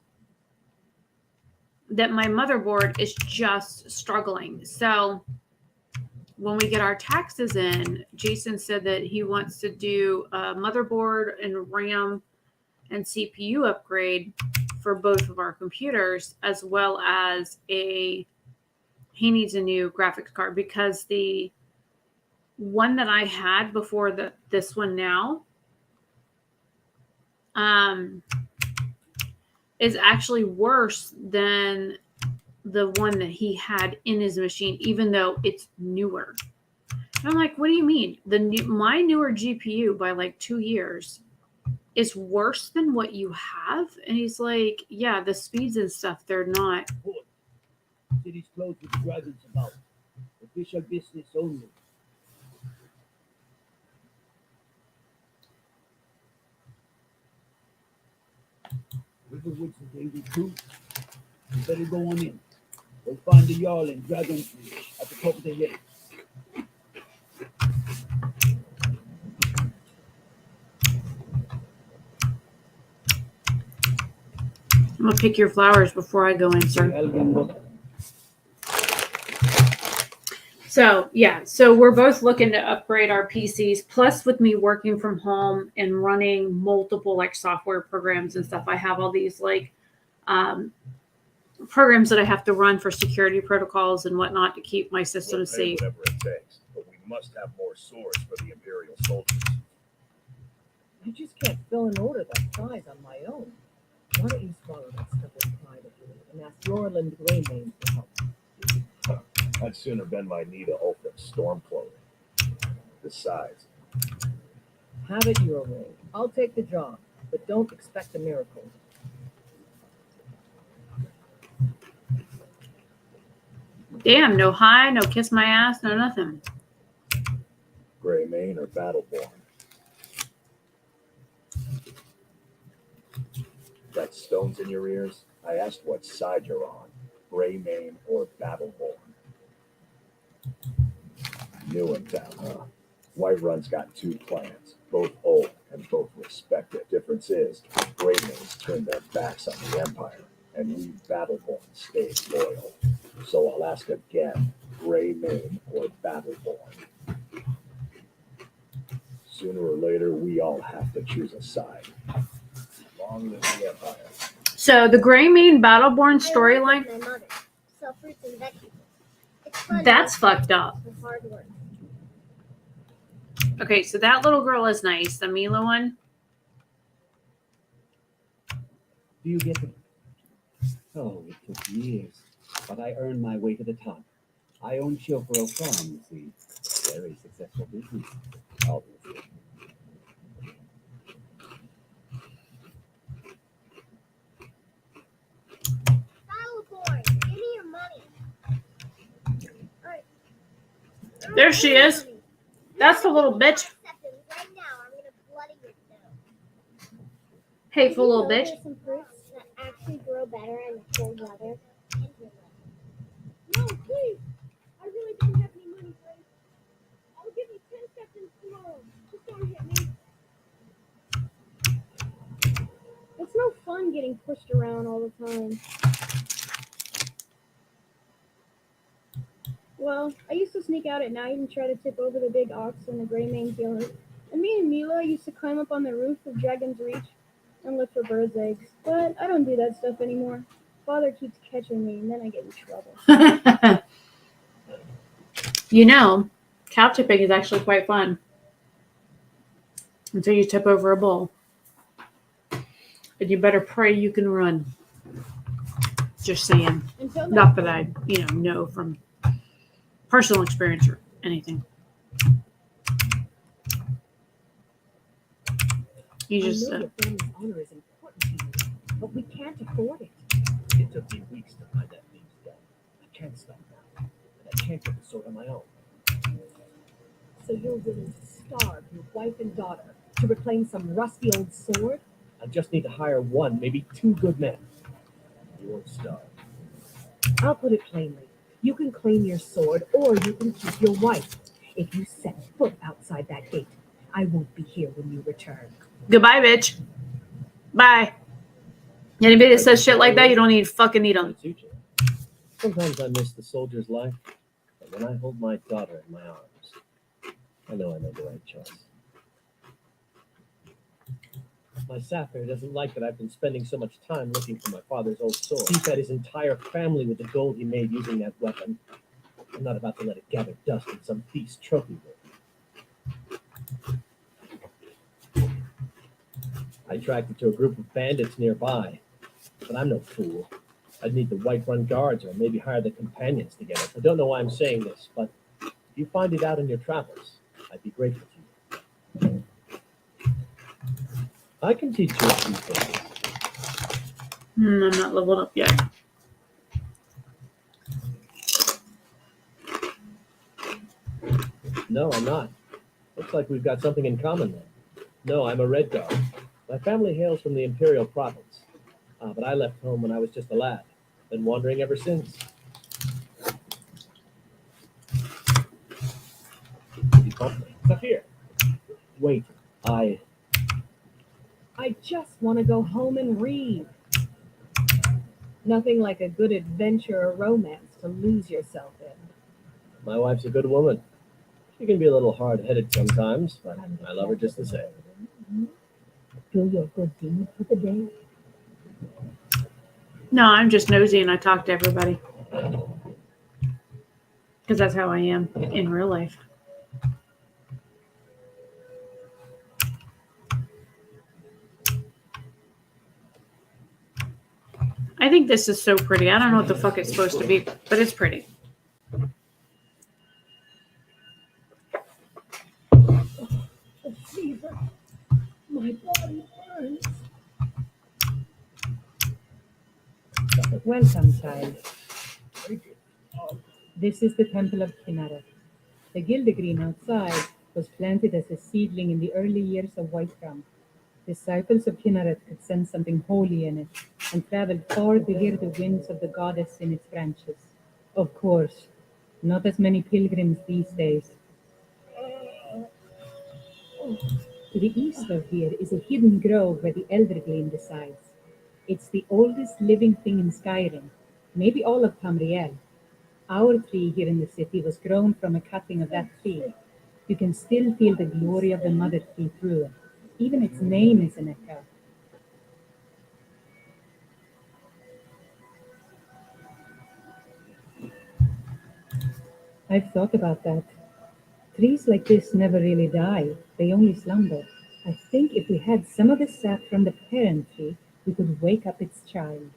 that my motherboard is just struggling. So when we get our taxes in, Jason said that he wants to do a motherboard and RAM and CPU upgrade for both of our computers, as well as he needs a new graphics card because the one that I had before this one now is actually worse than the one that he had in his machine, even though it's newer. And I'm like, what do you mean? My newer GPU by like 2 years is worse than what you have? And he's like, yeah, the speeds and stuff, they're not. City's closed with the dragons about. Official business only. Riverwood's the day we too. You better go on in. We'll find the Jarl and Dragon's Reach at the top of the hill. I'm gonna pick your flowers before I go in, sir. So yeah, so we're both looking to upgrade our PCs. Plus, with me working from home and running multiple like software programs and stuff, I have all these like programs that I have to run for security protocols and whatnot to keep my system We'll pay safe. whatever it takes, but we must have more swords for the Imperial soldiers. I just can't fill an order that size on my own. Why don't you swallow that stuff in privately and ask Yorland Greymane for help? I'd sooner bend my knee to Ulfric Stormcloak. Besides, Have it your way. I'll take the job, but don't expect a miracle. Damn, no hi, no kiss my ass, no nothing. Greymane or Battleborn? Got stones in your ears? I asked what side you're on. Greymane or Battleborn? New in town, huh? Whiterun's got two clans, both old and both respected. Difference is, Greymane's turned their backs on the Empire, and we Battleborn stayed loyal. So I'll ask again, Greymane or Battleborn? Sooner or later, we all have to choose a side. Long live the Empire. So the Greymane Battleborn storyline, My mother. Sell fruits and vegetables. It's fun. that's fucked up. It's hard work. Okay, so that little girl is nice. The Mila one. Do you get it? Oh, it took years, but I earned my way to the top. I own Chilfro Farm, you see. Very successful business, obviously. Battleborn, give me your money. Alright. There she is. That's the little bitch. Right now, I'm gonna bloody your nose. Hateful little bitch. There's some fruits that actually grow better in the cold weather. No, please. I really don't have any money, Grace. I'll give you 10 seconds tomorrow. Just don't hit me. It's no fun getting pushed around all the time. Well, I used to sneak out at night and try to tip over the big ox in the Greymane's yard. And me and Mila used to climb up on the roof of Dragon's Reach and look for birds' eggs. But I don't do that stuff anymore. Father keeps catching me, and then I get in trouble. You know, cow tipping is actually quite fun. Until you tip over a bull. And you better pray you can run. Just saying. Not that I, know from personal experience or anything. You just. I know your family's honor is important to you, but we can't afford it. It took me weeks to find that means death. I can't stop now. And I can't get the sword on my own. So you're willing to starve your wife and daughter to reclaim some rusty old sword? I just need to hire one, maybe two good men. You won't starve. I'll put it plainly. You can claim your sword, or you can keep your wife. If you set foot outside that gate, I won't be here when you return. Goodbye, bitch. Bye. Anybody that says shit like that, you don't need fucking need them. Sometimes I miss the soldier's life, but when I hold my daughter in my arms, I know I made the right choice. My Sapphire doesn't like that I've been spending so much time looking for my father's old sword. He fed his entire family with the gold he made using that weapon. I'm not about to let it gather dust in some thief's trophy room. I tracked it to a group of bandits nearby, but I'm no fool. I'd need the Whiterun guards or maybe hire the companions together. I don't know why I'm saying this, but if you find it out in your travels, I'd be grateful to you. I can teach you a few things. I'm not leveled up yet. No, I'm not. Looks like we've got something in common then. No, I'm a Red Guard. My family hails from the Imperial Province, but I left home when I was just a lad. Been wandering ever since. Saphir, wait, I just want to go home and read. Nothing like a good adventure or romance to lose yourself in. My wife's a good woman. She can be a little hard-headed sometimes, but I love her just the same. Do your good deed for the day. No, I'm just nosy and I talk to everybody. Because that's how I am in real life. I think this is so pretty. I don't know what the fuck it's supposed to be, but it's pretty. The fever. My body burns. Welcome, child. This is the Temple of Kinara. The Gildegreen outside was planted as a seedling in the early years of Whiterun. Disciples of Kinneret could sense something holy in it and traveled far to hear the winds of the goddess in its branches. Of course, not as many pilgrims these days. To the east of here is a hidden grove where the Eldergleam resides. It's the oldest living thing in Skyrim, maybe all of Tamriel. Our tree here in the city was grown from a cutting of that tree. You can still feel the glory of the mother tree through it. Even its name is an echo. I've thought about that. Trees like this never really die, they only slumber. I think if we had some of the sap from the parent tree, we could wake up its child.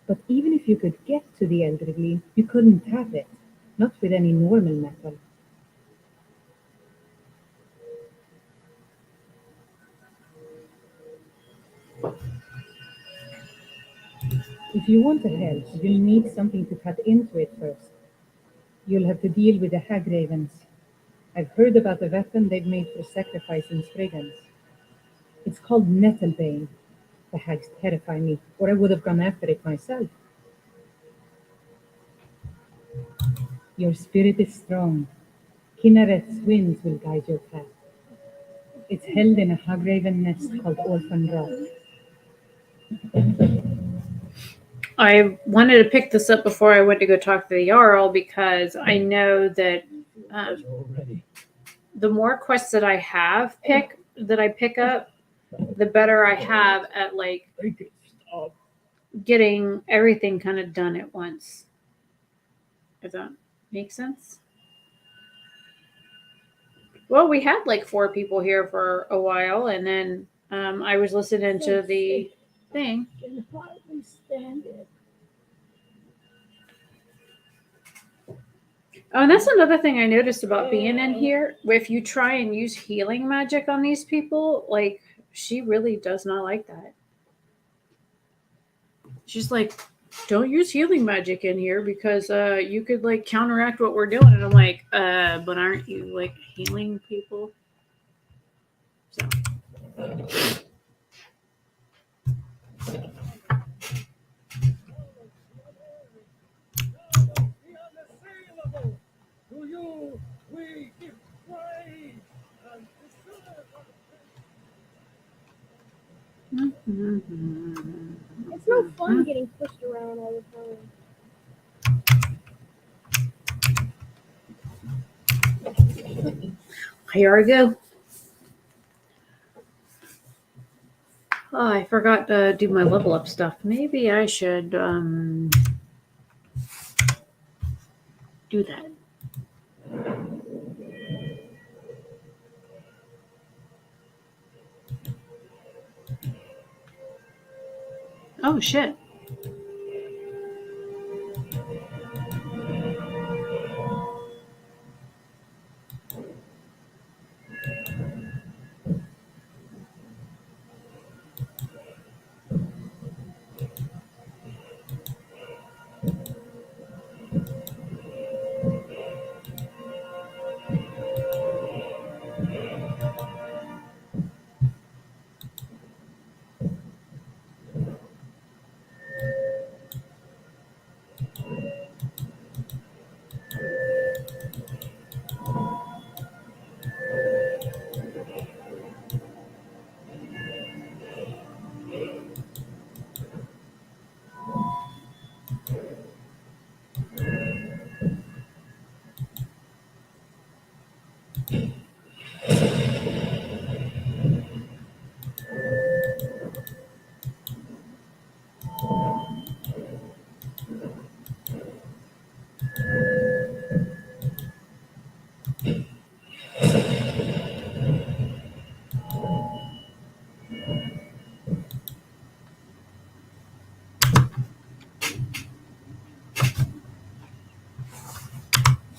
But even if you could get to the Eldergleam, you couldn't tap it, not with any normal metal. If you want to help, you'll need something to cut into it first. You'll have to deal with the hag ravens. I've heard about the weapon they've made for sacrificing Spriggans. It's called Nettlebane. The hags terrify me, or I would have gone after it myself. Your spirit is strong. Kinnaret's winds will guide your path. It's held in a hagraven nest called Orphan Rock. I wanted to pick this up before I went to go talk to the Jarl because I know that Already. the more quests that I pick up, the better I have at like Make it stop. getting everything kind of done at once. Does that make sense? Well, we had like 4 people here for a while, and then I was listening to the thing. I can hardly stand it. Oh, and that's another thing I noticed about being in here. If you try and use healing magic on these people, like she really does not like that. She's like, don't use healing magic in here because you could like counteract what we're doing. And I'm like, but aren't you like healing people? So The unassailable. To you we give praise and It's no fun getting pushed around all the time. here I go. Oh, I forgot to do my level up stuff. Maybe I should do that. Oh shit.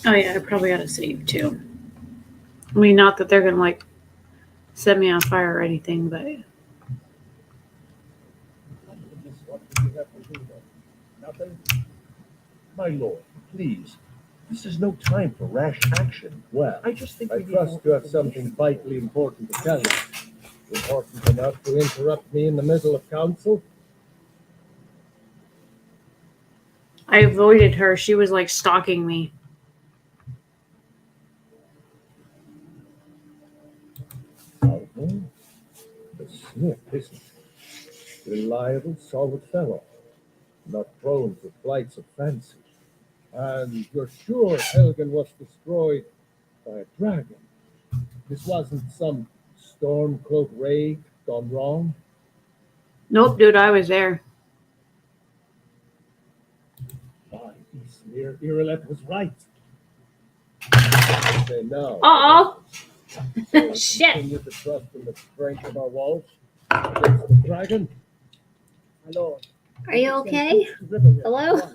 Oh yeah, I probably ought to save too. I mean, not that they're gonna like set me on fire or anything, but what do you have to do then? Nothing? My lord, please, This is no time for rash action. Well, I just think I we need trust more you have something vitally important to tell me. Important enough to interrupt me in the middle of council? I avoided her. She was like stalking me. The snip, isn't it? Reliable, solid fellow. Not prone to flights of fancy. And you're sure Helgen was destroyed by a dragon? This wasn't some stormcloak raid gone wrong? Nope, dude, I was there. By Ismir, Irelet was right. Say no. Uh-oh. So Shit. continue to trust in the strength of our walls against the dragon. My lord. Are you okay? Riverwood, Hello? at once.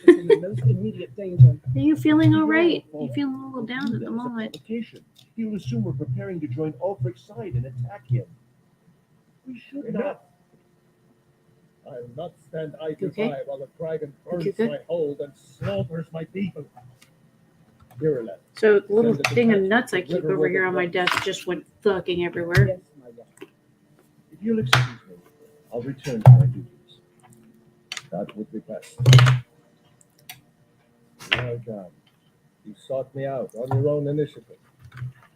It's in the most immediate danger. Are you feeling all right? You feeling a little down at the moment? He'll assume we're preparing to join Ulfric's side and attack him. We should Enough. not. I'll not stand idly Okay. by while the dragon Think burns you're good? my hold and slaughters my people. Irelet, So the little Send the thing of detachment nuts I to keep Riverwood over here at on my once. desk just went fucking everywhere. Yes, my lord. If you'll excuse me, I'll return to my duties. that would be best. Well done. You sought me out on your own initiative.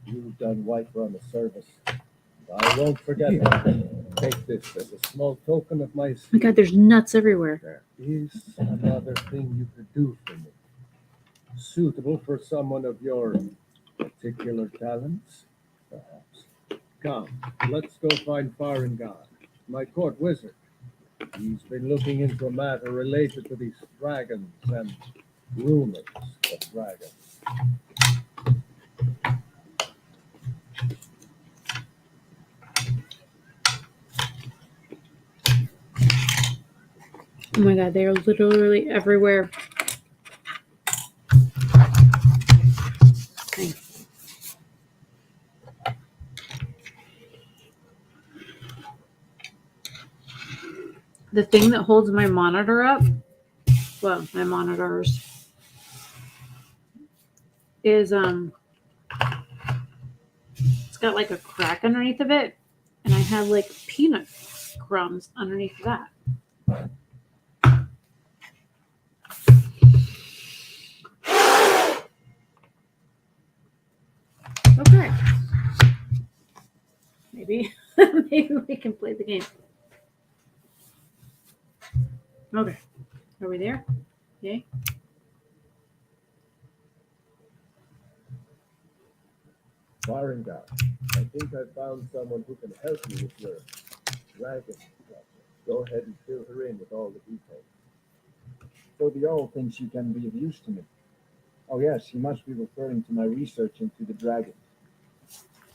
You've done Whiterun a service. I won't forget it. Take this as a small token of my Oh my god, there's nuts everywhere. There is another thing you could do for me. Suitable for someone of your particular talents, perhaps. Come, let's go find Farengar, my court wizard. He's been looking into a matter related to these dragons and rumors of dragons. Oh my god, they are literally everywhere. Okay. The thing that holds my monitor up, well, my monitors, is it's got like a crack underneath of it, and I have like peanut crumbs underneath that. Okay. Maybe maybe we can play the game. Okay. Are we there? Yay. Farengar, I think I found someone who can help you with your dragon project. Go ahead and fill her in with all the details. So the owl thinks you can be of use to me. Oh yes, he must be referring to my research into the dragons.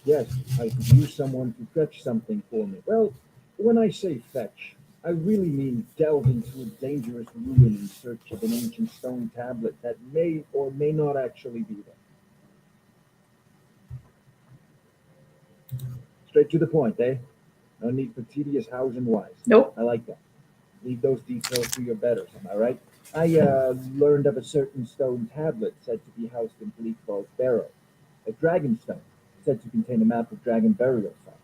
Yes, I could use someone to fetch something for me. Well, when I say fetch, I really mean delve into a dangerous ruin in search of an ancient stone tablet that may or may not actually be there. Straight to the point, eh? No need for tedious hows and whys. Nope. I like that. Leave those details to your betters, am I right? I learned of a certain stone tablet said to be housed in Bleak Falls Barrow. A dragon stone said to contain a map of dragon burial sites.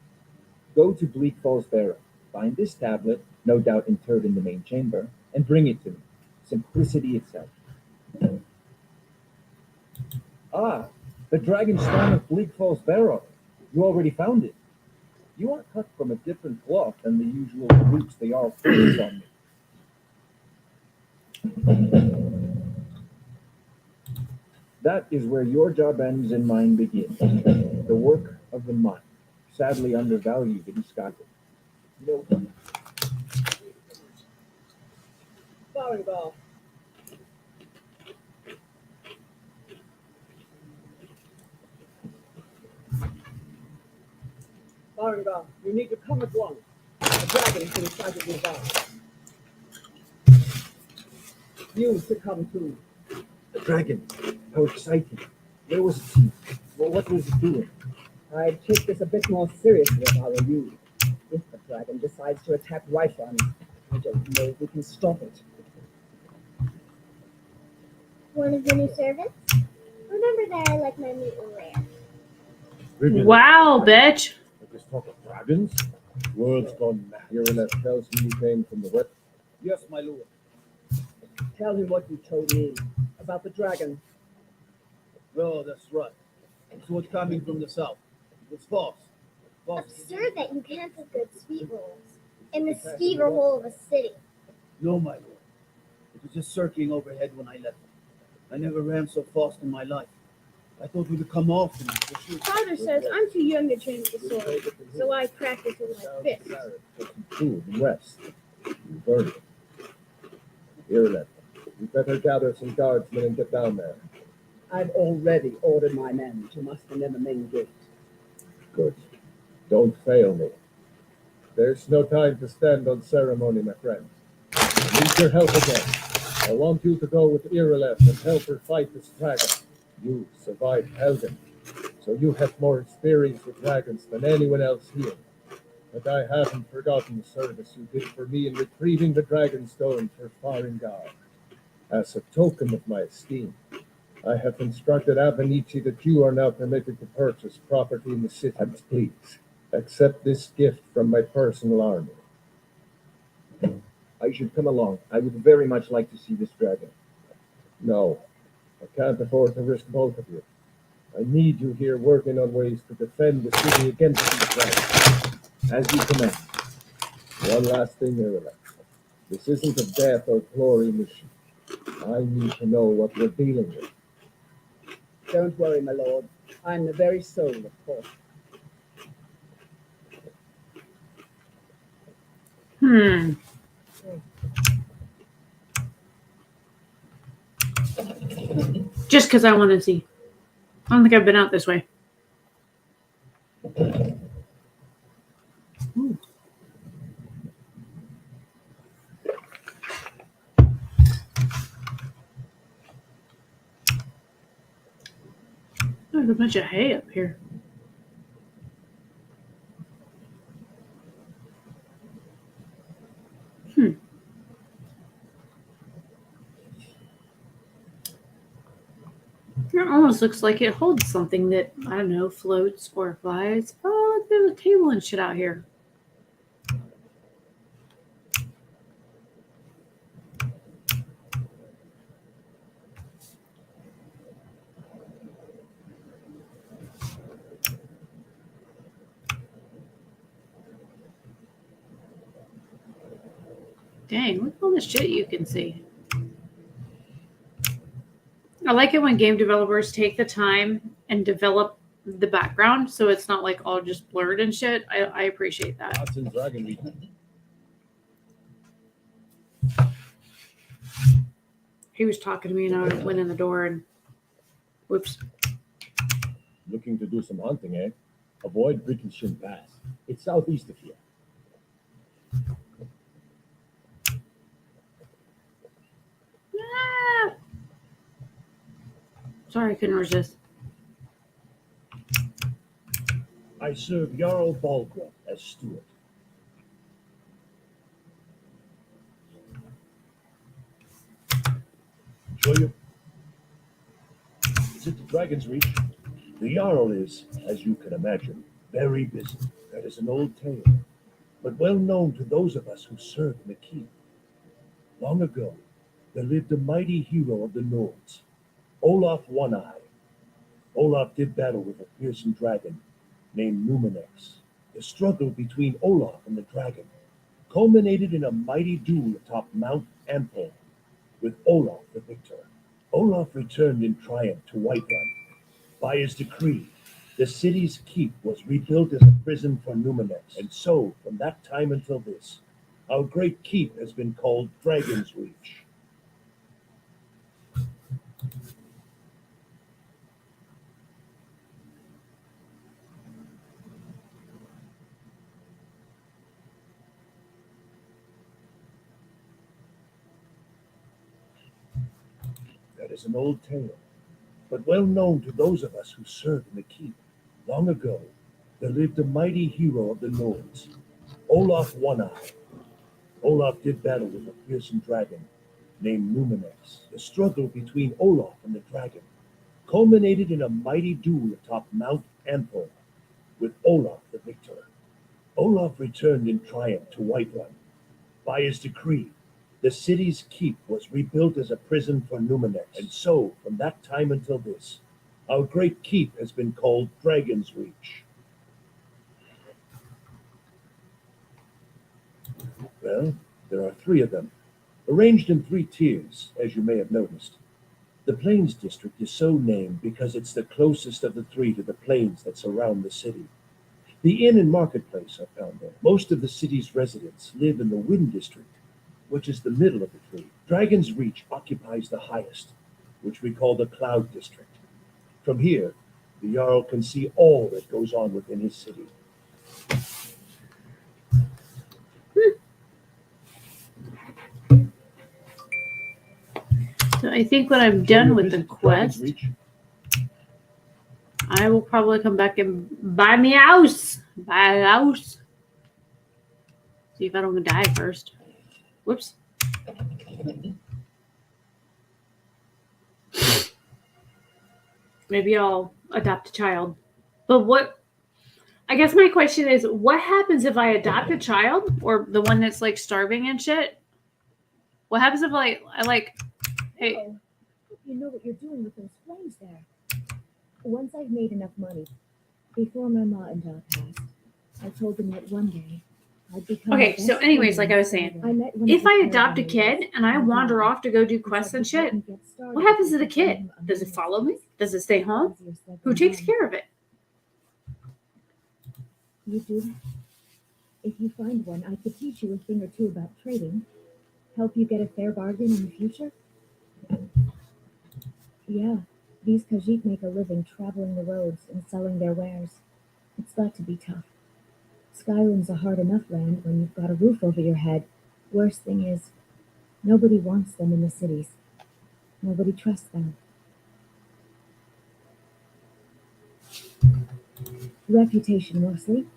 Go to Bleak Falls Barrow, find this tablet, no doubt interred in the main chamber, and bring it to me. Simplicity itself. Ah, the dragon stone of Bleak Falls Barrow. You already found it. You are cut from a different cloth than the usual roots they all focus on me. That is where your job ends and mine begins. The work of the mind, sadly undervalued in Scotland. You know, Farengar. Farengar, you need to come at once. A dragon has been sighted nearby. You should come too. the dragon. How exciting. Where was it seen? Well, what was it doing? I'd take this a bit more seriously if I were you. If the dragon decides to attack Whiterun, I don't know if we can stop it. One of the new servants? Remember that I like my meat rare. Wow, bitch. Just talk of dragons? World's gone mad. Irileth tells me you came from the west. Yes, my lord. Tell him what you told me about the dragon. Oh, that's right. So it's coming from the south. It was false. False. Absurd that you can't have good sweet rolls in the skeever hole of a city. No, my lord. It was just circling overhead when I left. I never ran so fast in my life. I thought we would come off and pursue. Father says I'm too young to train with the sword, so I practice with my fists. Food and rest. You heard it. Irileth, you better gather some guardsmen and get down there. I've already ordered my men to muster near the main gate. Good. Don't fail me. There's no time to stand on ceremony, my friend. I need your help again. I want you to go with Irileth and help her fight this dragon. You survived Helgen, so you have more experience with dragons than anyone else here. But I haven't forgotten the service you did for me in retrieving the dragon stone for Farengar. As a token of my esteem, I have instructed Avenici that you are now permitted to purchase property in the city. And please, accept this gift from my personal army. I should come along. I would very much like to see this dragon. No, I can't afford to risk both of you. I need you here working on ways to defend the city against these dragons. As you command. One last thing, Irileth. This isn't a death or glory mission. I need to know what we're dealing with. Don't worry, my lord. I'm the very soul of course. Just because I want to see. I don't think I've been out this way. Ooh. There's a bunch of hay up here. It almost looks like it holds something that, I don't know, floats or flies. Oh, look, there's a table and shit out here. Dang, look at all the shit you can see. I like it when game developers take the time and develop the background so it's not like all just blurred and shit. I appreciate that. That's in Dragon Week. He was talking to me and I went in the door and whoops. Looking to do some hunting, eh? Avoid Brickenshin Pass. It's southeast of here. Ah! Sorry, I couldn't resist. I serve Jarl Balgruuf as steward. Show you. Is it the Dragon's Reach? The Jarl is, as you can imagine, very busy. That is an old tale, but well known to those of us who served in the keep. Long ago, there lived a mighty hero of the Nords, Olaf One-Eye. Olaf did battle with a fearsome dragon named Numenex. The struggle between Olaf and the dragon culminated in a mighty duel atop Mount Ampel, with Olaf the victor. Olaf returned in triumph to Whiterun. By his decree, the city's keep was rebuilt as a prison for Numenex, and so, from that time until this, our great keep has been called Dragon's Reach. That is an old tale, but well known to those of us who served in the keep. Long ago, there lived a mighty hero of the Nords, Olaf One-Eye. Olaf did battle with a fearsome dragon named Numenex. The struggle between Olaf and the dragon culminated in a mighty duel atop Mount Anthor, with Olaf the victor. Olaf returned in triumph to Whiterun. By his decree, the city's keep was rebuilt as a prison for Numenex, and so, from that time until this, our great keep has been called Dragon's Reach. Well, there are 3 of them, arranged in 3 tiers, as you may have noticed. The Plains District is so named because it's the closest of the 3 to the plains that surround the city. The inn and marketplace are found there. Most of the city's residents live in the Wind District, which is the middle of the 3. Dragon's Reach occupies the highest, which we call the Cloud District. From here, the Jarl can see all that goes on within his city. So I think when I'm done with the quest, I will probably come back and buy me a house. Buy a house. See if I don't die first. Whoops. Maybe I'll adopt a child. But what, I guess my question is, what happens if I adopt a child or the one that's like starving and shit? What happens if I hey, Oh, you know what you're doing with those flames there. Once I've made enough money, before my ma and dad passed, I told them that one day I'd become okay, the so best anyways, player like I was in saying, Skyrim. I met one if of the I adopt a caravan kid leaders, and I my wander dad. off to go do He quests said and we shit, couldn't get started what happens to if the we could kid? find him a Does it minute follow me? space. Does it stay home? Easier said Who than takes done. care of it? You do? If you find one, I could teach you a thing or two about trading, help you get a fair bargain in the future. Yeah, these Khajiit make a living traveling the roads and selling their wares. It's got to be tough. Skyrim's a hard enough land when you've got a roof over your head. Worst thing is, nobody wants them in the cities. Nobody trusts them. Reputation mostly.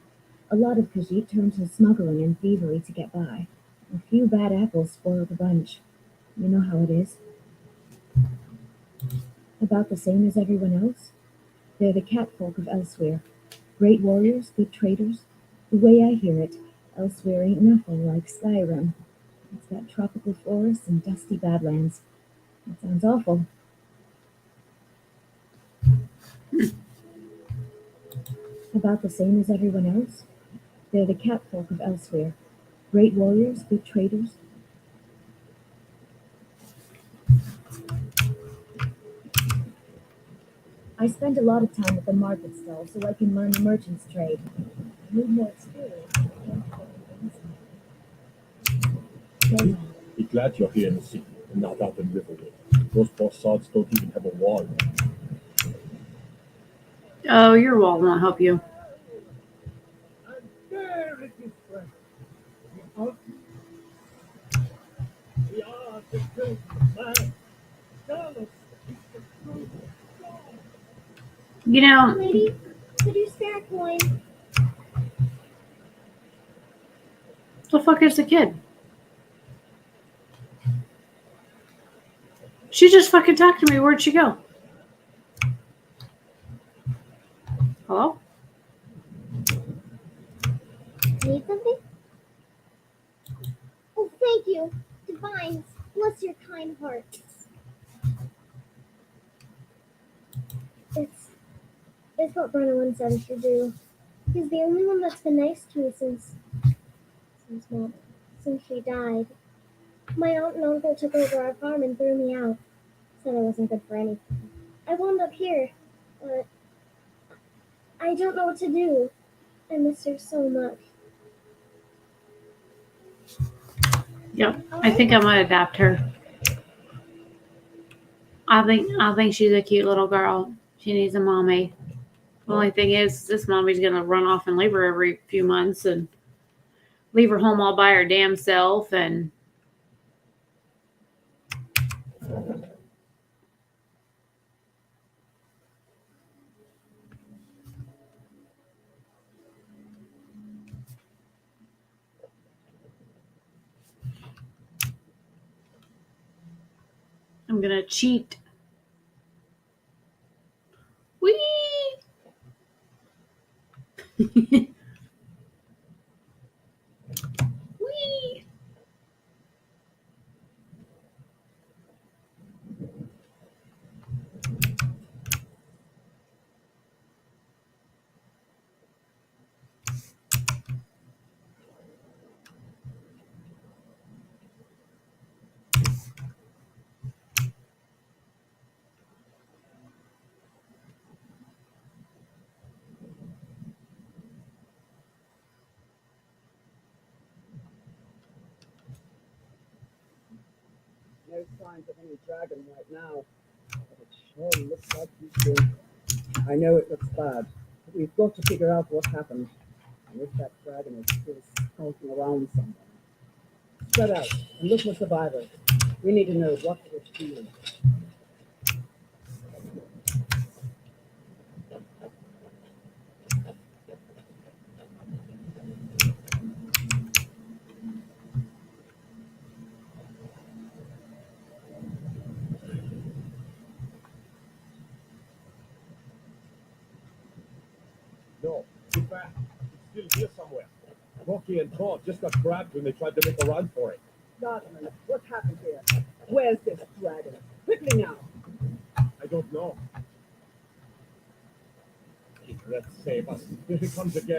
A lot of Khajiit turn to smuggling and thievery to get by. A few bad apples spoil the bunch. You know how it is. About the same as everyone else. They're the catfolk of Elsewhere. Great warriors, good traders. The way I hear it, Elsewhere ain't nothing like Skyrim. It's got tropical forests and dusty badlands. It sounds awful. About the same as everyone else. They're the catfolk of Elsewhere. Great warriors, good traders. I spend a lot of time at the market stall so I can learn the merchant's trade. I need more experience. Be glad you're here in the city and not out in Riverwood. Those poor sods don't even have a wall. Oh, your wall won't help you. And there it is, friend. We are the children of man. Tell us the truth. You know, Lady, could you spare a coin? the fuck is the kid? She just fucking talked to me. Where'd she go? Hello? Need something? Oh, thank you. Divines, bless your kind heart. It's what Brennan said I should do. He's the only one that's been nice to me since she died. My aunt and uncle took over our farm and threw me out. Said I wasn't good for anything. I wound up here, but I don't know what to do. I miss her so much. Yep. I think I'm gonna adopt her. I think she's a cute little girl. She needs a mommy. The only thing is, this mommy's gonna run off and labor every few months and leave her home all by her damn self. And I'm gonna cheat. Whee! Whee! No signs of any dragon right now, but it sure looks like he's dead. I know it looks bad, but we've got to figure out what happened. And if that dragon is still skulking around somewhere. Spread out and look for survivors. We need to know what we're feeling. No, get back. It's still here somewhere. Rocky and Todd just got grabbed when they tried to make a run for it. Gardener, what happened here? Where's this dragon? Quickly now. I don't know. Let's save us. Here he comes again.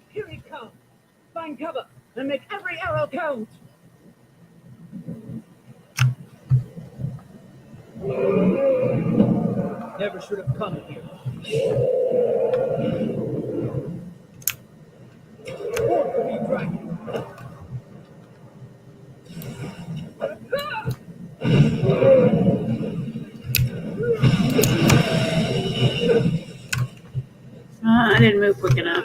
Here he comes. Find cover and make every arrow count. Never should have come here. Born to be dragon. I didn't move quick enough.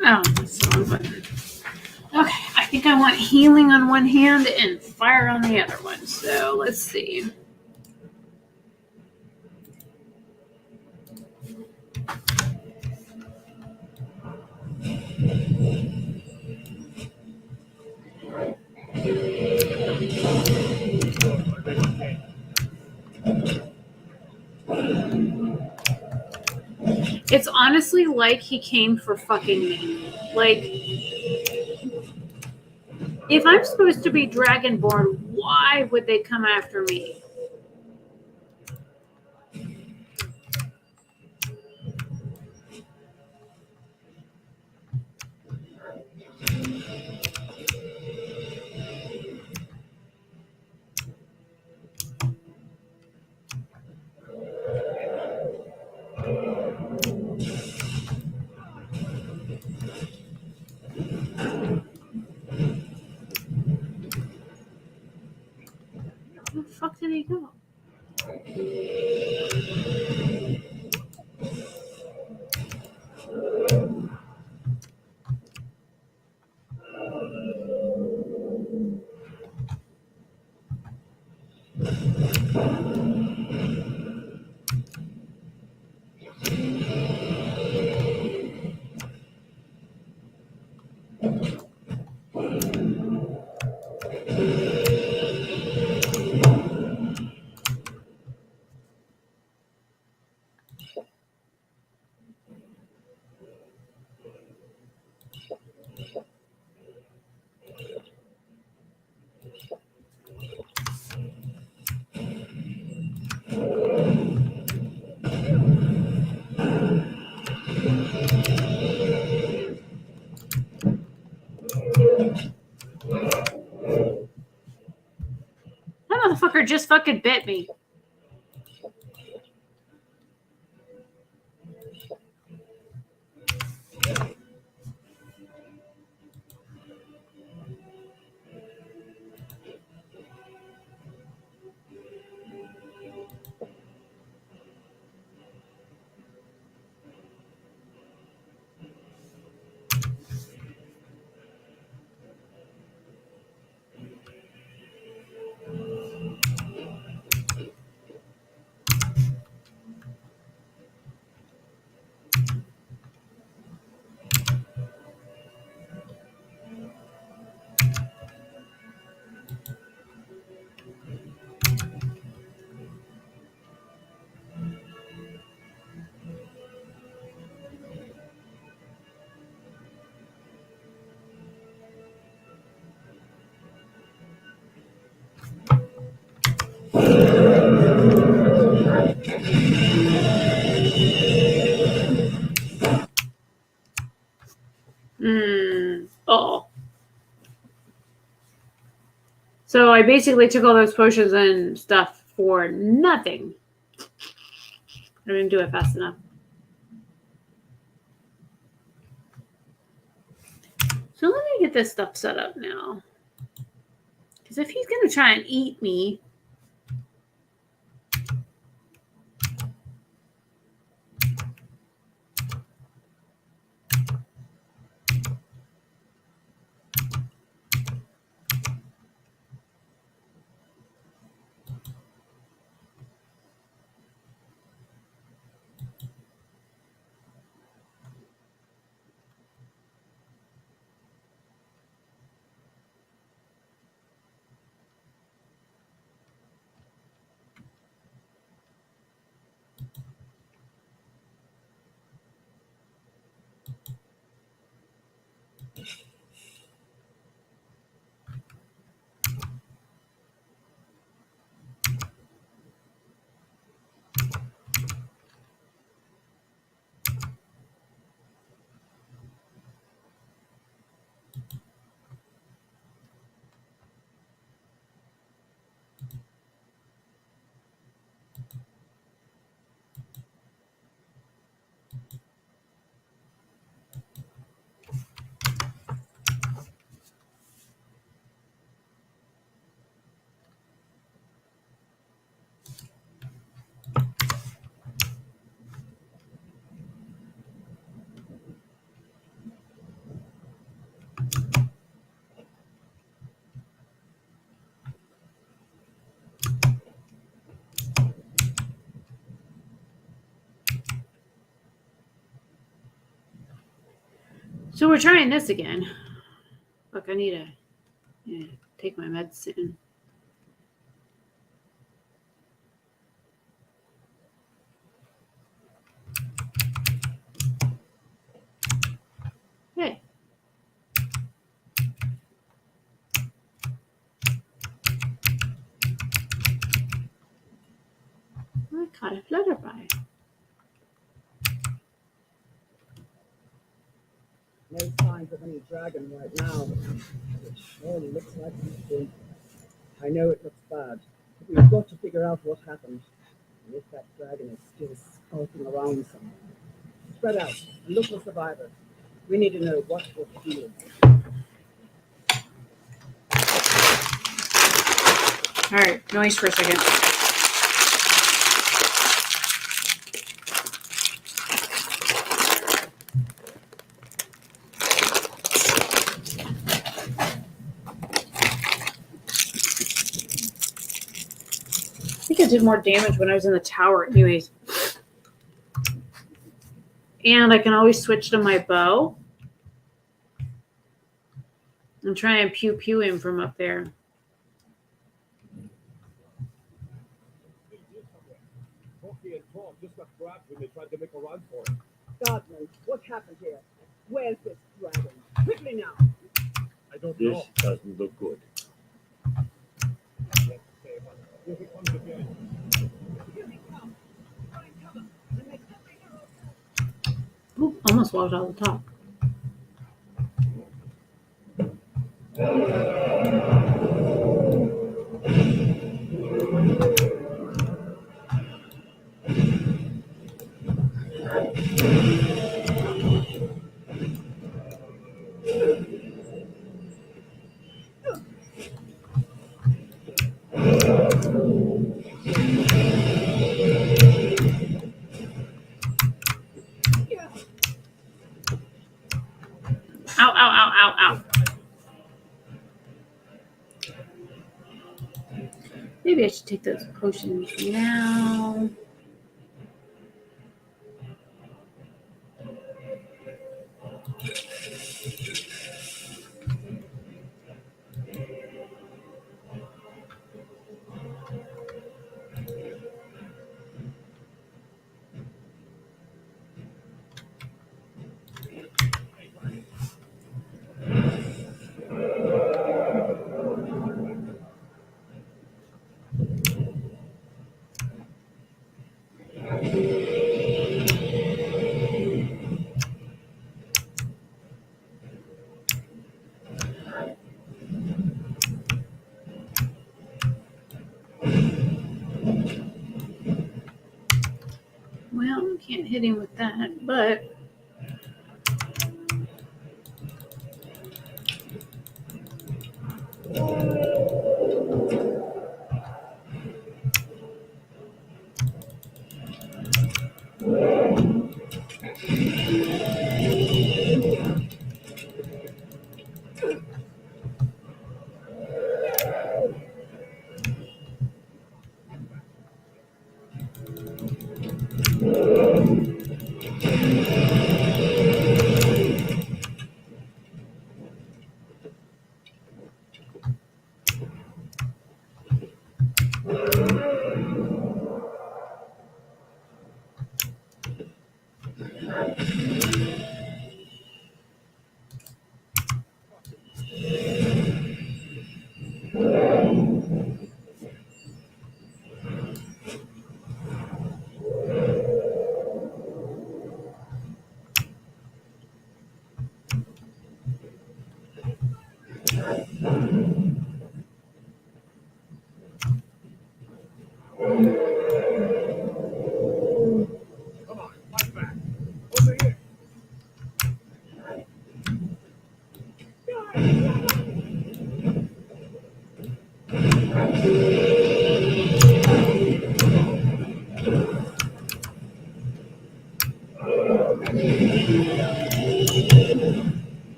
Oh, that's the wrong button. Okay, I think I want healing on one hand and fire on the other one. So let's see. It's honestly like he came for fucking me. Like, if I'm supposed to be Dragonborn, why would they come after me? Where the fuck did he go? Fucker just fucking bit me. Oh. So I basically took all those potions and stuff for nothing. I didn't do it fast enough. So let me get this stuff set up now. Because if he's going to try and eat me... So we're trying this again. Look, I need to take my medicine. Hey. I caught a flutterby. No signs of any dragon right now. It surely looks like he's dead. I know it looks bad, but we've got to figure out what happened. And if that dragon is still skulking around somewhere. Spread out and look for survivors. We need to know what we're feeling. All right, noise for a second. I think I did more damage when I was in the tower anyways. And I can always switch to my bow. And try and pew him from up there. Just got grabbed when they tried to make a run for it. God knows what happened here. Where's this dragon? Quickly now. I don't This know. doesn't look good. Here he comes again. Ooh, almost walked out the top. Ow, ow, ow, ow, ow. Maybe I should take those potions now. Well, can't hit him with that, but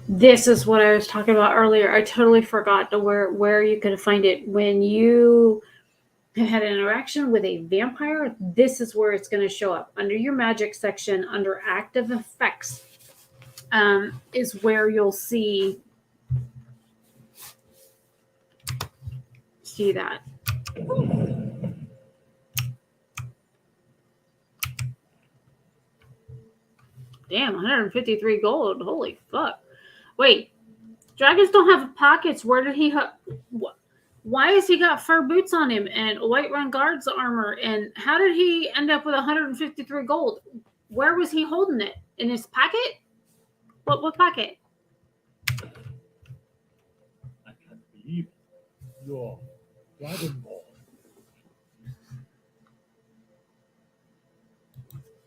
this is what I was talking about earlier. I totally forgot to where you could find it. When you had an interaction with a vampire, this is where it's going to show up under your magic section under active effects. is where you'll see that. Damn, 153 gold. Holy fuck. Wait, dragons don't have pockets. Where did he why has he got fur boots on him and Whiterun Guards armor? And how did he end up with 153 gold? Where was he holding it? In his pocket? What pocket? I can't believe it. You're Dragonborn.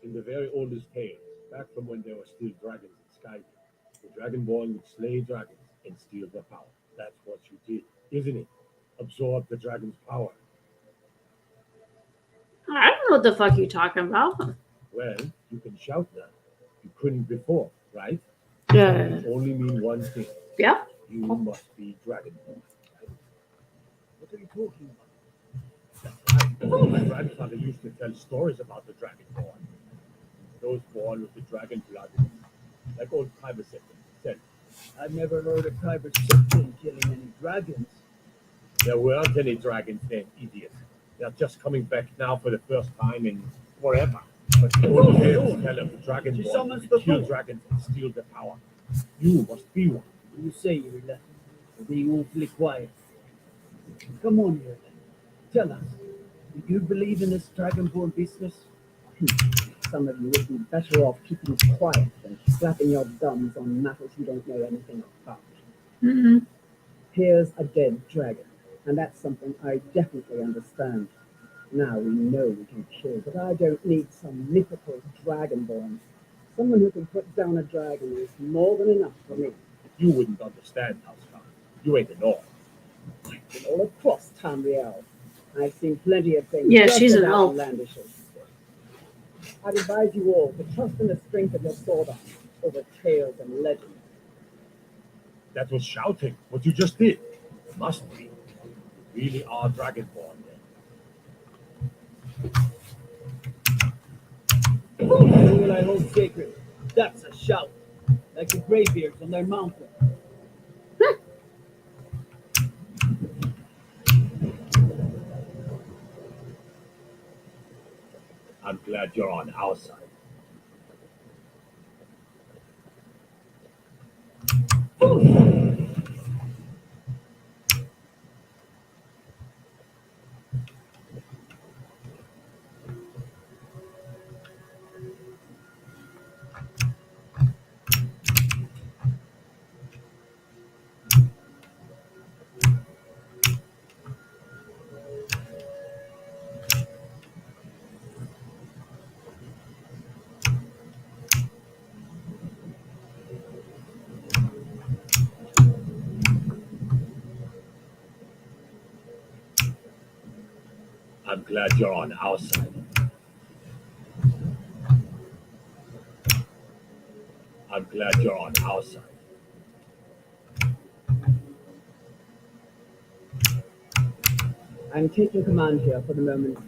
In the very oldest tales, back from when there were still dragons in Skyrim, the Dragonborn would slay dragons and steal their power. That's what you did, isn't it? Absorb the dragon's power. I don't know what the fuck you're talking about. Well, you can shout now. You couldn't before, right? Yeah. It only mean one thing. Yeah. You must be Dragonborn. What are you talking about? That's right. My grandfather used to tell stories about the Dragonborn. Those born with the dragon blood, like old Tiber said. I've never heard of Tiber killing any dragons. There weren't any dragons then, idiot. They're just coming back now for the first time in forever. But the old tales tell of the Dragonborn who kill dragons and steal their power. You must be one. You say you're left. You're being awfully quiet. Come on here then. Tell us, do you believe in this Dragonborn business? Some of you would be better off keeping quiet than slapping your gums on matters you don't know anything about. Mm-hmm. Here's a dead dragon, and that's something I definitely understand. Now we know we can kill, but I don't need some mythical dragonborn. Someone who can put down a dragon is more than enough for me. You wouldn't understand, Housecarl. You ain't an orc. I've been all across Tamriel. I've seen plenty of things. Yeah, just she's an as elf. outlandish as this. I'd advise you all to trust in the strength of your sword arm over tales and legends. That was shouting, what you just did. Must be. You really are Dragonborn then. Who will I hold sacred? That's a shout. Like the graybeards on their mountain. I'm glad you're on our side. I'm glad you're on our side. I'm glad you're on our side. I'm taking command here for the moment.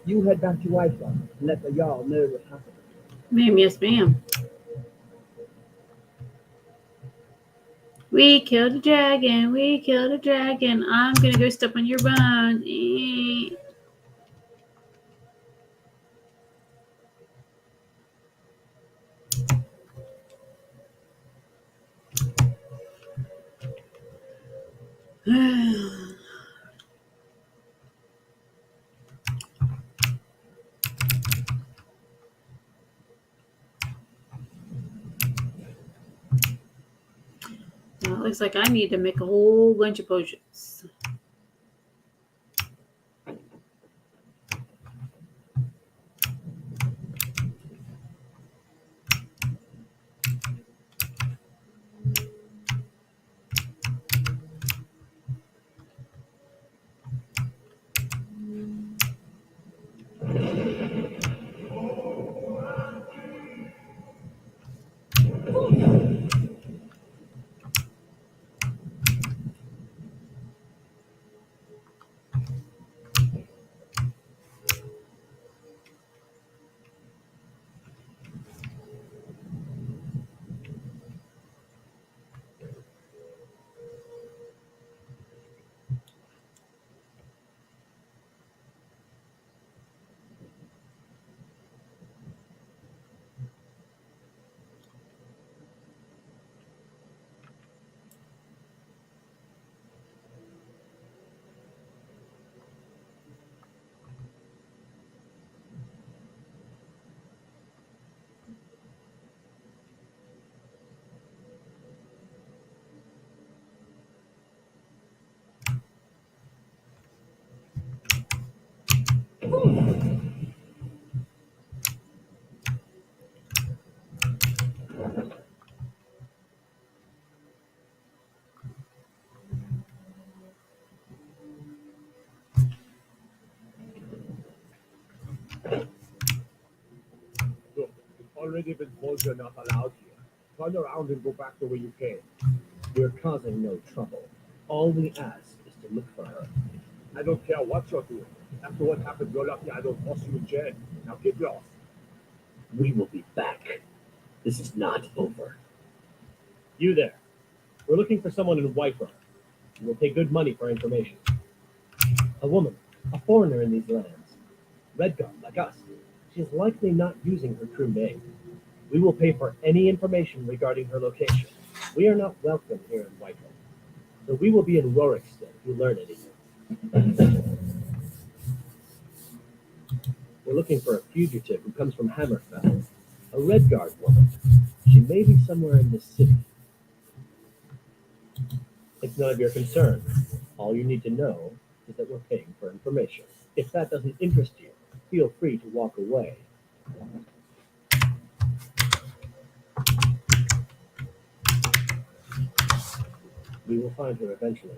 You head back to Whiterun and let the Jarl know what happened. Ma'am, yes, ma'am. We killed a dragon. We killed a dragon. I'm gonna go step on your bone. Well, it looks like I need to make a whole bunch of potions. already been told you're not allowed here. Turn around and go back the way you came. We're causing no trouble. All we ask is to look for her. I don't care what you're doing. After what happened, you're lucky I don't toss you in jail. Now get lost. We will be back. This is not over. You there. We're looking for someone in Whiterun. We will pay good money for information. A woman, a foreigner in these lands. Redguard, like us. She is likely not using her true name. We will pay for any information regarding her location. We are not welcome here in Whiterun. So we will be in Rorikstead if you learn anything. We're looking for a fugitive who comes from Hammerfell. A Redguard woman. She may be somewhere in this city. It's none of your concern. All you need to know is that we're paying for information. If that doesn't interest you, feel free to walk away. We will find her eventually.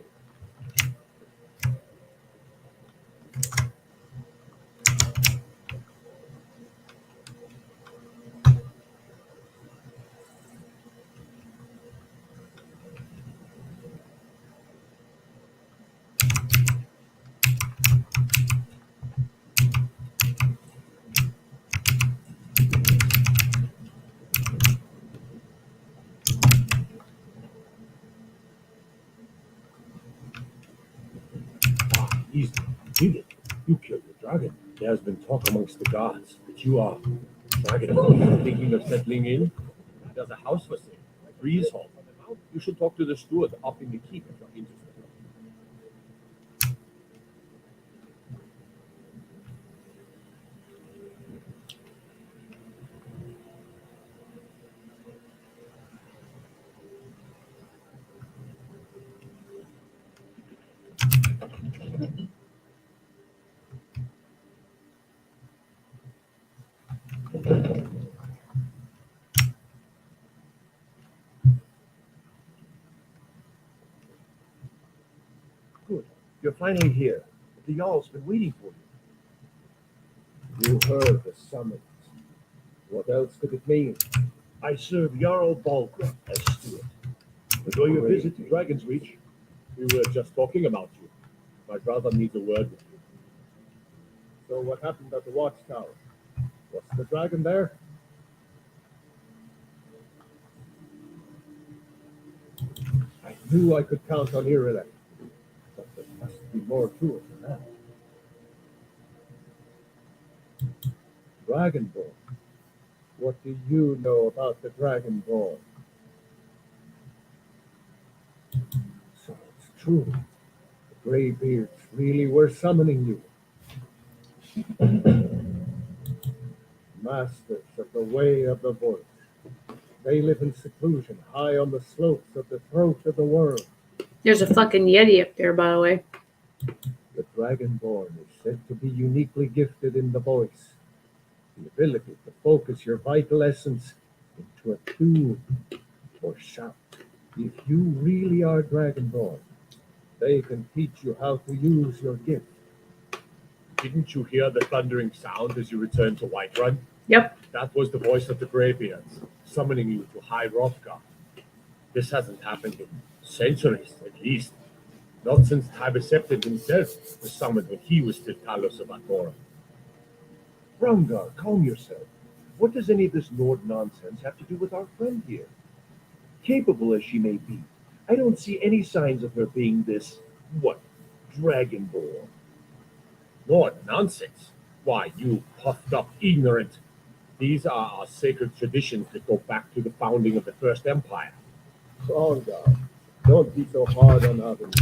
Easy. You did. You killed the dragon. There has been talk amongst the gods that you are dragon thinking of settling in. There's a house for sale, a breeze hall. You should talk to the steward up in the keep if you're interested. Good. You're finally here. The Jarl's been waiting for you. You heard the summons. What else could it mean? I serve Jarl Balgruuf as steward. Enjoy your visit to Dragon's Reach. We were just talking about you. My brother needs a word with you. So what happened at the watchtower? Was the dragon there? I knew I could count on Irilek. But there must be more to it than that. Dragonborn. What do you know about the Dragonborn? So it's true. The Greybeards really were summoning you. Masters of the way of the voice. They live in seclusion, high on the slopes of the throat of the world. There's a fucking Yeti up there, by the way. The Dragonborn is said to be uniquely gifted in the voice. The ability to focus your vital essence into a tune or shout. If you really are Dragonborn, they can teach you how to use your gift. Didn't you hear the thundering sound as you returned to Whiterun? Yep. That was the voice of the Greybeards, summoning you to High Hrothgar. This hasn't happened in centuries, at least. Not since Tibesepted himself was summoned when he was still Talos of Agora. Brungar, calm yourself. What does any of this Nord nonsense have to do with our friend here? Capable as she may be, I don't see any signs of her being this, Dragonborn. Nord nonsense? Why, you puffed up ignorant. These are our sacred traditions that go back to the founding of the First Empire. Brungar, don't be so hard on others.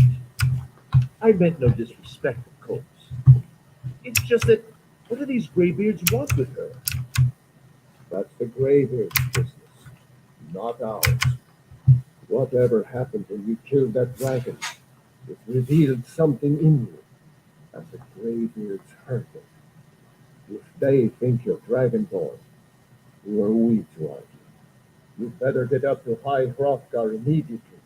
I meant no disrespect, of course. It's just that, what do these Greybeards want with her? That's the Greybeards' business, not ours. Whatever happened when you killed that dragon, it revealed something in you, and the Greybeards heard it. If they think you're Dragonborn, who are we to argue? You'd better get up to High Hrothgar immediately.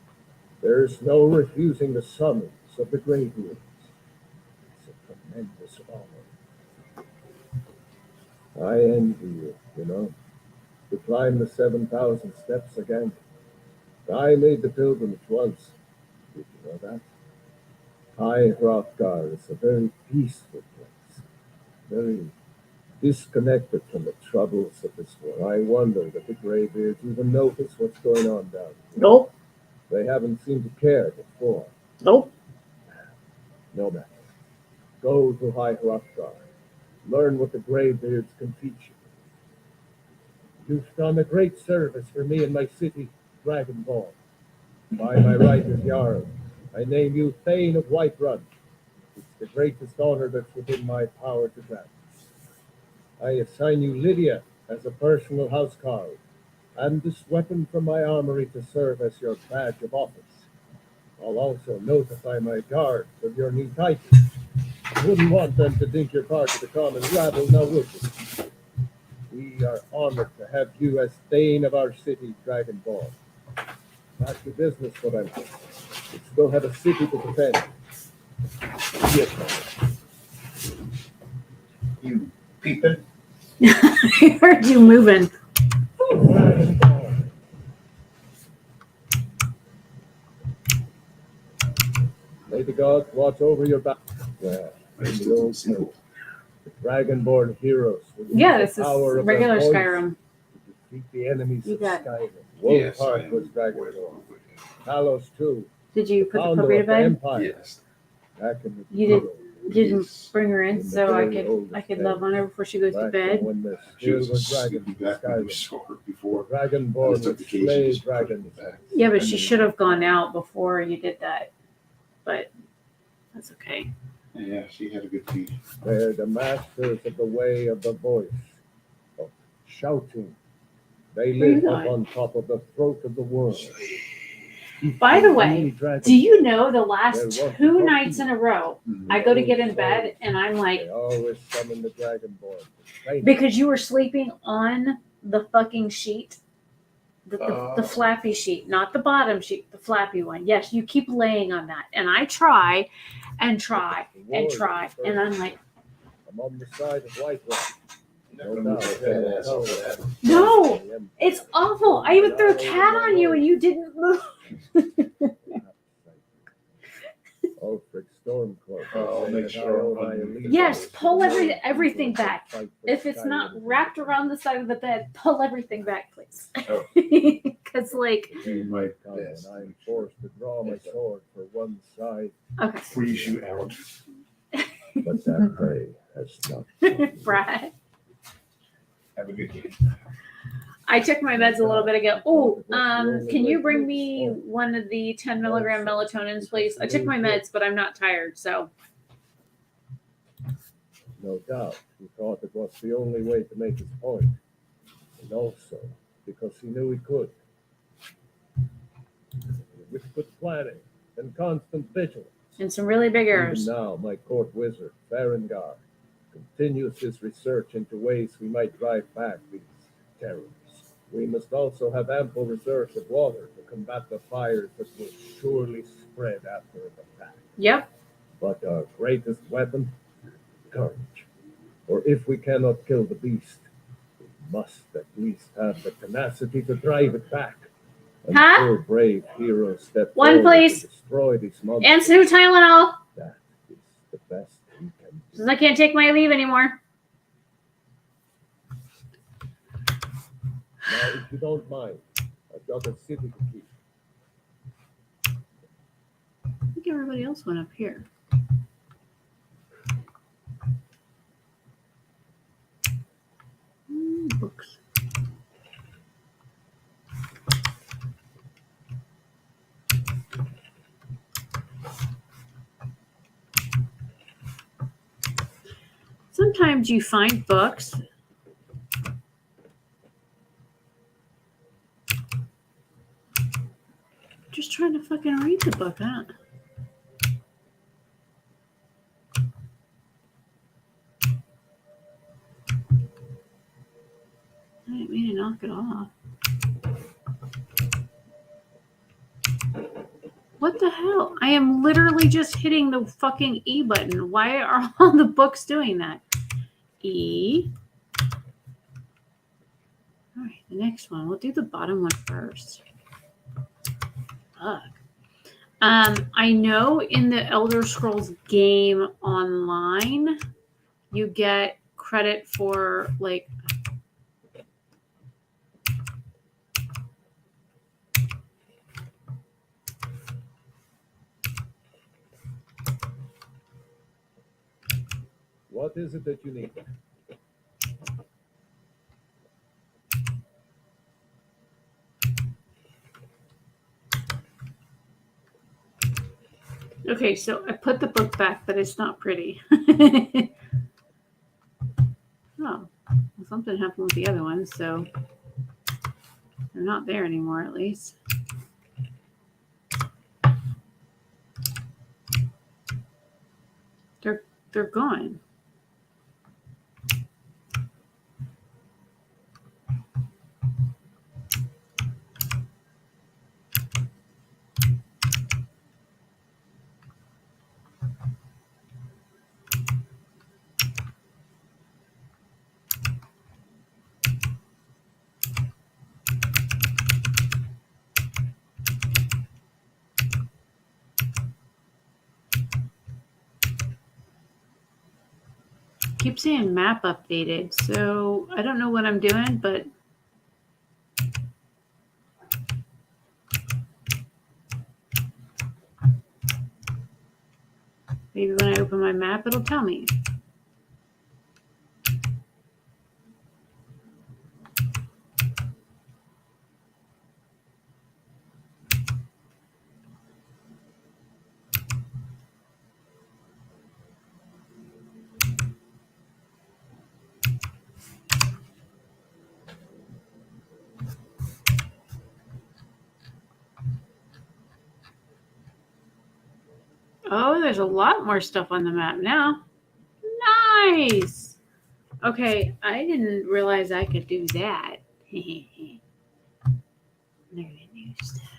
There's no refusing the summons of the Greybeards. It's a tremendous honor. I envy you, you know. to climb the 7,000 steps again. I made the pilgrimage once. Did you know that? High Hrothgar is a very peaceful place, very disconnected from the troubles of this war. I wonder if the Greybeards even notice what's going on down here. Nope. They haven't seemed to care before. Nope. No matter. Go to High Hrothgar. Learn what the Greybeards can teach you. You've done a great service for me and my city, Dragonborn. By my right as Jarl, I name you Thane of Whiterun. It's the greatest honor that's within my power to grant. I assign you Lydia as a personal housecarl, and this weapon from my armory to serve as your badge of office. I'll also notify my guards of your new title. Wouldn't want them to think you're part of the common rabble, now would you? We are honored to have you as Thane of our city, Dragonborn. Back to business, what I'm saying. We still have a city to defend. Yes, ma'am. You people. I heard you moving. May the gods watch over your back. Well, in the old tale, the Dragonborn heroes will use Yeah, the this is power of regular their voice Skyrim. to defeat the enemies You of got- Skyrim. Yes, I Wolfheart am was Dragonborn. Talos too. Did you put the Founder puppy to of the bed? Empire. Yes. Back in the You did- Feudal Didn't Yes. bring her In in the so I very oldest could love on her before she goes to back bed. when there She still was were a sleepy dragons in back when we Skyrim. saw her before. Dragonborn Just took would the cage and slay just put it dragons. back. Yeah, but And she then- should have gone out before you did that. But that's okay. Yeah, she had a good teeth. They're the masters of the way of the voice, of shouting. They Where you live up going? on top of the throat of the world. By the Only way, dragons, do you know the They're last what to 2 talk nights to. in a row, Mm-hmm. I go to get in bed and I'm like, They always summon the Dragonborn. to train because you were sleeping on the fucking sheet, the Oh. flappy sheet, not the bottom sheet, the flappy one. Yes, you keep laying on that, and I try and try the and wars try, of the and I'm first. like, I'm on the side of Whiterun. Never gonna move that fat ass off of that. no, it's awful. I even threw a cat on you and you didn't move. Ulfric Stormcloak. Oh, saying make that sure I owe I'm my on- allegiance Yes, to pull the every- Lord everything Jesus back. and fight for If it's not Skyrim. wrapped around the side of the bed, pull everything back, please. Oh. Because, like, You might Come, best. and I'm forced to draw my sword for one side, okay, Freeze you out. but that prey has not. Brad. Have a good day. I took my meds a little bit ago. Oh, can you bring me one of the 10 milligram melatonins, please? I took my meds, but I'm not tired, so. No doubt, he thought it was the only way to make his point, and also because he knew he could. With good planning and constant vigilance. And some really big Even errors. now, my court wizard, Berengar, continues his research into ways we might drive back these terrors. We must also have ample reserves of water to combat the fires that will surely spread after an attack. Yep. But our greatest weapon, courage. For if we cannot kill the beast, we must at least have the tenacity to drive it back. Until brave heroes step One, forward please. to destroy these monsters. And 2 Tylenol. That is the best we can do. Since I can't take my leave anymore. Now, if you don't mind, I've got a city to keep. I think everybody else went up here. Books. Sometimes you find books. Just trying to fucking read the book, huh? I didn't mean to knock it off. What the hell? I am literally just hitting the fucking E button. Why are all the books doing that? E. All right. The next one. We'll do the bottom one first. Fuck. I know in the Elder Scrolls game online, you get credit for like What is it that you need? okay, so I put the book back, but it's not pretty. Oh, well, something happened with the other ones, so they're not there anymore at least. They're gone. Keep saying map updated, so I don't know what I'm doing, but maybe when I open my map, it'll tell me. Oh, there's a lot more stuff on the map now. Nice. Okay, I didn't realize I could do that. There's new stuff.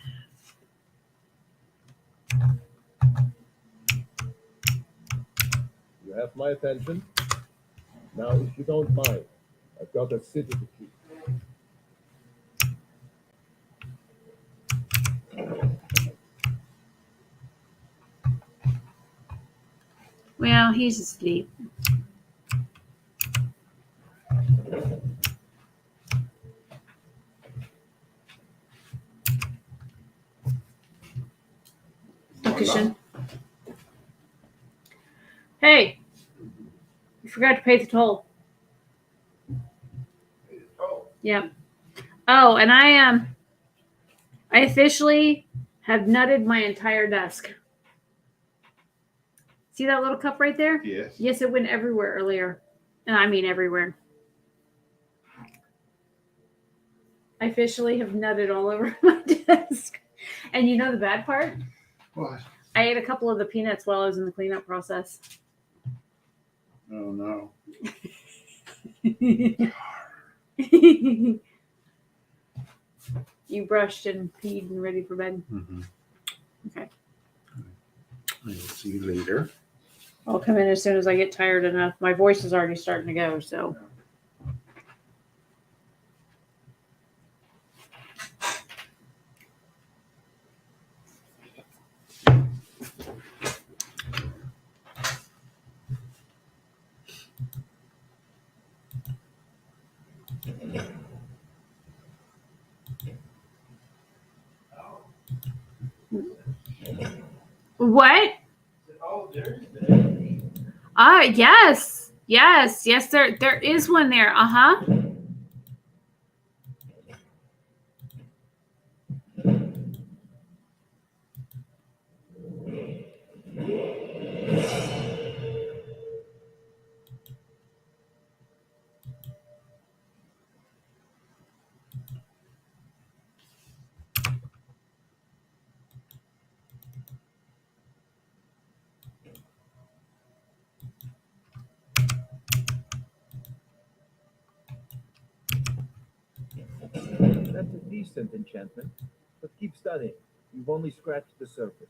You have my attention. Now, if you don't mind, I've got a city to keep. Well, he's asleep. Cushion. Hey, you forgot to pay the toll. Yep. Oh, and I officially have nutted my entire desk. See that little cup right there? Yes. Yes, it went everywhere earlier. And I mean everywhere. I officially have nutted all over my desk. And you know the bad part? What? I ate a couple of the peanuts while I was in the cleanup process. Oh no. You brushed and peed and ready for bed. Mm-hmm. Okay. I'll see you later. I'll come in as soon as I get tired enough. My voice is already starting to go, so. What? Oh, there's Yes. Yes, there is one there. Uh-huh. That's a decent enchantment, but keep studying. You've only scratched the surface.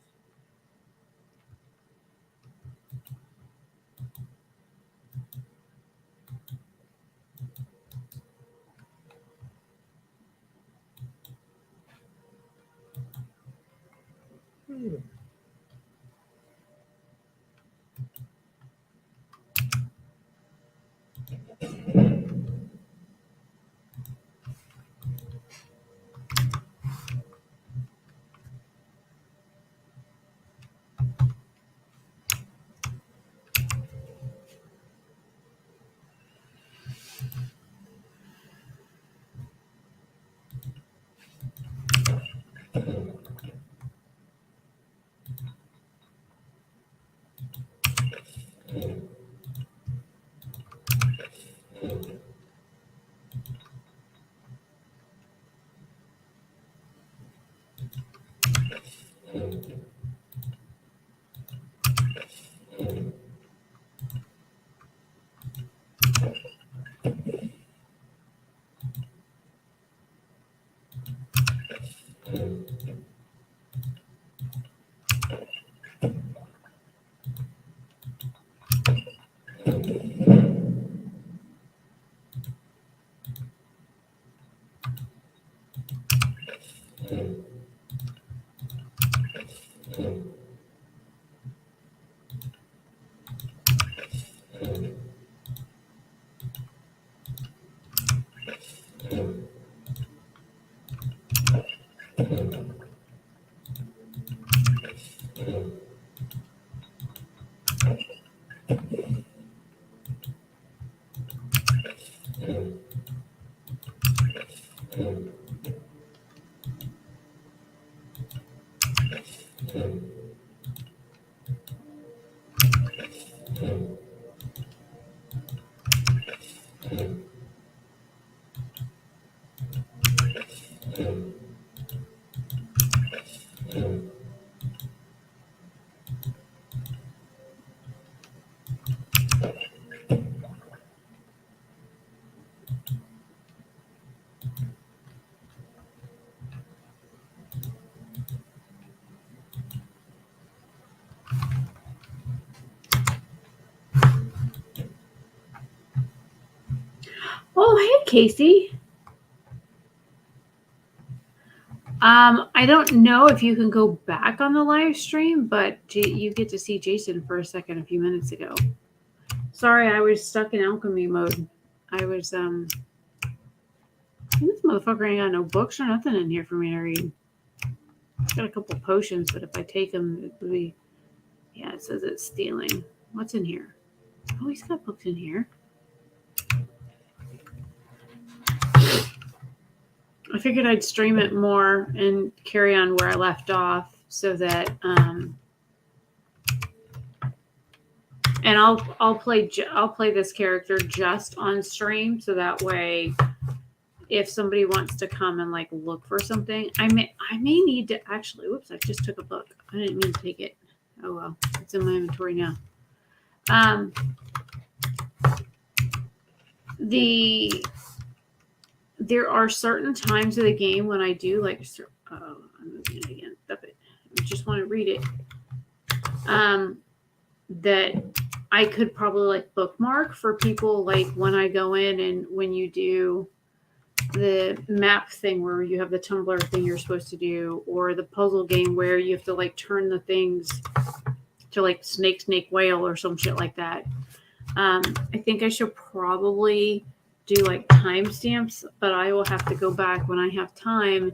Oh, hey, Casey. I don't know if you can go back on the live stream, but you get to see Jason for a second a few minutes ago. Sorry, I was stuck in alchemy mode. I was, this motherfucker ain't got no books or nothing in here for me to read. It's got a couple potions, but if I take them, it would be, yeah, it says it's stealing. What's in here? Oh, he's got books in here. I figured I'd stream it more and carry on where I left off so that, and I'll play this character just on stream so that way if somebody wants to come and like look for something, I may need to actually, whoops, I just took a book. I didn't mean to take it. Oh well, it's in my inventory now. There are certain times of the game when I do like, oh, I'm moving it again. Stop it. I just want to read it. That I could probably like bookmark for people, like when I go in and when you do the map thing where you have the tumbler thing you're supposed to do, or the puzzle game where you have to like turn the things to like snake, whale or some shit like that. I think I should probably do like timestamps, but I will have to go back when I have time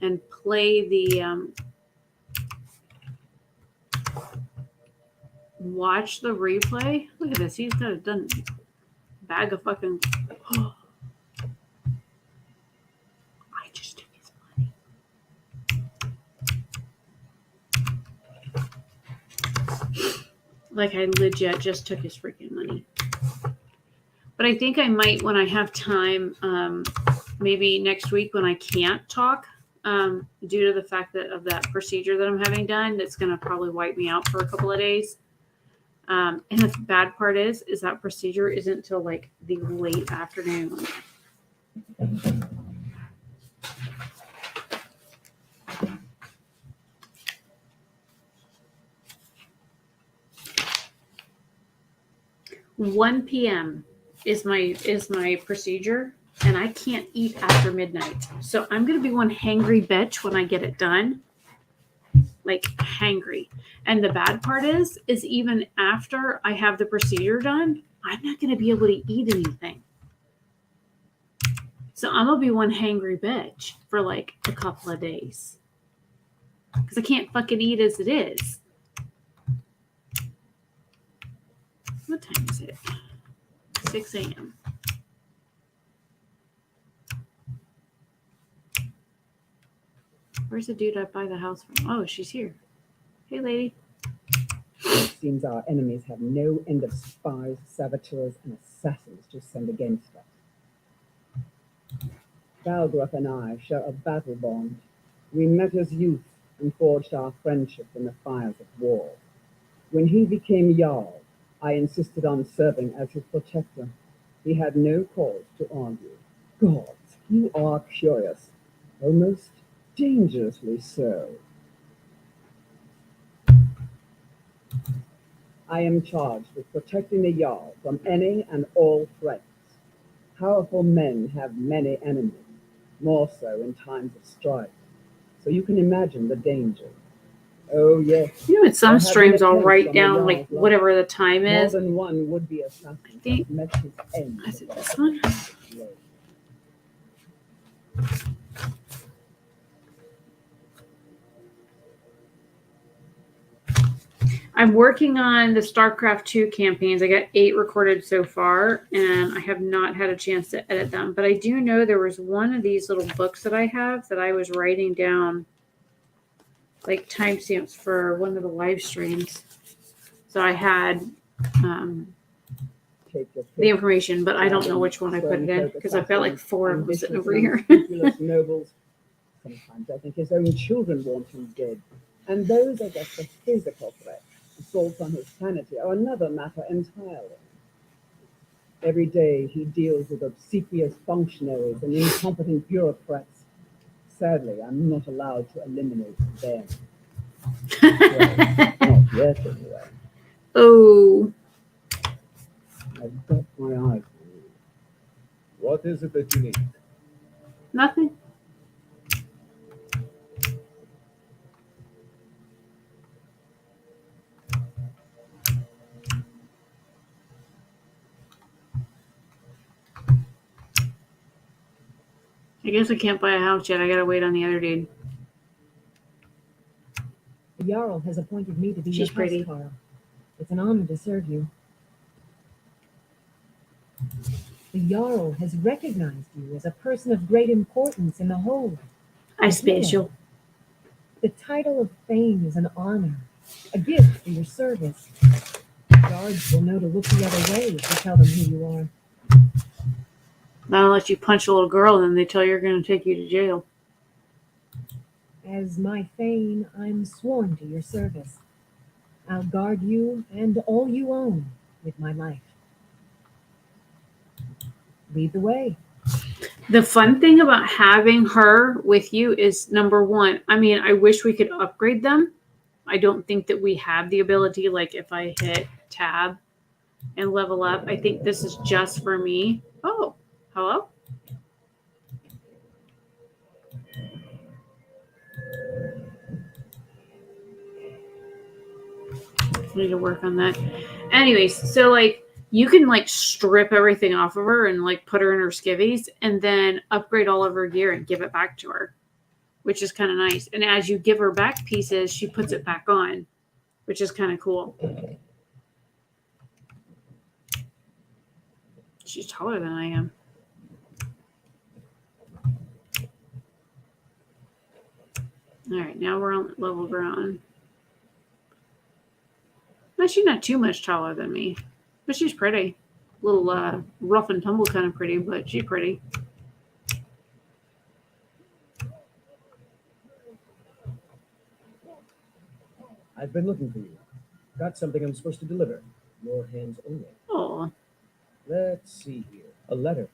and play the watch the replay. Look at this. He's got a done bag of fucking. Oh, I just took his money. Like I legit just took his freaking money. But I think I might, when I have time, maybe next week when I can't talk, due to the fact that of that procedure that I'm having done, that's going to probably wipe me out for a couple of days. And the bad part is that procedure isn't till like the late afternoon. $1 p.m. is my procedure, and I can't eat after midnight. So I'm gonna be one hangry bitch when I get it done. Like hangry. And the bad part is even after I have the procedure done, I'm not going to be able to eat anything. So I'm going to be one hangry bitch for like a couple of days. Because I can't fucking eat as it is. What time is it? 6 a.m. Where's the dude I buy the house from? Oh, she's here. Hey, lady. It seems our enemies have no end of spies, saboteurs, and assassins to send against us. Valgroth and I share a battle bond. We met as youth and forged our friendship in the fires of war. When he became Jarl, I insisted on serving as his protector. He had no cause to argue. Gods, you are curious, almost dangerously so. I am charged with protecting the Jarl from any and all threats. Powerful men have many enemies, more so in times of strife. So you can imagine the danger. Oh yes. You know, in some I have streams, I'll attempts write on the down like Jarl's life. whatever the time More is. than one would-be assassin think- has met his end. Is it this one? I'm working on the StarCraft 2 campaigns. I got 8 recorded so far, and I have not had a chance to edit them. But I do know there was one of these little books that I have that I was writing down like timestamps for one of the live streams. So I had Take your the pick. information, but I don't know which one I put it in because I've got like 4 of them sitting over here. Ambitious nobles. Sometimes I think his own children want him dead. And those are just the physical threats. Assaults on his sanity are another matter entirely. Every day he deals with obsequious functionaries and incompetent bureaucrats. Sadly, I'm not allowed to eliminate them. Well, not yet, anyway. Oh, I've got my eye on you. What is it that you need? nothing. I guess I can't buy a house yet. I gotta wait on the other dude. The Jarl has appointed me to be She's your pretty. housecarl. It's an honor to serve you. The Jarl has recognized you as a person of great importance in the hold. I special. The title of Thane is an honor, a gift for your service. Guards will know to look the other way if you tell them who you are. Not unless you punch a little girl and then they tell you you're going to take you to jail. As my Thane, I'm sworn to your service. I'll guard you and all you own with my life. Lead the way. The fun thing about having her with you is number one, I mean, I wish we could upgrade them. I don't think that we have the ability, like if I hit tab and level up, I think this is just for me. Oh, hello? I need to work on that. Anyways, so like you can like strip everything off of her and like put her in her skivvies and then upgrade all of her gear and give it back to her, which is kind of nice. And as you give her back pieces, she puts it back on, which is kind of cool. She's taller than I am. All right, now we're on level ground. No, she's not too much taller than me, but she's pretty. A little rough and tumble kind of pretty, but she's pretty. I've been looking for you. Got something I'm supposed to deliver. Your hands only. Oh, Let's see here. A letter.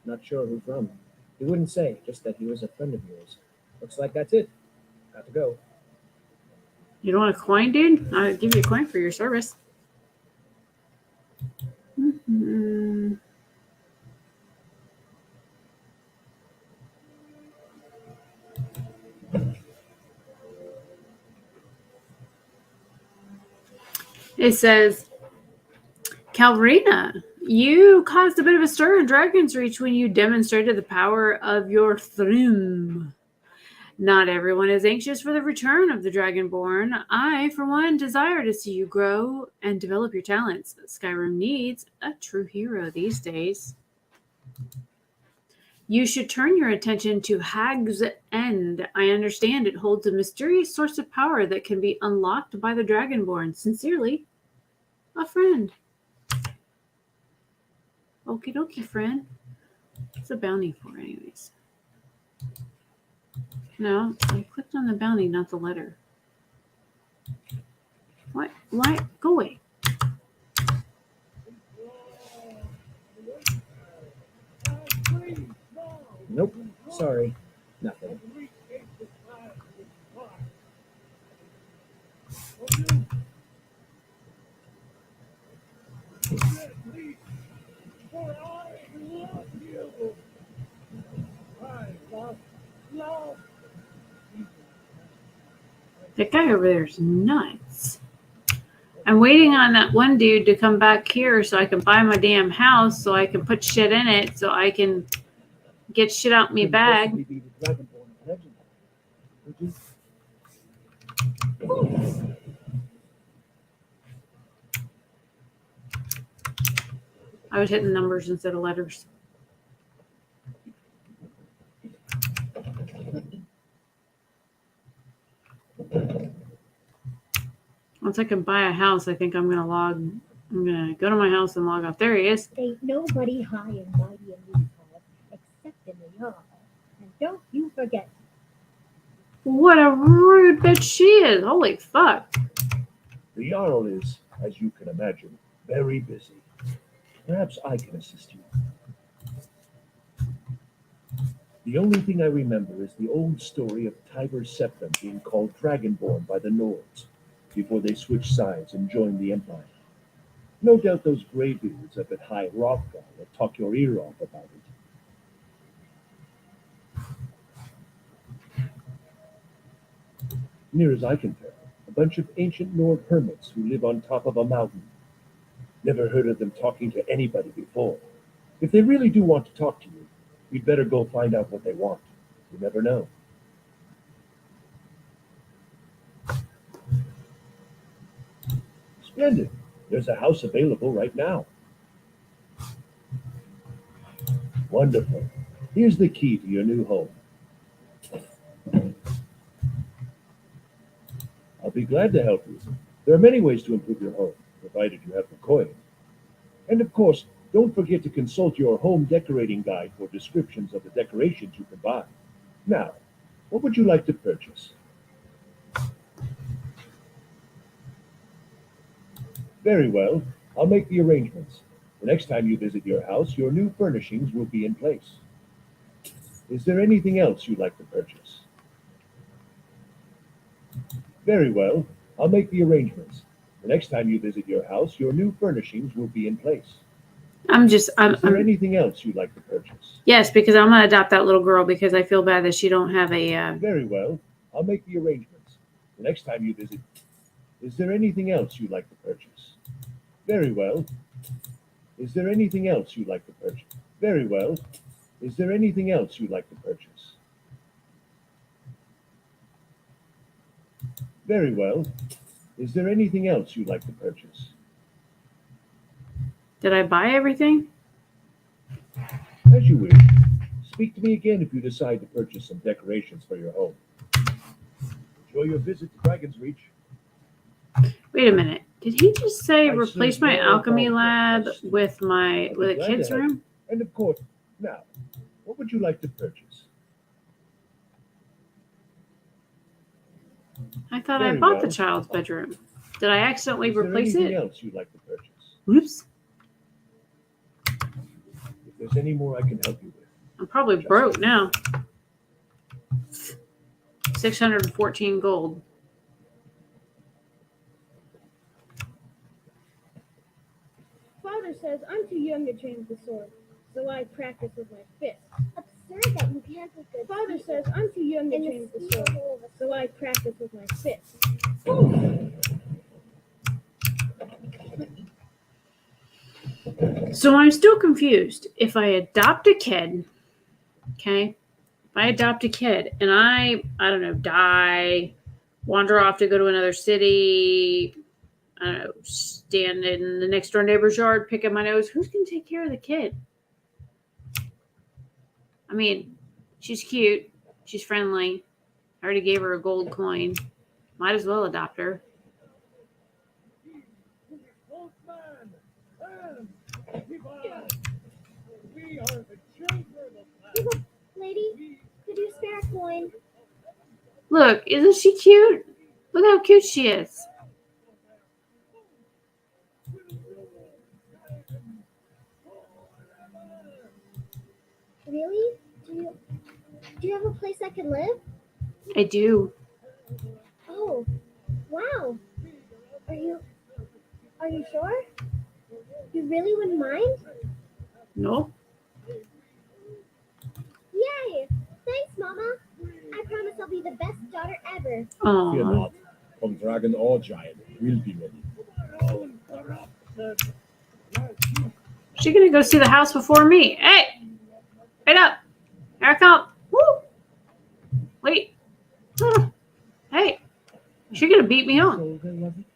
Not sure who from. He wouldn't say, just that he was a friend of yours. Looks like that's it. Got to go. you don't want a coin, dude? I'll give you a coin for your service. Mm-hmm. It says, Calrina, you caused a bit of a stir in Dragon's Reach when you demonstrated the power of your Thrum. Not everyone is anxious for the return of the Dragonborn. I, for one, desire to see you grow and develop your talents. Skyrim needs a true hero these days. You should turn your attention to Hag's End. I understand it holds a mysterious source of power that can be unlocked by the Dragonborn. Sincerely, a friend. Okie dokie, friend. What's a bounty for, anyways? No, I clicked on the bounty, not the letter. What? Why? Go away. Nope. Sorry. Nothing. That guy over there is nuts. I'm waiting on that one dude to come back here so I can buy my damn house, so I can put shit in it, so I can get shit out me bag. Possibly be the Dragonborn legend. Would you? I was hitting numbers instead of letters. Once I can buy a house, I think I'm gonna go to my house and log off. There he is. Ain't nobody high and mighty in these halls except in the Jarl. And don't you forget. What a rude bitch she is. Holy fuck. The Jarl is, as you can imagine, very busy. Perhaps I can assist you. The only thing I remember is the old story of Tiber Septim being called Dragonborn by the Nords before they switched sides and joined the Empire. No doubt those greybeards up at High Rothgar will talk your ear off about it. Near as I can tell, a bunch of ancient Nord hermits who live on top of a mountain. Never heard of them talking to anybody before. If they really do want to talk to you, you'd better go find out what they want. You never know. Splendid. There's a house available right now. Wonderful. Here's the key to your new home. I'll be glad to help you. There are many ways to improve your home, provided you have the coin. And of course, don't forget to consult your home decorating guide for descriptions of the decorations you can buy. Now, what would you like to purchase? Very well. I'll make the arrangements. The next time you visit your house, your new furnishings will be in place. Is there anything else you'd like to purchase? Very well. I'll make the arrangements. The next time you visit your house, your new furnishings will be in place. Is there anything else you'd like to purchase? Yes, because I'm gonna adopt that little girl because I feel bad that she don't have a. Very well. I'll make the arrangements. The next time you visit. Is there anything else you'd like to purchase? Very well. Is there anything else you'd like to purchase? Very well. Is there anything else you'd like to purchase? Very well. Is there anything else you'd like to purchase? Did I buy everything? As you wish. Speak to me again if you decide to purchase some decorations for your home. Enjoy your visit to Dragon's Reach. Wait a minute. Did he just say I replace serve my no alchemy alcohol lab for with a I'd be glad kid's to help room? you. And of course, now, what would you like to purchase? I thought I Very bought the well. child's bedroom. Did I accidentally Is there replace anything it? else you'd like to purchase? Oops. If there's any more I can help you with. I'm probably broke now. 614 gold. Father says I'm too young to train with the sword, so I practice with my fists. Absurd that you can't be good. Father says I'm too young to in train the with the sword, speed of so I practice with my fists. So I'm still confused. If I adopt a kid, okay, if I adopt a kid and I don't know, die, wander off to go to another city, I don't know, stand in the next door neighbor's yard, picking my nose, who's going to take care of the kid? I mean, she's cute. She's friendly. I already gave her a gold coin. Might as well adopt her. Lady, could you spare a coin? Look, isn't she cute? Look how cute she is. Really? Do you have a place I can live? I do. Oh, wow. Are you sure? You really wouldn't mind? No? Yay! Thanks, Mama. I promise I'll be the best daughter ever. Fear Aww. not. Come dragon or giant, we'll be ready. She's gonna go see the house before me. Hey! Wait up! Here I come. Woo! Wait. Hey! She's gonna beat me on. Soldier, lovey,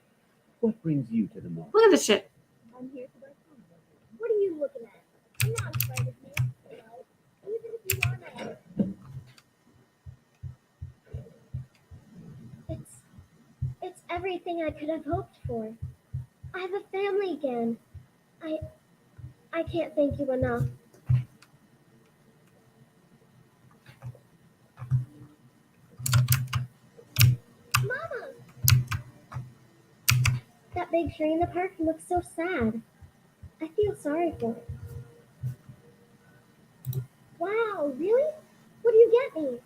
what brings you to the north? Look at this shit. I'm here for my combo. What are you looking at? I'm not afraid of you. Even if you are mad. It's everything I could have hoped for. I have a family again. I can't thank you enough. Mama! That big tree in the park looks so sad. I feel sorry for it. Wow, really? What do you get me?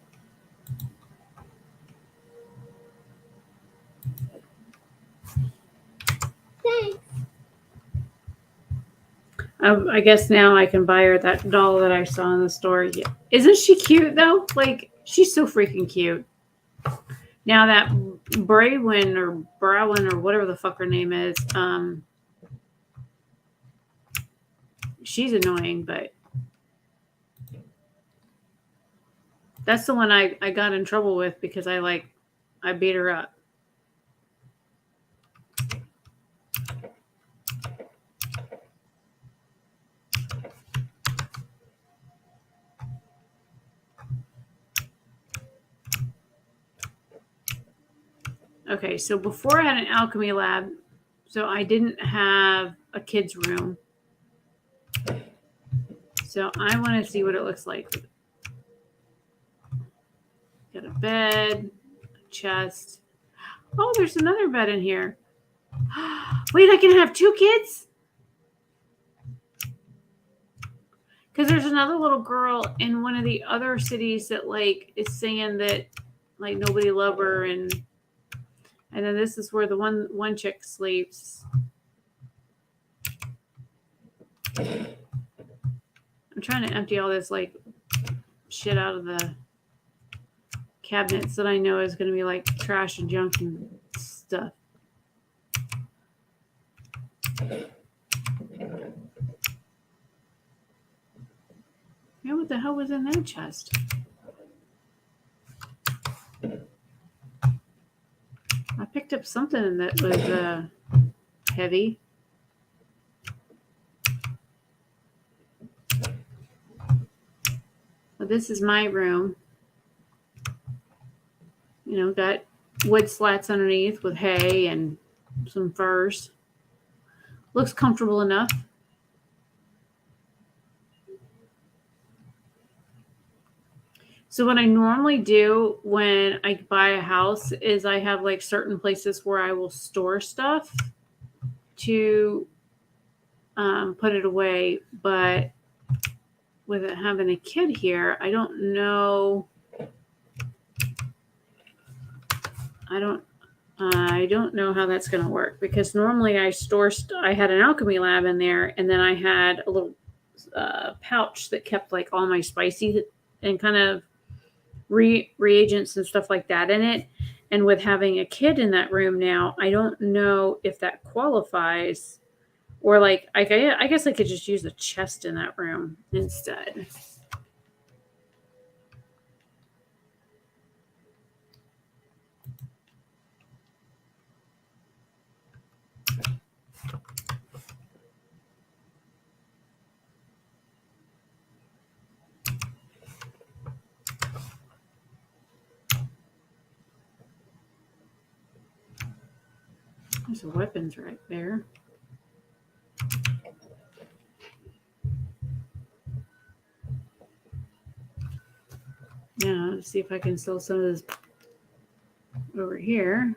Thanks. I guess now I can buy her that doll that I saw in the store. Yeah. Isn't she cute though? Like, she's so freaking cute. Now that Braywin or whatever the fuck her name is, she's annoying, but that's the one I got in trouble with because I beat her up. Okay, so before I had an alchemy lab, so I didn't have a kid's room. So I want to see what it looks like. Got a bed, a chest. Oh, there's another bed in here. Wait, I can have 2 kids? Because there's another little girl in one of the other cities that is saying that nobody love her, and then this is where the one chick sleeps. I'm trying to empty all this shit out of the cabinets that I know is going to be trash and junk and stuff. Yeah, what the hell was in that chest? I picked up something that was heavy. Well, this is my room. Got wood slats underneath with hay and some furs. Looks comfortable enough. So what I normally do when I buy a house is I have certain places where I will store stuff to put it away. But with it having a kid here, I don't know. I don't know how that's going to work, because normally I had an alchemy lab in there, and then I had a little pouch that kept all my spicy and kind of reagents and stuff like that in it. And with having a kid in that room now, I don't know if that qualifies Or like, I guess I could just use a chest in that room instead. There's the weapons right there. Yeah, let's see if I can sell some of this over here.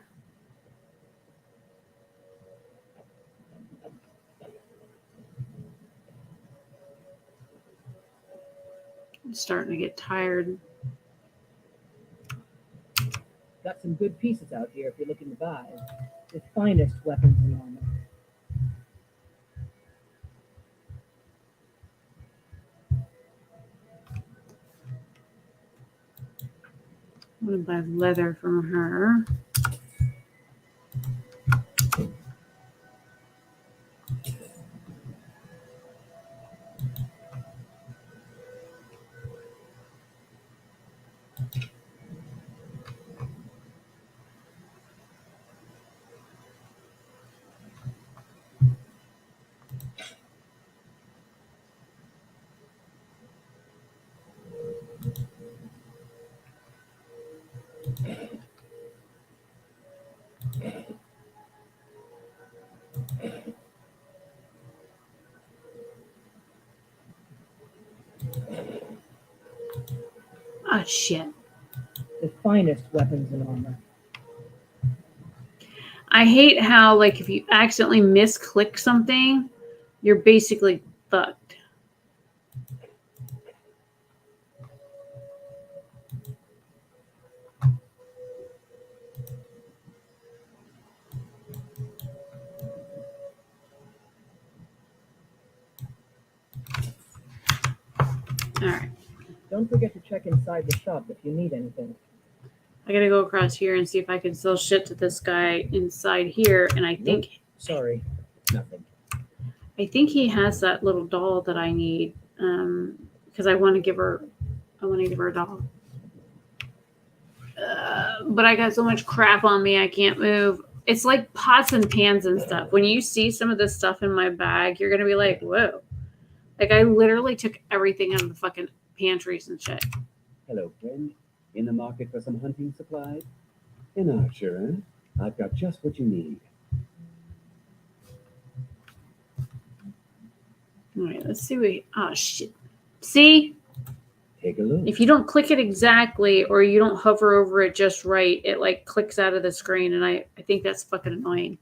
I'm starting to get tired. Got some good pieces out here if you're looking to buy. The finest weapons and armor. I'm gonna buy leather from her. Ah, shit. The finest weapons and armor. I hate how, like, if you accidentally misclick something, you're basically fucked. All right. Don't forget to check inside the shop if you need anything. I gotta go across here and see if I can sell shit to this guy inside here. And I think, Nope. Sorry, nothing. I think he has that little doll that I need. Because I want to give her a doll. But I got so much crap on me, I can't move. It's like pots and pans and stuff. When you see some of this stuff in my bag, you're gonna be like, whoa. Like, I literally took everything out of the fucking pantries and shit. Hello, friend. In the market for some hunting supplies? An archer, eh? I've got just what you need. All right, let's see. Oh, shit. See? Take a look. If you don't click it exactly or you don't hover over it just right, it like clicks out of the screen. And I think that's fucking annoying.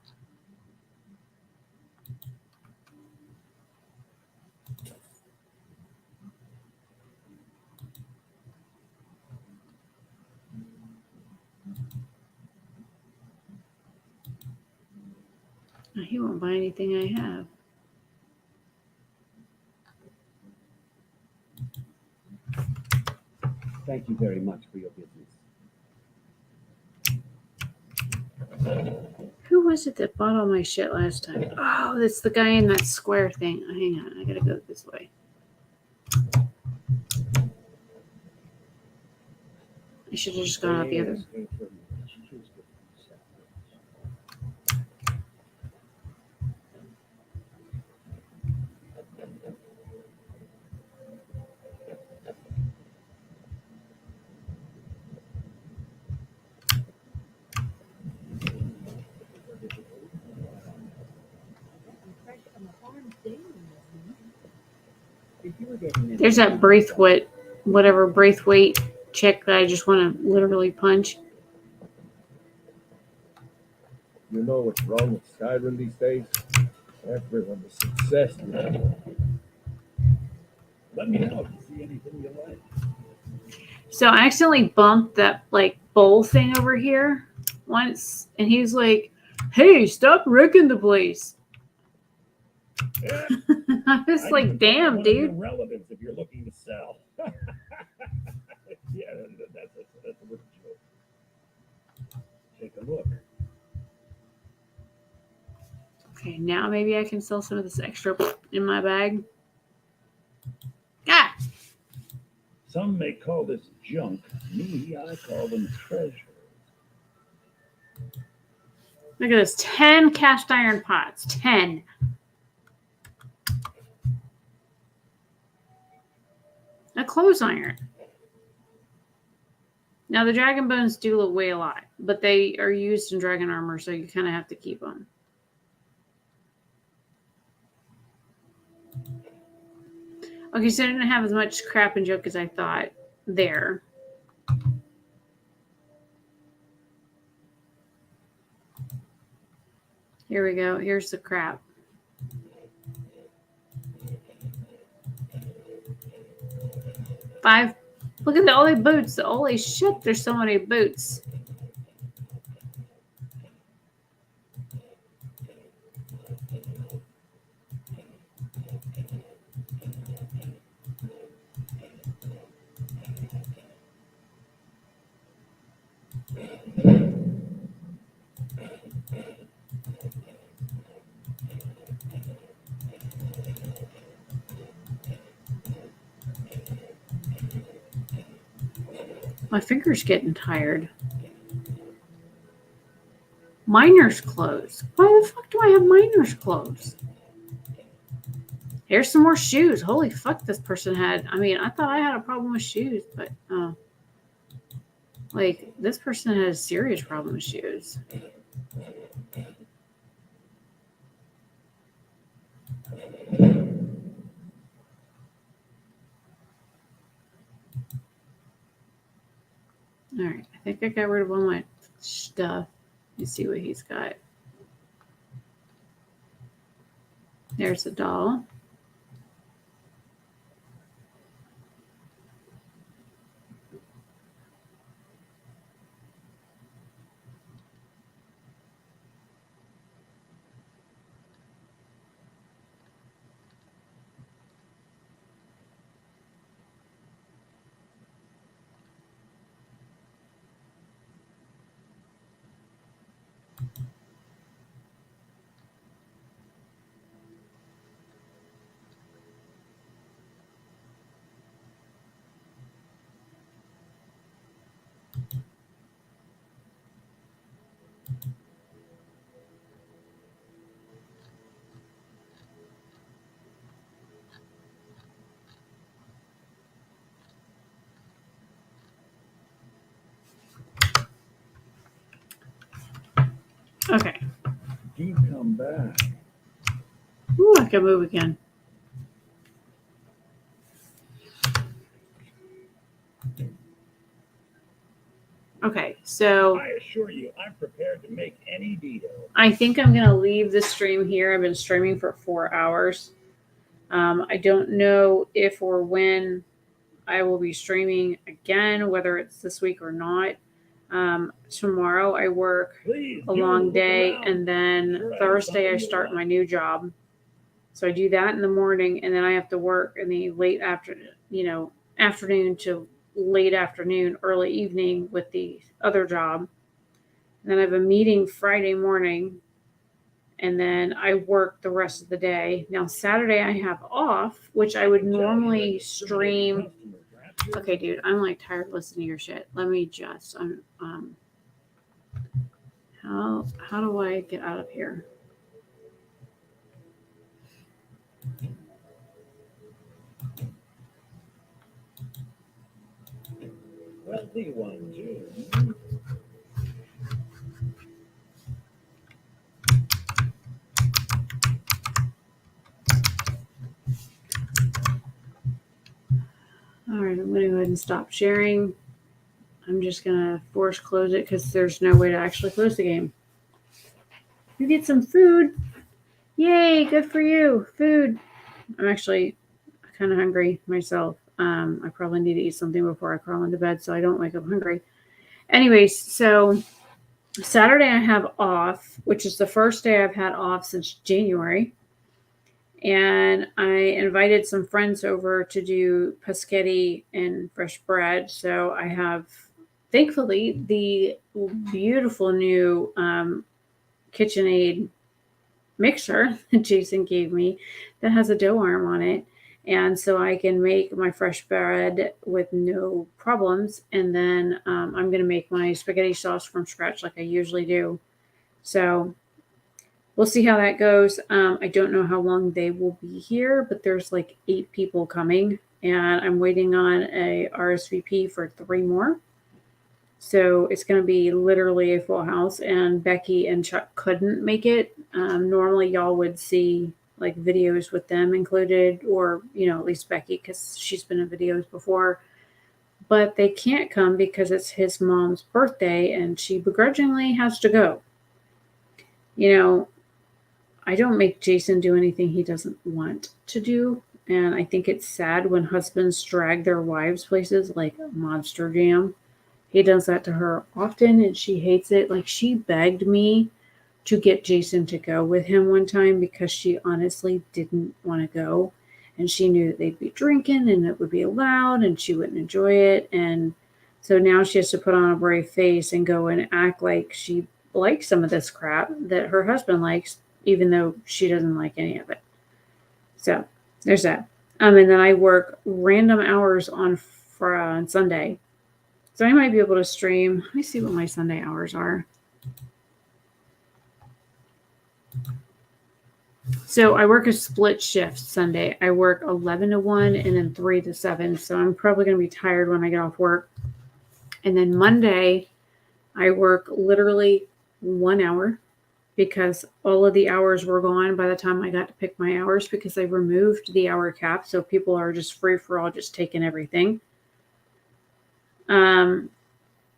He won't buy anything I have. Thank you very much for your business. Who was it that bought all my shit last time? Oh, that's the guy in that square thing. Hang on, I gotta go this way. I should have just gone out the other. There's that Braithwaite, whatever Braithwaite chick that I just want to literally punch. You know what's wrong with Skyrim these days? Everyone is obsessed with it. Let me know if you see anything you like. So I accidentally bumped that like bowl thing over here once, and he's like, "Hey, stop wrecking the place." Yeah, I was like, "Damn, dude." Relevance if you're looking to sell. Yeah, that's a good joke. Take a look. Okay, now maybe I can sell some of this extra in my bag. Ah! Some may call this junk. Me, I call them treasure. Look at this. 10 cast iron pots. 10. A clothes iron. Now, the dragon bones do weigh a lot, but they are used in dragon armor, so you kind of have to keep them. Okay, so I didn't have as much crap and junk as I thought there. Here we go. Here's the crap. Five. Look at all the boots. Holy shit, there's so many boots. My finger's getting tired. Miner's clothes. Why the fuck do I have miner's clothes? Here's some more shoes. Holy fuck, this person had. I mean, I thought I had a problem with shoes, but like this person had a serious problem with shoes. All right, I think I got rid of all my stuff. Let's see what he's got. There's a doll. Okay. Do come back. Ooh, I can move again. Okay, so I assure you, I'm prepared to make any deal. I think I'm going to leave the stream here. I've been streaming for 4 hours. I don't know if or when I will be streaming again, whether it's this week or not. Tomorrow I work a long day, and then Thursday I start my new job. So I do that in the morning, and then I have to work in the late afternoon to late afternoon, early evening with the other job. And then I have a meeting Friday morning, and then I work the rest of the day. Now Saturday I have off, which I would normally stream. Okay, dude, I'm like tired of listening to your shit. Let me just how do I get out of here? Wealthy one, too. All right, I'm going to go ahead and stop sharing. I'm just going to force close it because there's no way to actually close the game. You get some food. Yay, good for you. Food. I'm actually kind of hungry myself. I probably need to eat something before I crawl into bed so I don't wake up hungry. Anyways, so Saturday I have off, which is the first day I've had off since January. And I invited some friends over to do paschetti and fresh bread. So I have, thankfully, the beautiful new KitchenAid mixer that Jason gave me that has a dough arm on it. And so I can make my fresh bread with no problems. And then I'm going to make my spaghetti sauce from scratch like I usually do. So we'll see how that goes. I don't know how long they will be here, but there's like 8 people coming, and I'm waiting on a RSVP for 3 more. So it's going to be literally a full house, and Becky and Chuck couldn't make it. Normally, y'all would see like videos with them included, or, at least Becky, because she's been in videos before. But they can't come because it's his mom's birthday, and she begrudgingly has to go. I don't make Jason do anything he doesn't want to do. And I think it's sad when husbands drag their wives places like Monster Jam. He does that to her often, and she hates it. Like, she begged me to get Jason to go with him one time because she honestly didn't want to go. And she knew that they'd be drinking and it would be loud and she wouldn't enjoy it. And so now she has to put on a brave face and go and act like she likes some of this crap that her husband likes, even though she doesn't like any of it. So there's that. And then I work random hours on Sunday. So I might be able to stream. Let me see what my Sunday hours are. So I work a split shift Sunday. I work 11 to 1 and then 3 to 7. So I'm probably going to be tired when I get off work. And then Monday, I work literally 1 hour because all of the hours were gone by the time I got to pick my hours because I removed the hour cap. So people are just free for all, just taking everything.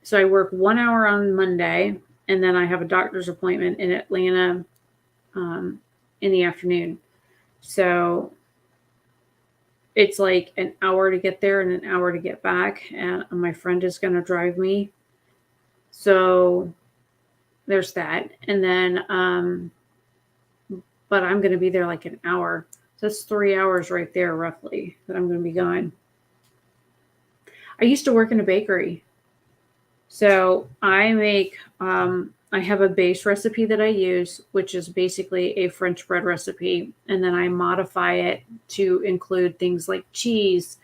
So I work 1 hour on Monday, and then I have a doctor's appointment in Atlanta in the afternoon. So it's like an hour to get there and an hour to get back. And my friend is going to drive me. So there's that. And then, but I'm going to be there like an hour. So that's 3 hours right there, roughly, that I'm going to be gone. I used to work in a bakery. So I make, I have a base recipe that I use, which is basically a French bread recipe. And then I modify it to include things like cheese.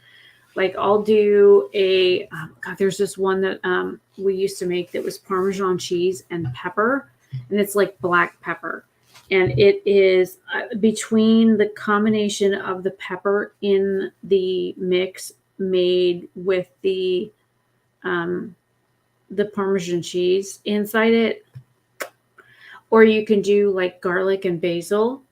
Like I'll do there's this one that we used to make that was Parmesan cheese and pepper. And it's like black pepper. And it is between the combination of the pepper in the mix made with the Parmesan cheese inside it. Or you can do like garlic and basil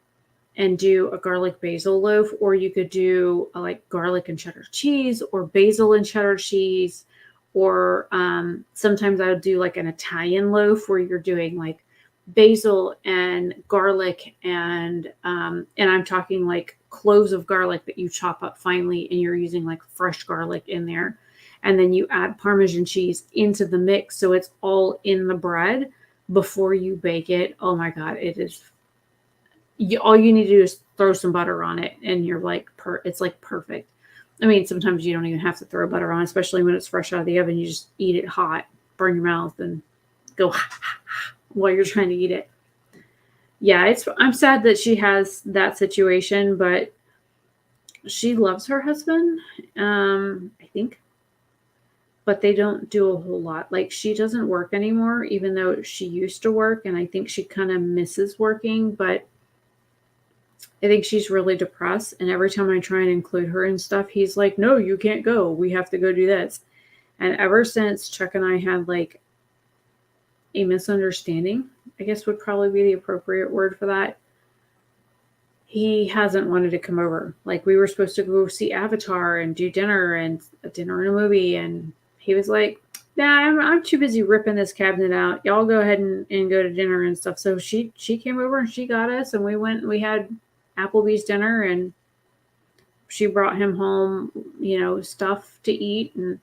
and do a garlic basil loaf, or you could do like garlic and cheddar cheese or basil and cheddar cheese. Or sometimes I would do like an Italian loaf where you're doing like basil and garlic and I'm talking like cloves of garlic that you chop up finely and you're using like fresh garlic in there. And then you add Parmesan cheese into the mix so it's all in the bread before you bake it. Oh my God, it is. All you need to do is throw some butter on it, and you're like, it's like perfect. I mean, sometimes you don't even have to throw butter on, especially when it's fresh out of the oven. You just eat it hot, burn your mouth, and go while you're trying to eat it. Yeah, I'm sad that she has that situation, but she loves her husband, I think. But they don't do a whole lot. Like, she doesn't work anymore, even though she used to work, and I think she kind of misses working, but I think she's really depressed, and every time I try and include her in stuff, he's like, no, you can't go. We have to go do this. And ever since Chuck and I had like a misunderstanding, I guess would probably be the appropriate word for that, he hasn't wanted to come over. Like, we were supposed to go see Avatar and do dinner and a movie, and he was like, nah, I'm too busy ripping this cabinet out. Y'all go ahead and go to dinner and stuff. So she came over and she got us, and we had Applebee's dinner, and she brought him home, stuff to eat, and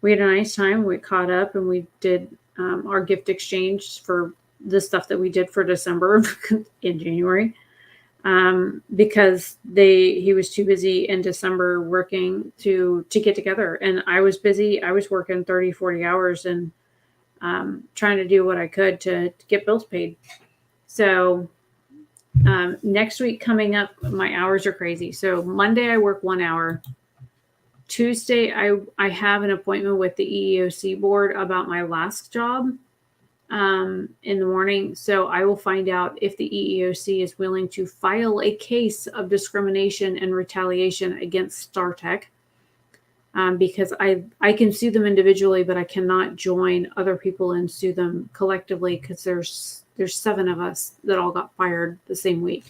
we had a nice time. We caught up and we did our gift exchange for the stuff that we did for December in January. Because he was too busy in December working to get together. And I was busy. I was working 30, 40 hours and trying to do what I could to get bills paid. So Next week coming up, my hours are crazy. So Monday I work 1 hour. Tuesday I have an appointment with the EEOC board about my last job in the morning. So I will find out if the EEOC is willing to file a case of discrimination and retaliation against StarTech. Because I can sue them individually, but I cannot join other people and sue them collectively because there's 7 of us that all got fired the same week.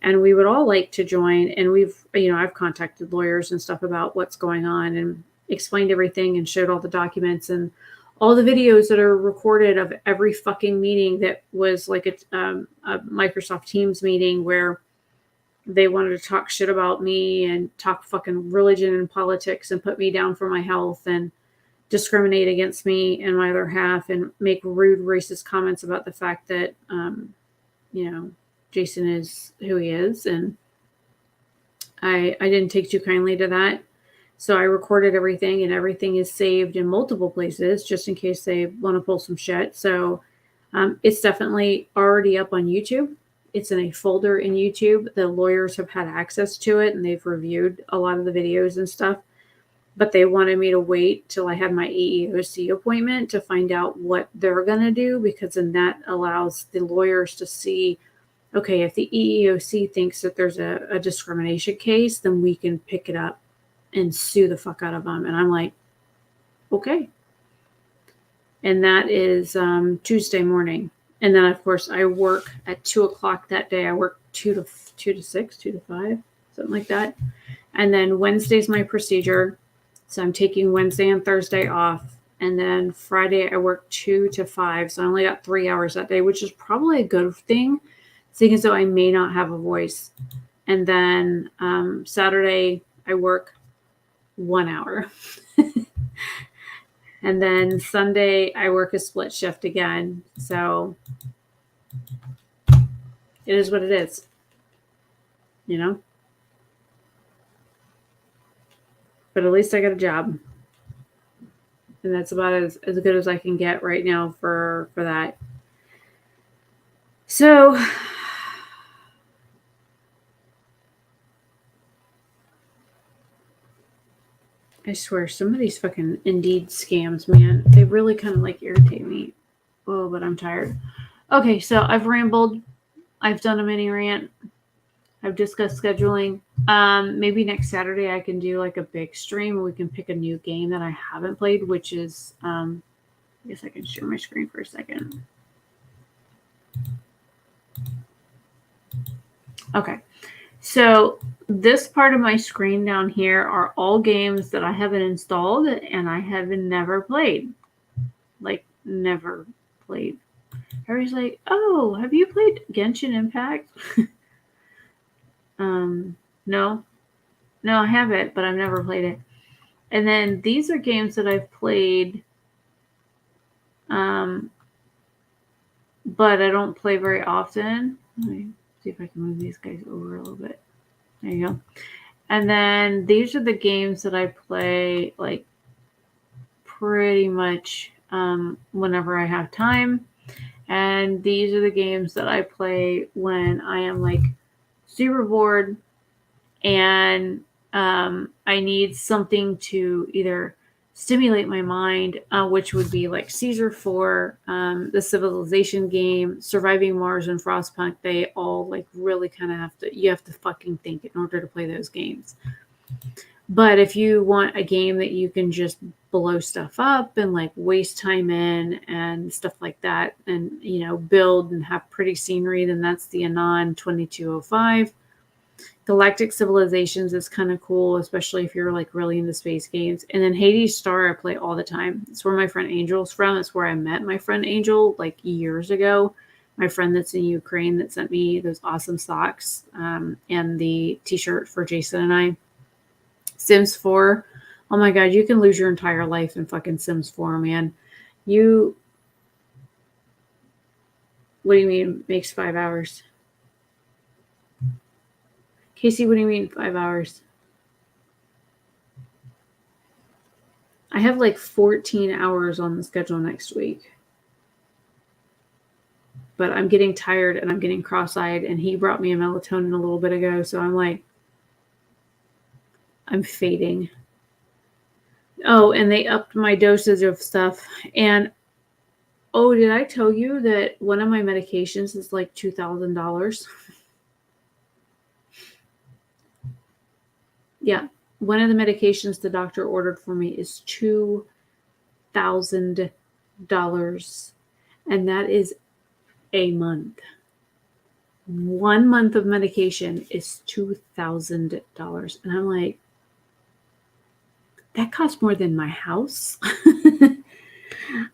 And we would all like to join. And I've contacted lawyers and stuff about what's going on and explained everything and showed all the documents and all the videos that are recorded of every fucking meeting that was like a Microsoft Teams meeting where they wanted to talk shit about me and talk fucking religion and politics and put me down for my health and discriminate against me and my other half and make rude racist comments about the fact that, Jason is who he is. And I didn't take too kindly to that. So I recorded everything and everything is saved in multiple places just in case they want to pull some shit. So it's definitely already up on YouTube. It's in a folder in YouTube. The lawyers have had access to it and they've reviewed a lot of the videos and stuff. But they wanted me to wait till I had my EEOC appointment to find out what they're going to do, because then that allows the lawyers to see, okay, if the EEOC thinks that there's a discrimination case, then we can pick it up and sue the fuck out of them. And I'm like, okay. And that is Tuesday morning. And then, of course, I work at 2:00 that day. I work 2 to 6, 2 to 5, something like that. And then Wednesday's my procedure. So I'm taking Wednesday and Thursday off. And then Friday, I work 2 to 5. So I only got 3 hours that day, which is probably a good thing, seeing as though I may not have a voice. And then Saturday, I work 1 hour. And then Sunday, I work a split shift again. So it is what it is, But at least I got a job. And that's about as good as I can get right now for that. So I swear, some of these fucking Indeed scams, man, they really kind of like irritate me. Oh, but I'm tired. Okay, so I've rambled. I've done a mini rant. I've discussed scheduling. Maybe next Saturday I can do like a big stream and we can pick a new game that I haven't played, which is, I guess I can share my screen for a second. Okay. So this part of my screen down here are all games that I haven't installed and I have never played. Like, never played. Everybody's like, oh, have you played Genshin Impact? No, I haven't, but I've never played it. And then these are games that I've played, but I don't play very often. Let me see if I can move these guys over a little bit. There you go. And then these are the games that I play like pretty much whenever I have time. And these are the games that I play when I am like super bored and I need something to either stimulate my mind, which would be like Caesar 4, the Civilization game, Surviving Mars, and Frostpunk. They all like really kind of you have to fucking think in order to play those games. But if you want a game that you can just blow stuff up and like waste time in and stuff like that and, build and have pretty scenery, then that's the Anon 2205. Galactic Civilizations is kind of cool, especially if you're like really into space games. And then Hades Star I play all the time. It's where my friend Angel's from. It's where I met my friend Angel like years ago. My friend that's in Ukraine that sent me those awesome socks and the t-shirt for Jason and I. Sims 4. Oh my God, you can lose your entire life in fucking Sims 4, man. What do you mean makes 5 hours? Casey, what do you mean 5 hours? I have like 14 hours on the schedule next week. but I'm getting tired and I'm getting cross-eyed, and he brought me a melatonin a little bit ago, so I'm like, I'm fading. Oh, and they upped my dosage of stuff. And oh, did I tell you that one of my medications is like $2,000? Yeah, one of the medications the doctor ordered for me is $2,000, and that is a month. 1 month of medication is $2,000, and I'm like, that costs more than my house.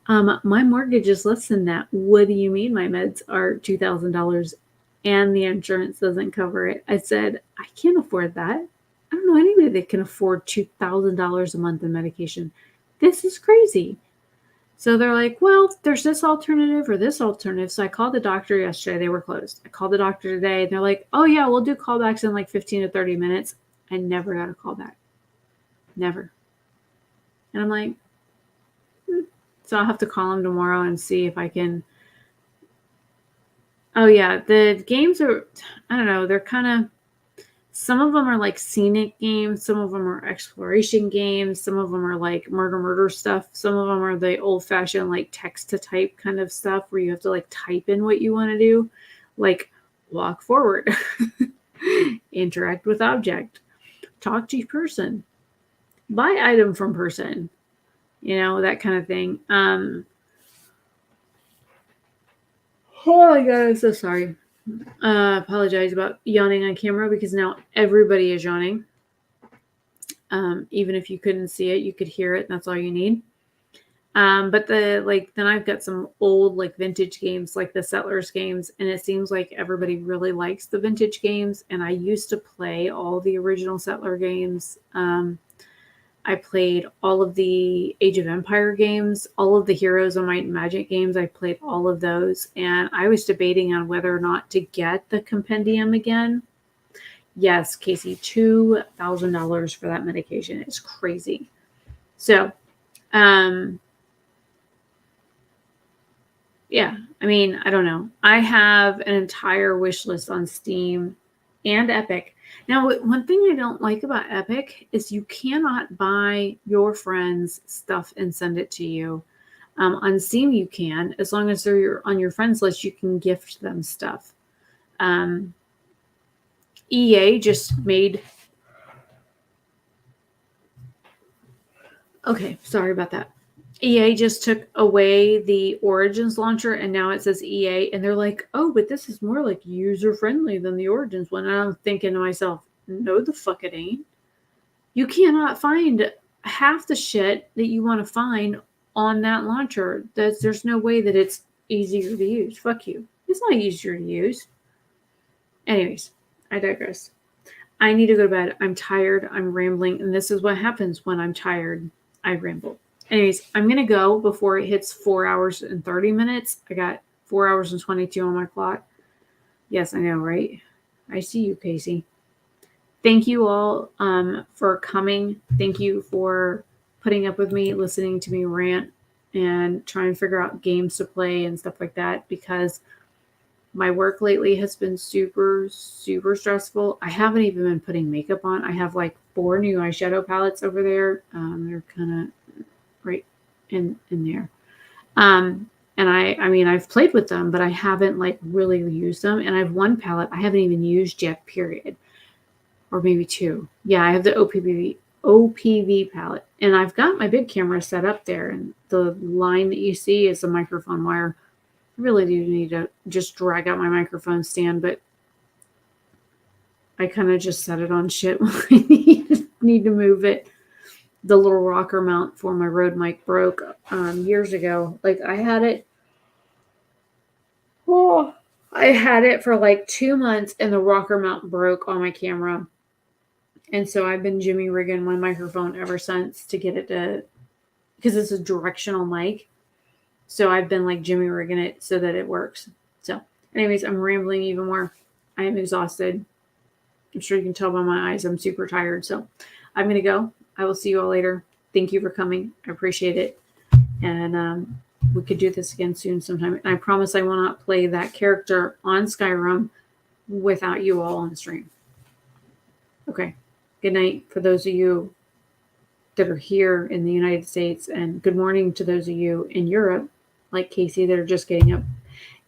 My mortgage is less than that. What do you mean my meds are $2,000 and the insurance doesn't cover it? I said, I can't afford that. I don't know anybody that can afford $2,000 a month in medication. This is crazy. So they're like, well, there's this alternative or this alternative. So I called the doctor yesterday. They were closed. I called the doctor today. And they're like, oh, yeah, we'll do callbacks in like 15 to 30 minutes. I never got a call back. Never. And I'm like, so I'll have to call them tomorrow and see if I can. Oh, yeah. The games are, I don't know, they're kind of, some of them are like scenic games. Some of them are exploration games. Some of them are like murder stuff. Some of them are the old fashioned like text to type kind of stuff where you have to like type in what you want to do. Like walk forward, interact with object, talk to person, buy item from person, that kind of thing. Oh my God, I'm so sorry. Apologize about yawning on camera because now everybody is yawning. Even if you couldn't see it, you could hear it, and that's all you need. But then I've got some old vintage games like the Settlers games, and it seems like everybody really likes the vintage games. And I used to play all the original Settler games. I played all of the Age of Empire games, all of the Heroes of Might and Magic games. I played all of those, and I was debating on whether or not to get the compendium again. Yes, Casey, $2,000 for that medication. It's crazy. So, yeah, I mean, I don't know. I have an entire wish list on Steam and Epic. Now, one thing I don't like about Epic is you cannot buy your friends stuff and send it to you. On Steam, you can. As long as they're on your friends list, you can gift them stuff. EA just made... Okay, sorry about that. EA just took away the Origins launcher, and now it says EA, and they're like, oh, but this is more like user-friendly than the Origins one. And I'm thinking to myself, no, the fuck it ain't. You cannot find half the shit that you want to find on that launcher. There's no way that it's easier to use. Fuck you. It's not easier to use. Anyways, I digress. I need to go to bed. I'm tired. I'm rambling, and this is what happens when I'm tired. I ramble. Anyways, I'm going to go before it hits 4 hours and 30 minutes. I got 4 hours and 22 on my clock. Yes, I know, right? I see you, Casey. Thank you all for coming. Thank you for putting up with me, listening to me rant, and try and figure out games to play and stuff like that, because my work lately has been super, super stressful. I haven't even been putting makeup on. I have 4 new eyeshadow palettes over there. They're kind of right in there. And I mean, I've played with them, but I haven't really used them. And I have one palette I haven't even used yet, period. Or maybe 2. Yeah, I have the OPV palette. And I've got my big camera set up there. And the line that you see is the microphone wire. I really do need to just drag out my microphone stand, but I kind of just set it on shit when I need to move it. The little rocker mount for my Rode mic broke years ago. I had it. Oh, I had it for 2 months, and the rocker mount broke on my camera. And so I've been jimmy rigging my microphone ever since to get it to, because it's a directional mic. So I've been jimmy rigging it so that it works. So anyways, I'm rambling even more. I am exhausted. I'm sure you can tell by my eyes I'm super tired. So I'm going to go. I will see you all later. Thank you for coming. I appreciate it. And we could do this again soon sometime. And I promise I will not play that character on Skyrim without you all on the stream. Okay. Good night for those of you that are here in the United States, and good morning to those of you in Europe, like Casey, that are just getting up.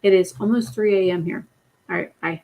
It is almost 3 a.m. here. All right. Bye.